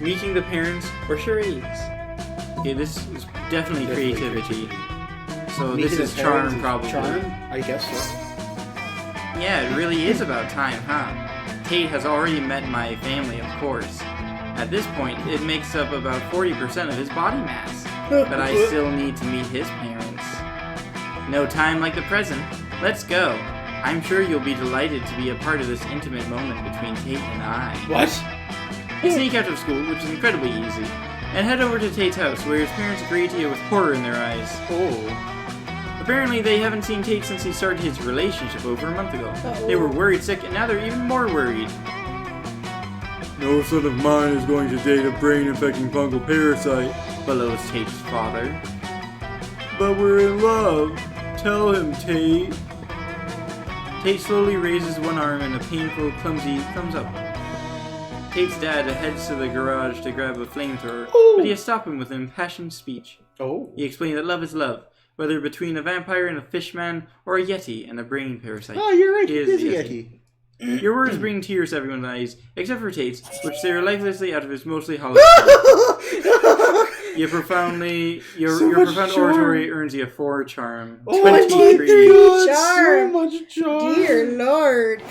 Meeting the parents or charades? Okay, this is definitely creativity. So Meeting this is the charm, parents probably. Charm? I guess so. Yeah, it really is about time, huh? Tate has already met my family, of course. At this point, it makes up about 40% of his body mass. But I still need to meet his parents. No time like the present. Let's go. I'm sure you'll be delighted to be a part of this intimate moment between Tate and I. What? You sneak out of school, which is incredibly easy, and head over to Tate's house, where his parents greet you with horror in their eyes. Oh. Apparently, they haven't seen Tate since he started his relationship over a month ago. Uh-oh. They were worried sick, and now they're even more worried. No son of mine is going to date a brain-infecting fungal parasite, bellows Tate's father. But we're in love. Tell him, Tate. Tate slowly raises one arm in a painful, clumsy thumbs up. Tate's dad heads to the garage to grab a flamethrower, but he has stopped him with an impassioned speech. Oh. He explained that love is love, whether between a vampire and a fishman, or a yeti and a brain parasite. Oh, you're right. It It is is a yeti. yeti. Your words bring tears to everyone's eyes, except for Tate's, which stare lifelessly out of his mostly hollow Your profound charm. oratory earns you a 4 charm. Oh, 23. God, Charm. so much charm. Dear Lord.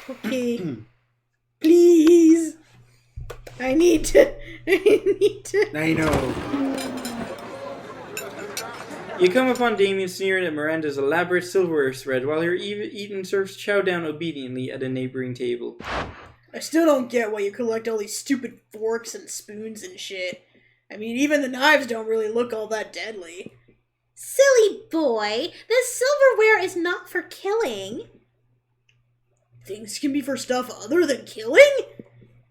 Okay. Please. I need to. I know. You come upon Damien sneering at Miranda's elaborate silverware spread while her eaten serfs chow down obediently at a neighboring table. I still don't get why you collect all these stupid forks and spoons and shit. I mean, even the knives don't really look all that deadly. Silly boy, this silverware is not for killing. Things can be for stuff other than killing?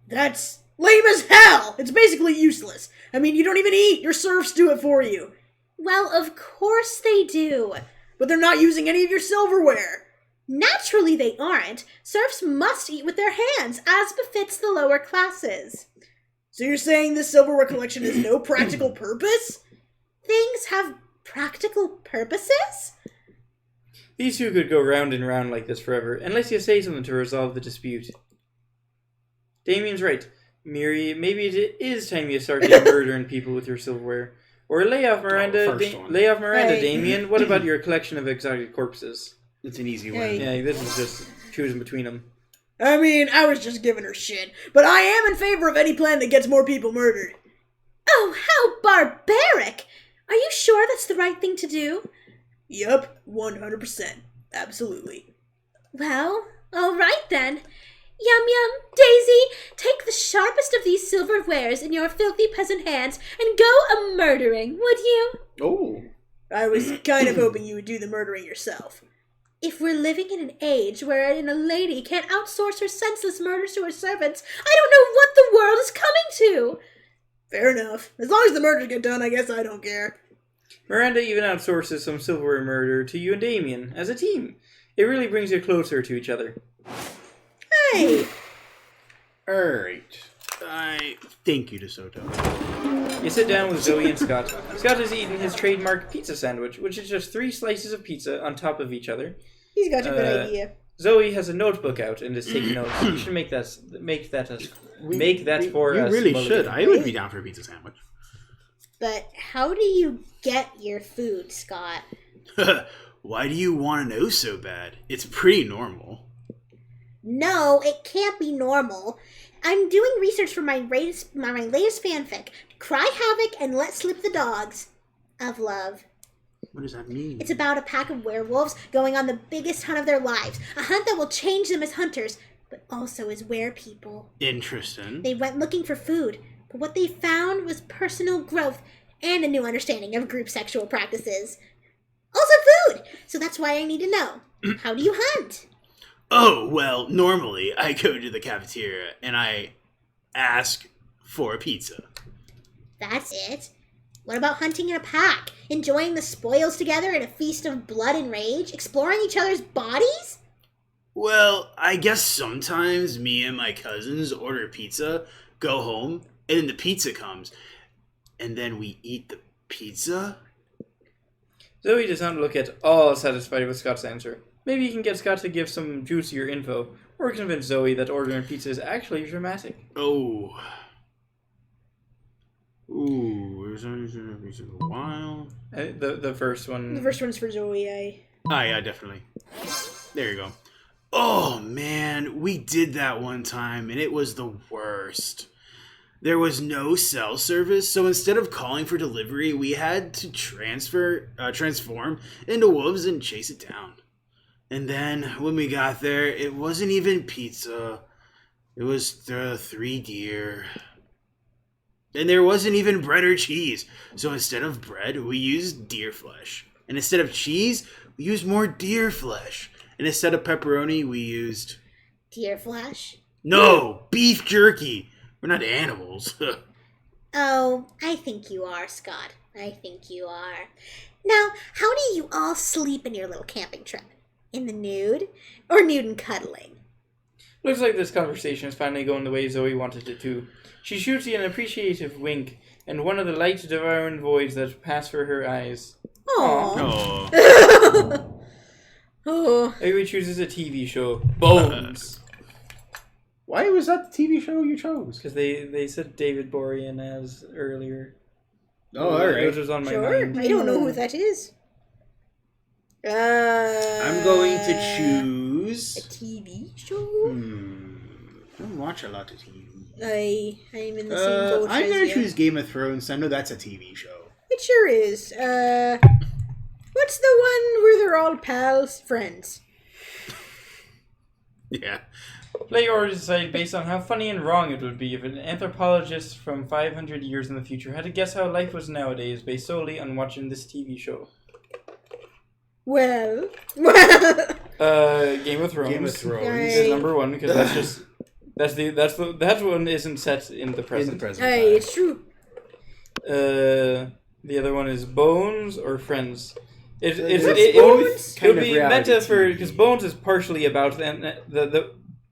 That's lame as hell! It's basically useless. I mean, you don't even eat. Your serfs do it for you. Well, of course they do. But they're not using any of your silverware. Naturally they aren't. Serfs must eat with their hands, as befits the lower classes. So you're saying this silverware collection has no practical purpose? Things have practical purposes? These two could go round and round like this forever, unless you say something to resolve the dispute. Damien's right. Miri, maybe it is time you start murdering people with your silverware. Or lay off Miranda, Hey. Damien. What about your collection of exotic corpses? It's an easy one. Hey. Yeah, this is just choosing between them. I mean, I was just giving her shit. But I am in favor of any plan that gets more people murdered. Oh, how barbaric! Are you sure that's the right thing to do? Yup, 100%. Absolutely. Well, all right then. Yum Yum, Daisy, take the sharpest of these silverwares in your filthy peasant hands and go a-murdering, would you? Oh. I was kind of hoping you would do the murdering yourself. If we're living in an age wherein a lady can't outsource her senseless murders to her servants, I don't know what the world is coming to! Fair enough. As long as the murders get done, I guess I don't care. Miranda even outsources some silverware murder to you and Damien as a team. It really brings you closer to each other. Hey! Alright. Thank you, DeSoto. You sit down with Zoe and Scott. Scott has eaten his trademark pizza sandwich, which is just 3 slices of pizza on top of each other. He's got a good idea. Zoe has a notebook out and is taking notes. You should make that for us. You really Mulligan. should. I would be down for a pizza sandwich. But how do you get your food, Scott? Why do you want to know so bad? It's pretty normal. No, it can't be normal. I'm doing research for my latest fanfic, Cry Havoc and Let Slip the Dogs of Love. What does that mean? It's about a pack of werewolves going on the biggest hunt of their lives. A hunt that will change them as hunters, but also as werepeople. Interesting. They went looking for food, but what they found was personal growth and a new understanding of group sexual practices. Also food! So that's why I need to know. How do you hunt? Oh, well, normally I go to the cafeteria and I ask for a pizza. That's it. What about hunting in a pack? Enjoying the spoils together in a feast of blood and rage? Exploring each other's bodies? Well, I guess sometimes me and my cousins order pizza, go home, and then the pizza comes. And then we eat the pizza? Zoe does not look at all satisfied with Scott's answer. Maybe you can get Scott to give some juicier info, or convince Zoe that ordering pizza is actually dramatic. Oh. Ooh, there's only a while. The first one. The first one's for Zoe. Yeah, definitely. There you go. Oh, man, we did that one time, and it was the worst. There was no cell service, so instead of calling for delivery, we had to transform into wolves and chase it down. And then, when we got there, it wasn't even pizza. It was the 3 deer. And there wasn't even bread or cheese. So instead of bread, we used deer flesh. And instead of cheese, we used more deer flesh. And instead of pepperoni, we used... Deer flesh? No! Beef jerky! We're not animals. Oh, I think you are, Scott. I think you are. Now, how do you all sleep in your little camping trip? In the nude? Or nude and cuddling? Looks like this conversation is finally going the way Zoe wanted it to. She shoots you an appreciative wink, and one of the light-devouring voids that pass for her eyes. Aww. Oh. Oh. Zoe chooses a TV show, Bones. Why was that the TV show you chose? Because they said David Borean as earlier. Oh, alright. Which was on my Sure. mind. I don't know who that is. I'm going to A choose... TV show? I don't watch a lot of TV. I'm in the same boat I'm as going to you. choose Game of Thrones. I know that's a TV show. It sure is. What's the one where they're all pals? Friends. Yeah. Play or decide based on how funny and wrong it would be if an anthropologist from 500 years in the future had to guess how life was nowadays based solely on watching this TV show. Well. Game of Thrones. Game of Thrones. Is number one because that one isn't set in the present. In the present. Hey, it's true. The other one is Bones or Friends. It Both would kind of be reality meta for TV. because Bones is partially about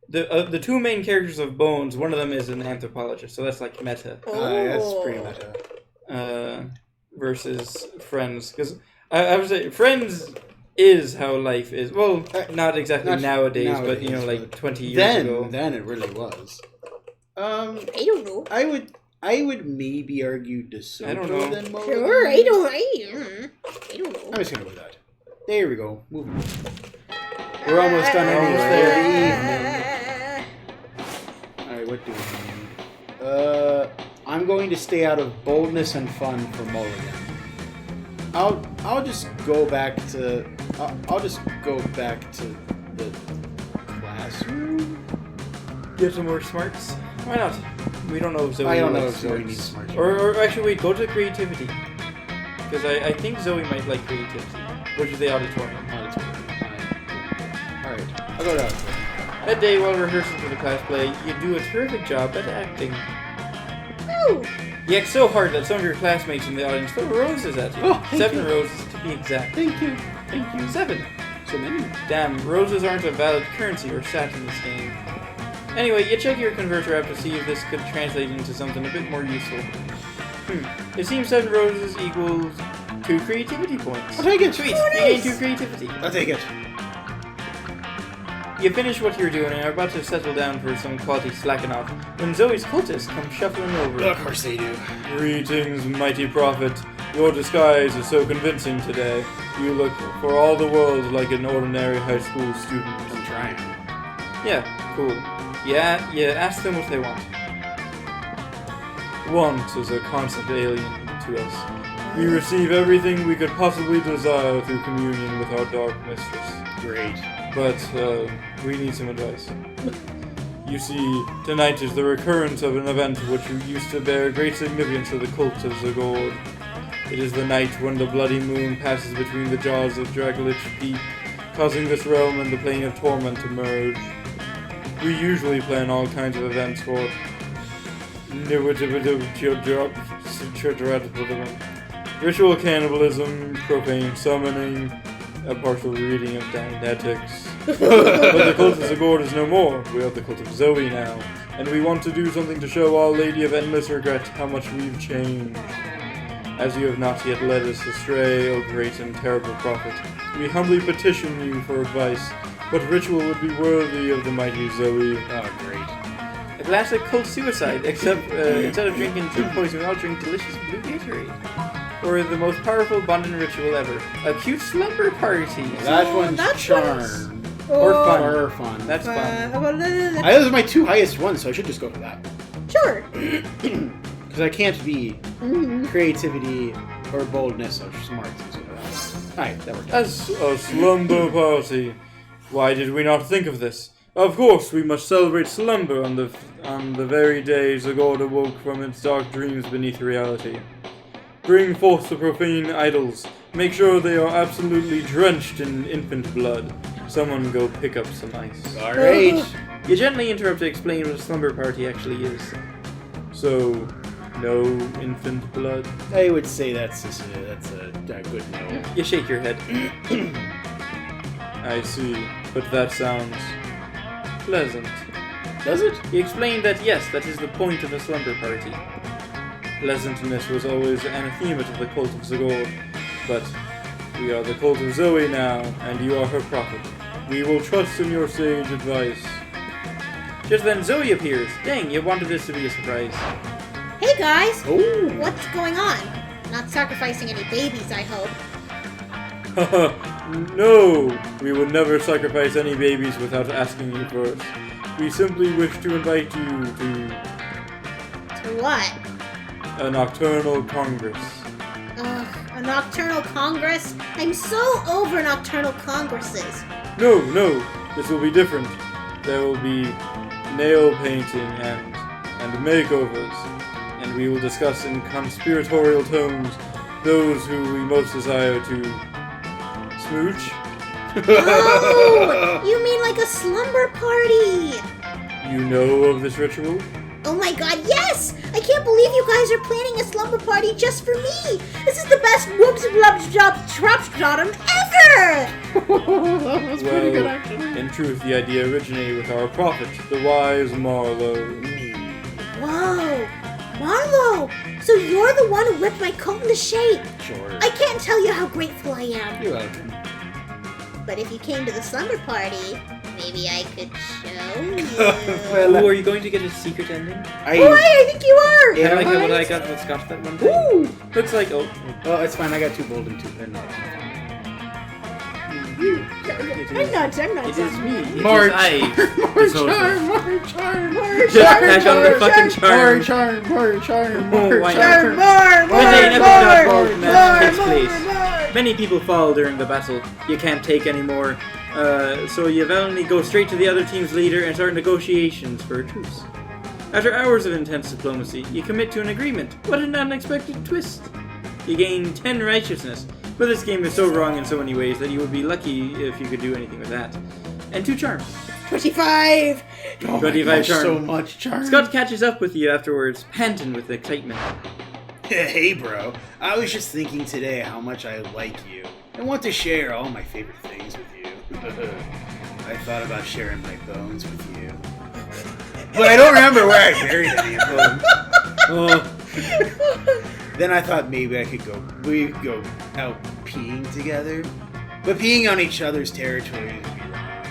the two main characters of Bones. One of them is an anthropologist, so that's like meta. That's pretty meta. Versus Friends, because I would say Friends is how life is. Well, not exactly Not nowadays, but nowadays, like 20 years ago. Then it really was. I don't know. I would maybe argue DeSoto I don't know. than Mulligan. Sure, I don't know. I'm just gonna go with that. There we go. Moving on. We're almost done anyway. Alright, what do we need? I'm going to stay out of boldness and fun for Mulligan. I'll just go back to the classroom. Get some more smarts. Why not? We don't know if Zoe I don't know likes if Zoe smarts. needs smarts. Or actually, wait, go to creativity. Because I think Zoe might like creativity, which is the auditorium. Alright, I'll go down. That day while rehearsing for the class play, you do a terrific job at acting. Oh, You act so hard that some of your classmates in the audience throw roses at you. Oh, thank 7 you. roses to be exact. Thank you. 7. So many. Damn, roses aren't a valid currency or stat in this game. Anyway, you check your converter app to see if this could translate into something a bit more useful. It seems 7 roses equals 2 creativity points. I'll take it. Sweet, Oh, you gain nice. 2 creativity. I'll take it. You finish what you're doing and are about to settle down for some quality slacking off when Zoe's cultists come shuffling over. Of course they do. Greetings, mighty prophet. Your disguise is so convincing today. You look for all the world like an ordinary high school student. I'm trying. Yeah, cool. Yeah, ask them what they want. Want is a concept alien to us. We receive everything we could possibly desire through communion with our dark mistress. Great. But, we need some advice. You see, tonight is the recurrence of an event which used to bear great significance to the cult of Zagord. It is the night when the bloody moon passes between the jaws of Dragolich Peak, causing this realm and the plane of torment to merge. We usually plan all kinds of events for ritual cannibalism, profane summoning, a partial reading of Dianetics. But the cult of Zagord is no more. We are the cult of Zoe now, and we want to do something to show Our Lady of Endless Regret how much we've changed. As you have not yet led us astray, O great and terrible prophet, we humbly petition you for advice. What ritual would be worthy of the mighty Zoe? Oh, great. A classic cult suicide, except instead of drinking food poison, we all drink delicious blue Gatorade. Or the most powerful bonding ritual ever, a cute slumber party. That one's that's charm. Or fun. Or fun. That's fun. Those are my two highest ones, so I should just go for that. Sure. Because I can't be creativity or boldness or smart. Alright, that worked out. As a slumber party. Why did we not think of this? Of course, we must celebrate slumber on the very day Zagord awoke from its dark dreams beneath reality. Bring forth the profane idols. Make sure they are absolutely drenched in infant blood. Someone go pick up some ice. Alright. You gently interrupt to explain what a slumber party actually is. So, no infant blood? I would say that's a good no. You shake your head. I see, but that sounds pleasant. Does it? He explained that yes, that is the point of a slumber party. Pleasantness was always anathema to the cult of Zagord, but we are the cult of Zoe now, and you are her prophet. We will trust in your sage advice. Just then Zoe appears. Dang, you wanted this to be a surprise. Hey guys! Oh. What's going on? Not sacrificing any babies, I hope. No! We would never sacrifice any babies without asking you first. We simply wish to invite you To what? a nocturnal congress. Ugh, a nocturnal congress? I'm so over nocturnal congresses. No, this will be different. There will be nail painting and makeovers, and we will discuss in conspiratorial tones those who we most desire to smooch. Oh! You mean like a slumber party? You know of this ritual? Oh my god, yes! I can't believe you guys are planning a slumber party just for me! This is the best whoops blubs job tropsdottum ever! That was pretty good, actually. In truth, the idea originated with our prophet, the wise Marlowe. Whoa! Marlo! So you're the one who whipped my coat into shape! Sure. I can't tell you how grateful I am. You're welcome. But if you came to the slumber party, maybe I could show you. Oh, are you going to get a secret ending? Oh, I think you are! Kind of like what I got with Scott that one day. Ooh! Looks like, oh, It's fine. I got two gold and two. No, I'm not. it is me. It is March. I. More So- charm, more charm, more Just charm, cash on the fucking charm. more charm, more charm, Oh, more why charm. not? When an episode called Match takes more, place, more. many people fall during the battle. You can't take anymore. So you only go straight to the other team's leader and start negotiations for a truce. After hours of intense diplomacy, you commit to an agreement. What an unexpected twist! You gain 10 righteousness, but this game is so wrong in so many ways that you would be lucky if you could do anything with that. And 2 charm. 25! Oh my 25 gosh, charm. so much charm. Scott catches up with you afterwards, panting with excitement. Hey, bro. I was just thinking today how much I like you. I want to share all my favorite things with you. I thought about sharing my bones with you. But I don't remember where I buried any of them. Oh, Then I thought maybe we could go out peeing together. But peeing on each other's territory would be wrong.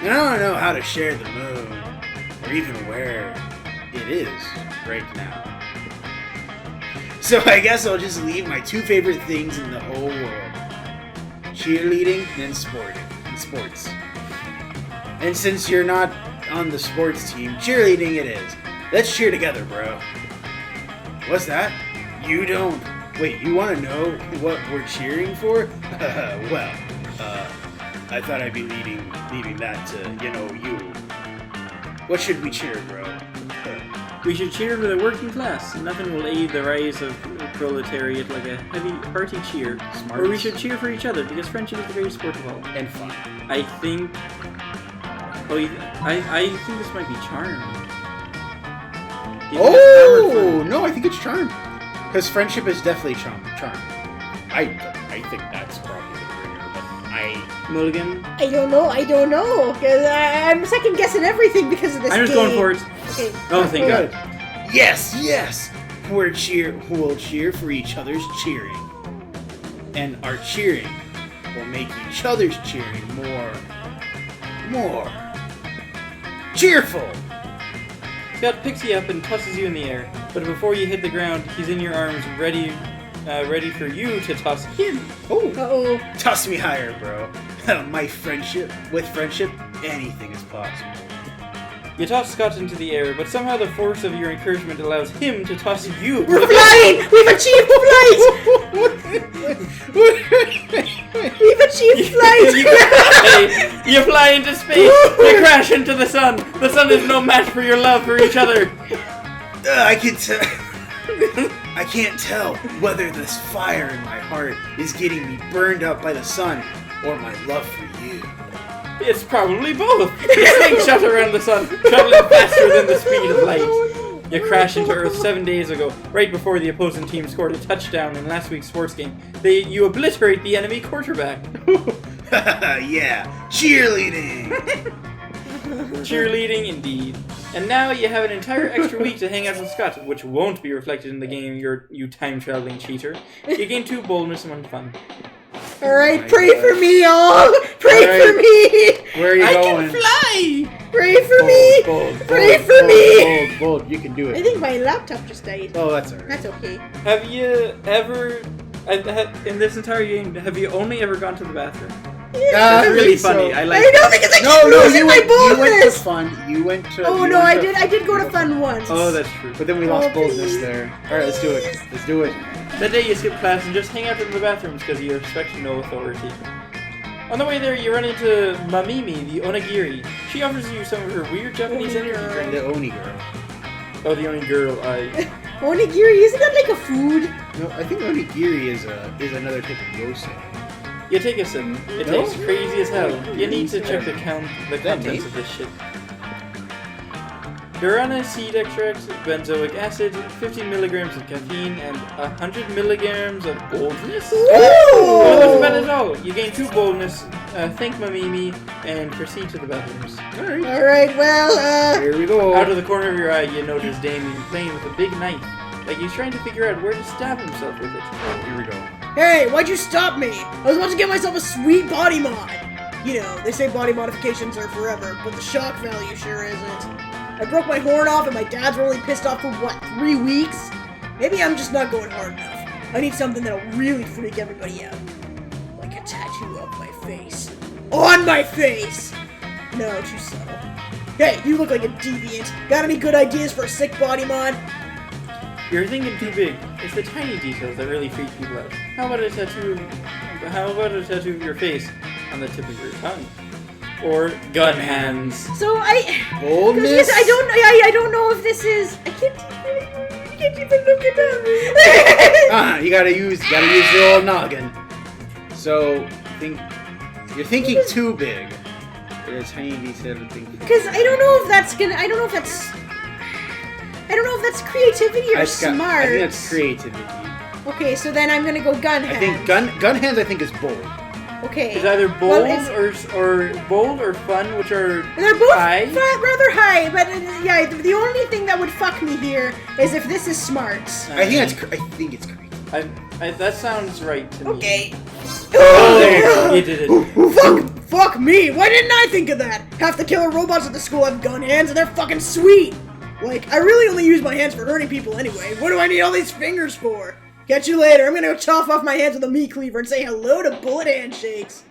And I don't know how to share the moon, or even where it is right now. So I guess I'll just leave my two favorite things in the whole world. Cheerleading and sports. And since you're not on the sports team, cheerleading it is. Let's cheer together, bro. What's that? You don't... Wait, you want to know what we're cheering for? Well, I thought I'd be leaving that to, you. What should we cheer, bro? We should cheer for the working class. Nothing will aid the rise of proletariat like a hearty cheer. Smart. Or we should cheer for each other because friendship is the greatest sport of all. And fun. I think... I think this might be charm. Do you think it's charm or Oh, fun? no, I think it's charm. Because friendship is definitely charm. I think that's probably the winner, but Mulligan? I don't know. Because I'm second guessing everything because of this I'm just game. going for it. Okay. Oh, thank God. Good. Yes! We'll cheer for each other's cheering. And our cheering will make each other's cheering more cheerful. Scott picks you up and tosses you in the air, but before you hit the ground, he's in your arms, ready for you to toss him. Oh, Uh-oh. toss me higher, bro. With friendship, anything is possible. You toss Scott into the air, but somehow the force of your encouragement allows him to toss you. We're flying! We've achieved flight! We've achieved flight! You fly into space. You crash into the sun. The sun is no match for your love for each other. I can't tell whether this fire in my heart is getting me burned up by the sun or my love for you. It's probably both. You slingshot around the sun, traveling faster than the speed of light. You crash into Earth 7 days ago, right before the opposing team scored a touchdown in last week's sports game. You obliterate the enemy quarterback. Yeah, cheerleading. Cheerleading indeed. And now you have an entire extra week to hang out with Scott, which won't be reflected in the game, you time-traveling cheater. You gain 2 boldness and 1 fun. Alright, my pray God. for me, all! Pray Alright. for me! Where are you I going? can fly! Pray for me! Pray for me! Bold, you can do I it. think my laptop just died. Oh, that's alright. That's okay. Have you ever, in this entire game, have you only ever gone to the bathroom? That's It's really funny. I like I know because I keep losing my you went to boldness! fun. You went to. Oh you no, went I did go to fun once. Oh, that's true. But then we lost Oh, boldness please. there. Alright, let's do it. Let's do it. That day you skip class and just hang out in the bathrooms because you respect no authority. On the way there, you run into Mamimi, the onigiri. She offers you some of her weird Japanese energy drink. The Oni girl. Oh, the only girl Onigiri, isn't that like a food? No, I think onigiri is another type of yosei. You take a sip. It No? tastes crazy as hell. You need to check the contents neat? of this shit. Guarana seed extract, benzoic acid, 15 milligrams of caffeine, and 100 milligrams of boldness. Oh, that's bad at all. You gain 2 boldness, thank Mamimi, and proceed to the bathrooms. Alright. Alright, well, Here we go. Out of the corner of your eye, you notice Damien playing with a big knife. Like he's trying to figure out where to stab himself with it. Here we go. Hey, why'd you stop me? I was about to get myself a sweet body mod. You know, they say body modifications are forever, but the shock value sure isn't. I broke my horn off and my dad's were only pissed off for, 3 weeks? Maybe I'm just not going hard enough. I need something that'll really freak everybody out. Like a tattoo of my face. On my face! No, too subtle. Hey, you look like a deviant. Got any good ideas for a sick body mod? You're thinking too big. It's the tiny details that really freak people out. How about a tattoo of your face on the tip of your tongue? Or gun hands. So Boldness. Because I don't know if this is. I can't even look it up. You gotta use the old noggin. So you're thinking too big. For a tiny detail to think. Because I don't know if that's creativity or smart. I think that's creativity. Okay, so then I'm gonna go gun hand. I think gun hands. I think is bold. Okay. It's either Well, bold it's- or bold or fun, which are They're both high. rather high, but yeah, the only thing that would fuck me here is if this is smart. I think it's creative. That sounds right to me. Okay. Oh, there you go. You did it. Fuck me! Why didn't I think of that? Half the killer robots at the school have gun hands and they're fucking sweet! Like, I really only use my hands for hurting people anyway. What do I need all these fingers for? Catch you later. I'm gonna go chop off my hands with a meat cleaver and say hello to bullet handshakes.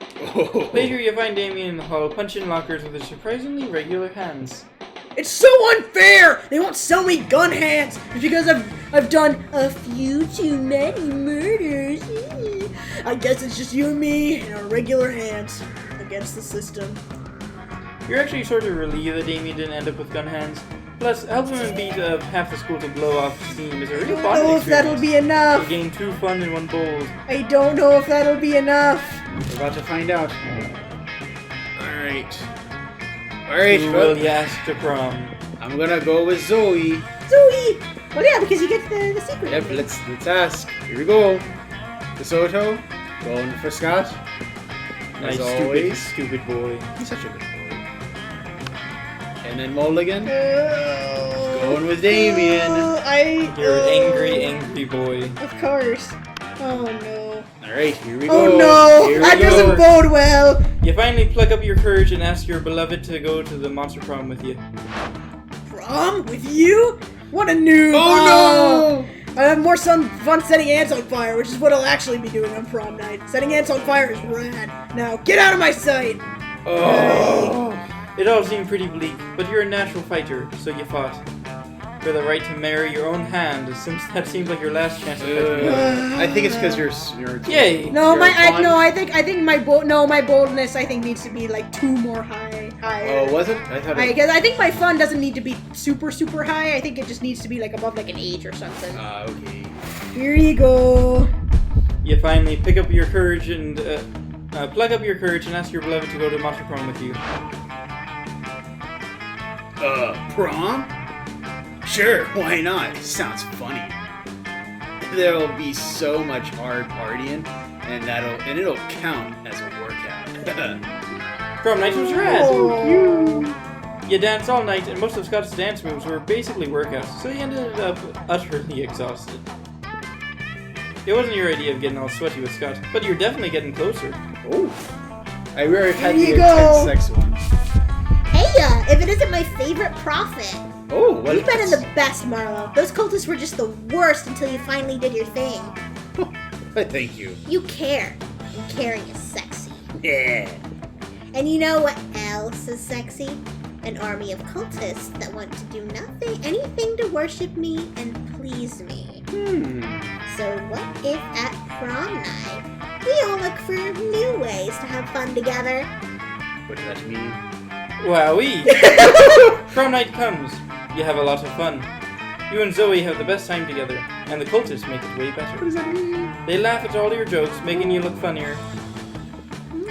Later, you find Damien in the hall punching lockers with his surprisingly regular hands. It's so unfair! They won't sell me gun hands just because I've done a few too many murders. I guess it's just you and me and our regular hands against the system. You're actually sort of relieved that Damien didn't end up with gun hands. Plus, helping him beat half the school to blow off steam is a real I don't bonding know if that'll experience. be enough. You gain 2 fun in 1 bowl. I don't know if that'll be enough. We're about to find out. Alright. Who Alright, will you ask to prom? I'm gonna go with Zoe. Zoe! Well, yeah, because you get the secret. Yep, let's ask. Here we go. DeSoto, going for Scott. Nice, As always. stupid boy. He's such a good boy. And then Mulligan, going with Damien. You're an angry boy. Of course. Oh no. Alright, here we go. Oh no! Here we That go. doesn't bode well. You finally pluck up your courage and ask your beloved to go to the Monster Prom with you. Prom? With you? What a noob. Oh I have more fun setting ants on fire, which is what I'll actually be doing on prom night. Setting ants on fire is rad. Now, get out of my sight! no! Oh. It all seemed pretty bleak, but you're a natural fighter, so you fought. For the right to marry your own hand, since that seems like your last chance to catch me up. I think it's because you're Yay! No, You're fun. I think my boldness I think needs to be like 2 more higher. Oh, was it? I thought it I think my fun doesn't need to be super high. I think it just needs to be like above like an 8 or something. okay. Here you go. You finally pick up your courage and plug up your courage and ask your beloved to go to Monster Prom with you. Prom? Sure, why not? Sounds funny. There'll be so much hard partying, and it'll count as a workout. Prom night was rad! Oh. You danced all night, and most of Scott's dance moves were basically workouts, so you ended up utterly exhausted. It wasn't your idea of getting all sweaty with Scott, but you're definitely getting closer. Oh, I already had Here the you go. intense sex one. Hey, if it isn't my favorite prophet. Oh, what You've been in the best, Marlo. Those cultists were just the worst until you finally did your thing. Thank you. You care, and caring is sexy. Yeah. And you know what else is sexy? An army of cultists that want to do anything to worship me and please me. So what if at prom night, we all look for new ways to have fun together? What does that mean? Wowee! Prom night comes. You have a lot of fun. You and Zoe have the best time together, and the cultists make it way better. What does that mean? They laugh at all your jokes, making you look funnier.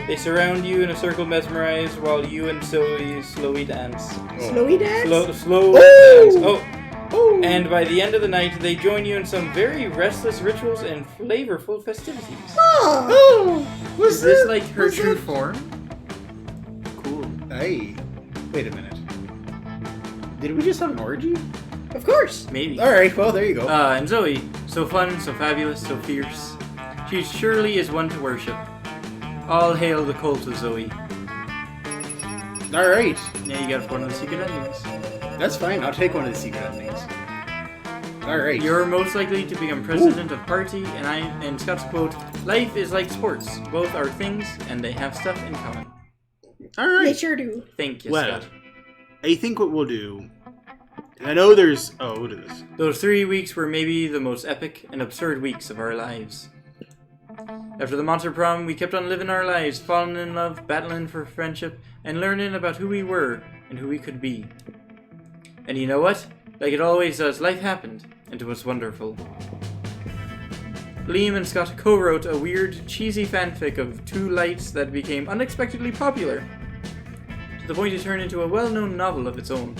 They surround you in a circle mesmerized while you and Zoe slowly dance. Slowy dance? Slow Oh! dance. Oh! Oh. And by the end of the night, they join you in some very restless rituals and flavorful festivities. Oh. Is this like her true form? Cool. Hey, wait a minute. Did we just have an orgy? Of course. Maybe. Alright, well, there you go. And Zoe, so fun, so fabulous, so fierce. She surely is one to worship. All hail the cult of Zoe. Alright, Yeah, you got one of the secret endings. that's fine. I'll take one of the secret endings. Alright. You're most likely to become president of party, and Scott's quote, "Life is like sports. Both are things, and they have stuff in common." They Alright. sure do. Thank you, Well, Scott. I think what we'll do... I know there's... Oh, what is this? Those 3 weeks were maybe the most epic and absurd weeks of our lives. After the Monster Prom, we kept on living our lives, falling in love, battling for friendship, and learning about who we were and who we could be. And you know what? Like it always does, life happened, and it was wonderful. Liam and Scott co-wrote a weird, cheesy fanfic of 2 lights that became unexpectedly popular, to the point it turned into a well-known novel of its own.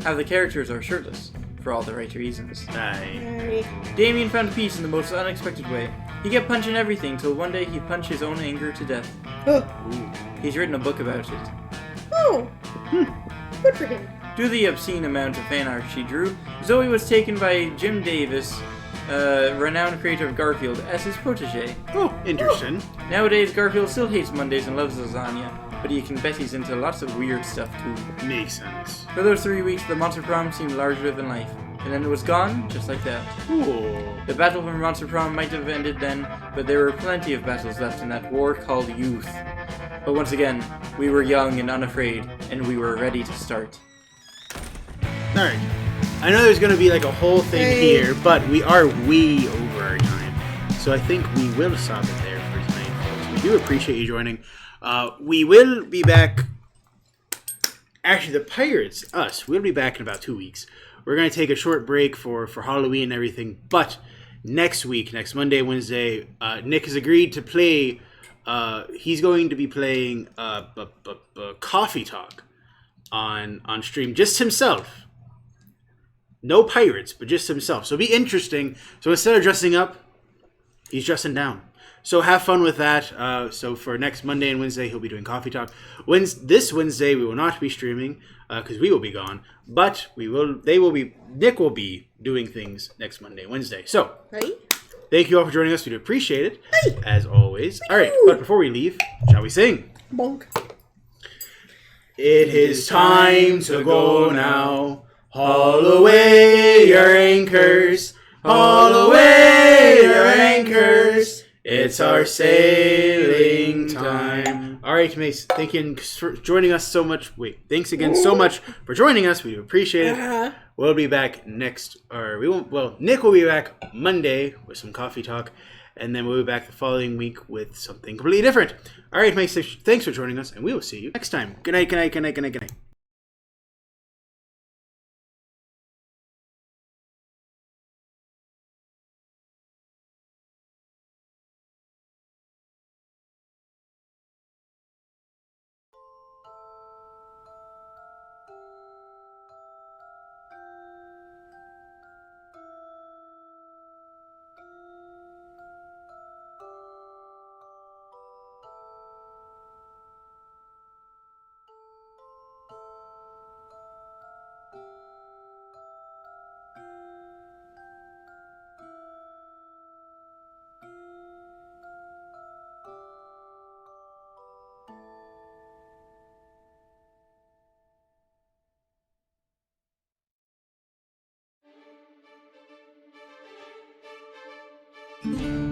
How the characters are shirtless, for all the right reasons. Aye. Damien found peace in the most unexpected way. He kept punching everything till one day he punched his own anger to death. Oh. He's written a book about it. Oh. Good for him. Due to the obscene amount of fan art she drew, Zoe was taken by Jim Davis, renowned creator of Garfield, as his protege. Oh, interesting. Nowadays, Garfield still hates Mondays and loves lasagna, but you can bet he's into lots of weird stuff too. Makes sense. For those 3 weeks, the Monster Prom seemed larger than life, and then it was gone, just like that. Cool. The battle for Monster Prom might have ended then, but there were plenty of battles left in that war called youth. But once again, we were young and unafraid, and we were ready to start. Alright. I know there's going to be like a whole thing Hey. here, but we are way over our time. So I think we will stop it there for tonight, folks. We do appreciate you joining. We will be back. Actually, the Pirates, us, we'll be back in about 2 weeks. We're going to take a short break for Halloween and everything, but next week, next Monday, Wednesday, Nick has agreed to play. He's going to be playing Coffee Talk on stream, just himself. No pirates, but just himself. So it'll be interesting. So instead of dressing up, he's dressing down. So have fun with that. So for next Monday and Wednesday, he'll be doing Coffee Talk. This Wednesday, we will not be streaming because we will be gone. But we will. They will be. Nick will be doing things next Monday and Wednesday. So Right? thank you all for joining us. We do appreciate it, as always. All right, but before we leave, shall we sing? Bonk. It is time to go now. Haul away your anchors. Haul away your anchors. It's our sailing time. All right, Mace. Thank you for joining us so much. Thanks again so much for joining us. We do appreciate it. We'll be back next, or we won't. Well, Nick will be back Monday with some coffee talk, and then we'll be back the following week with something completely different. All right, Mace. Thanks for joining us, and we will see you next time. Good night. Good night. Good night. Good night. Good night. Thank you.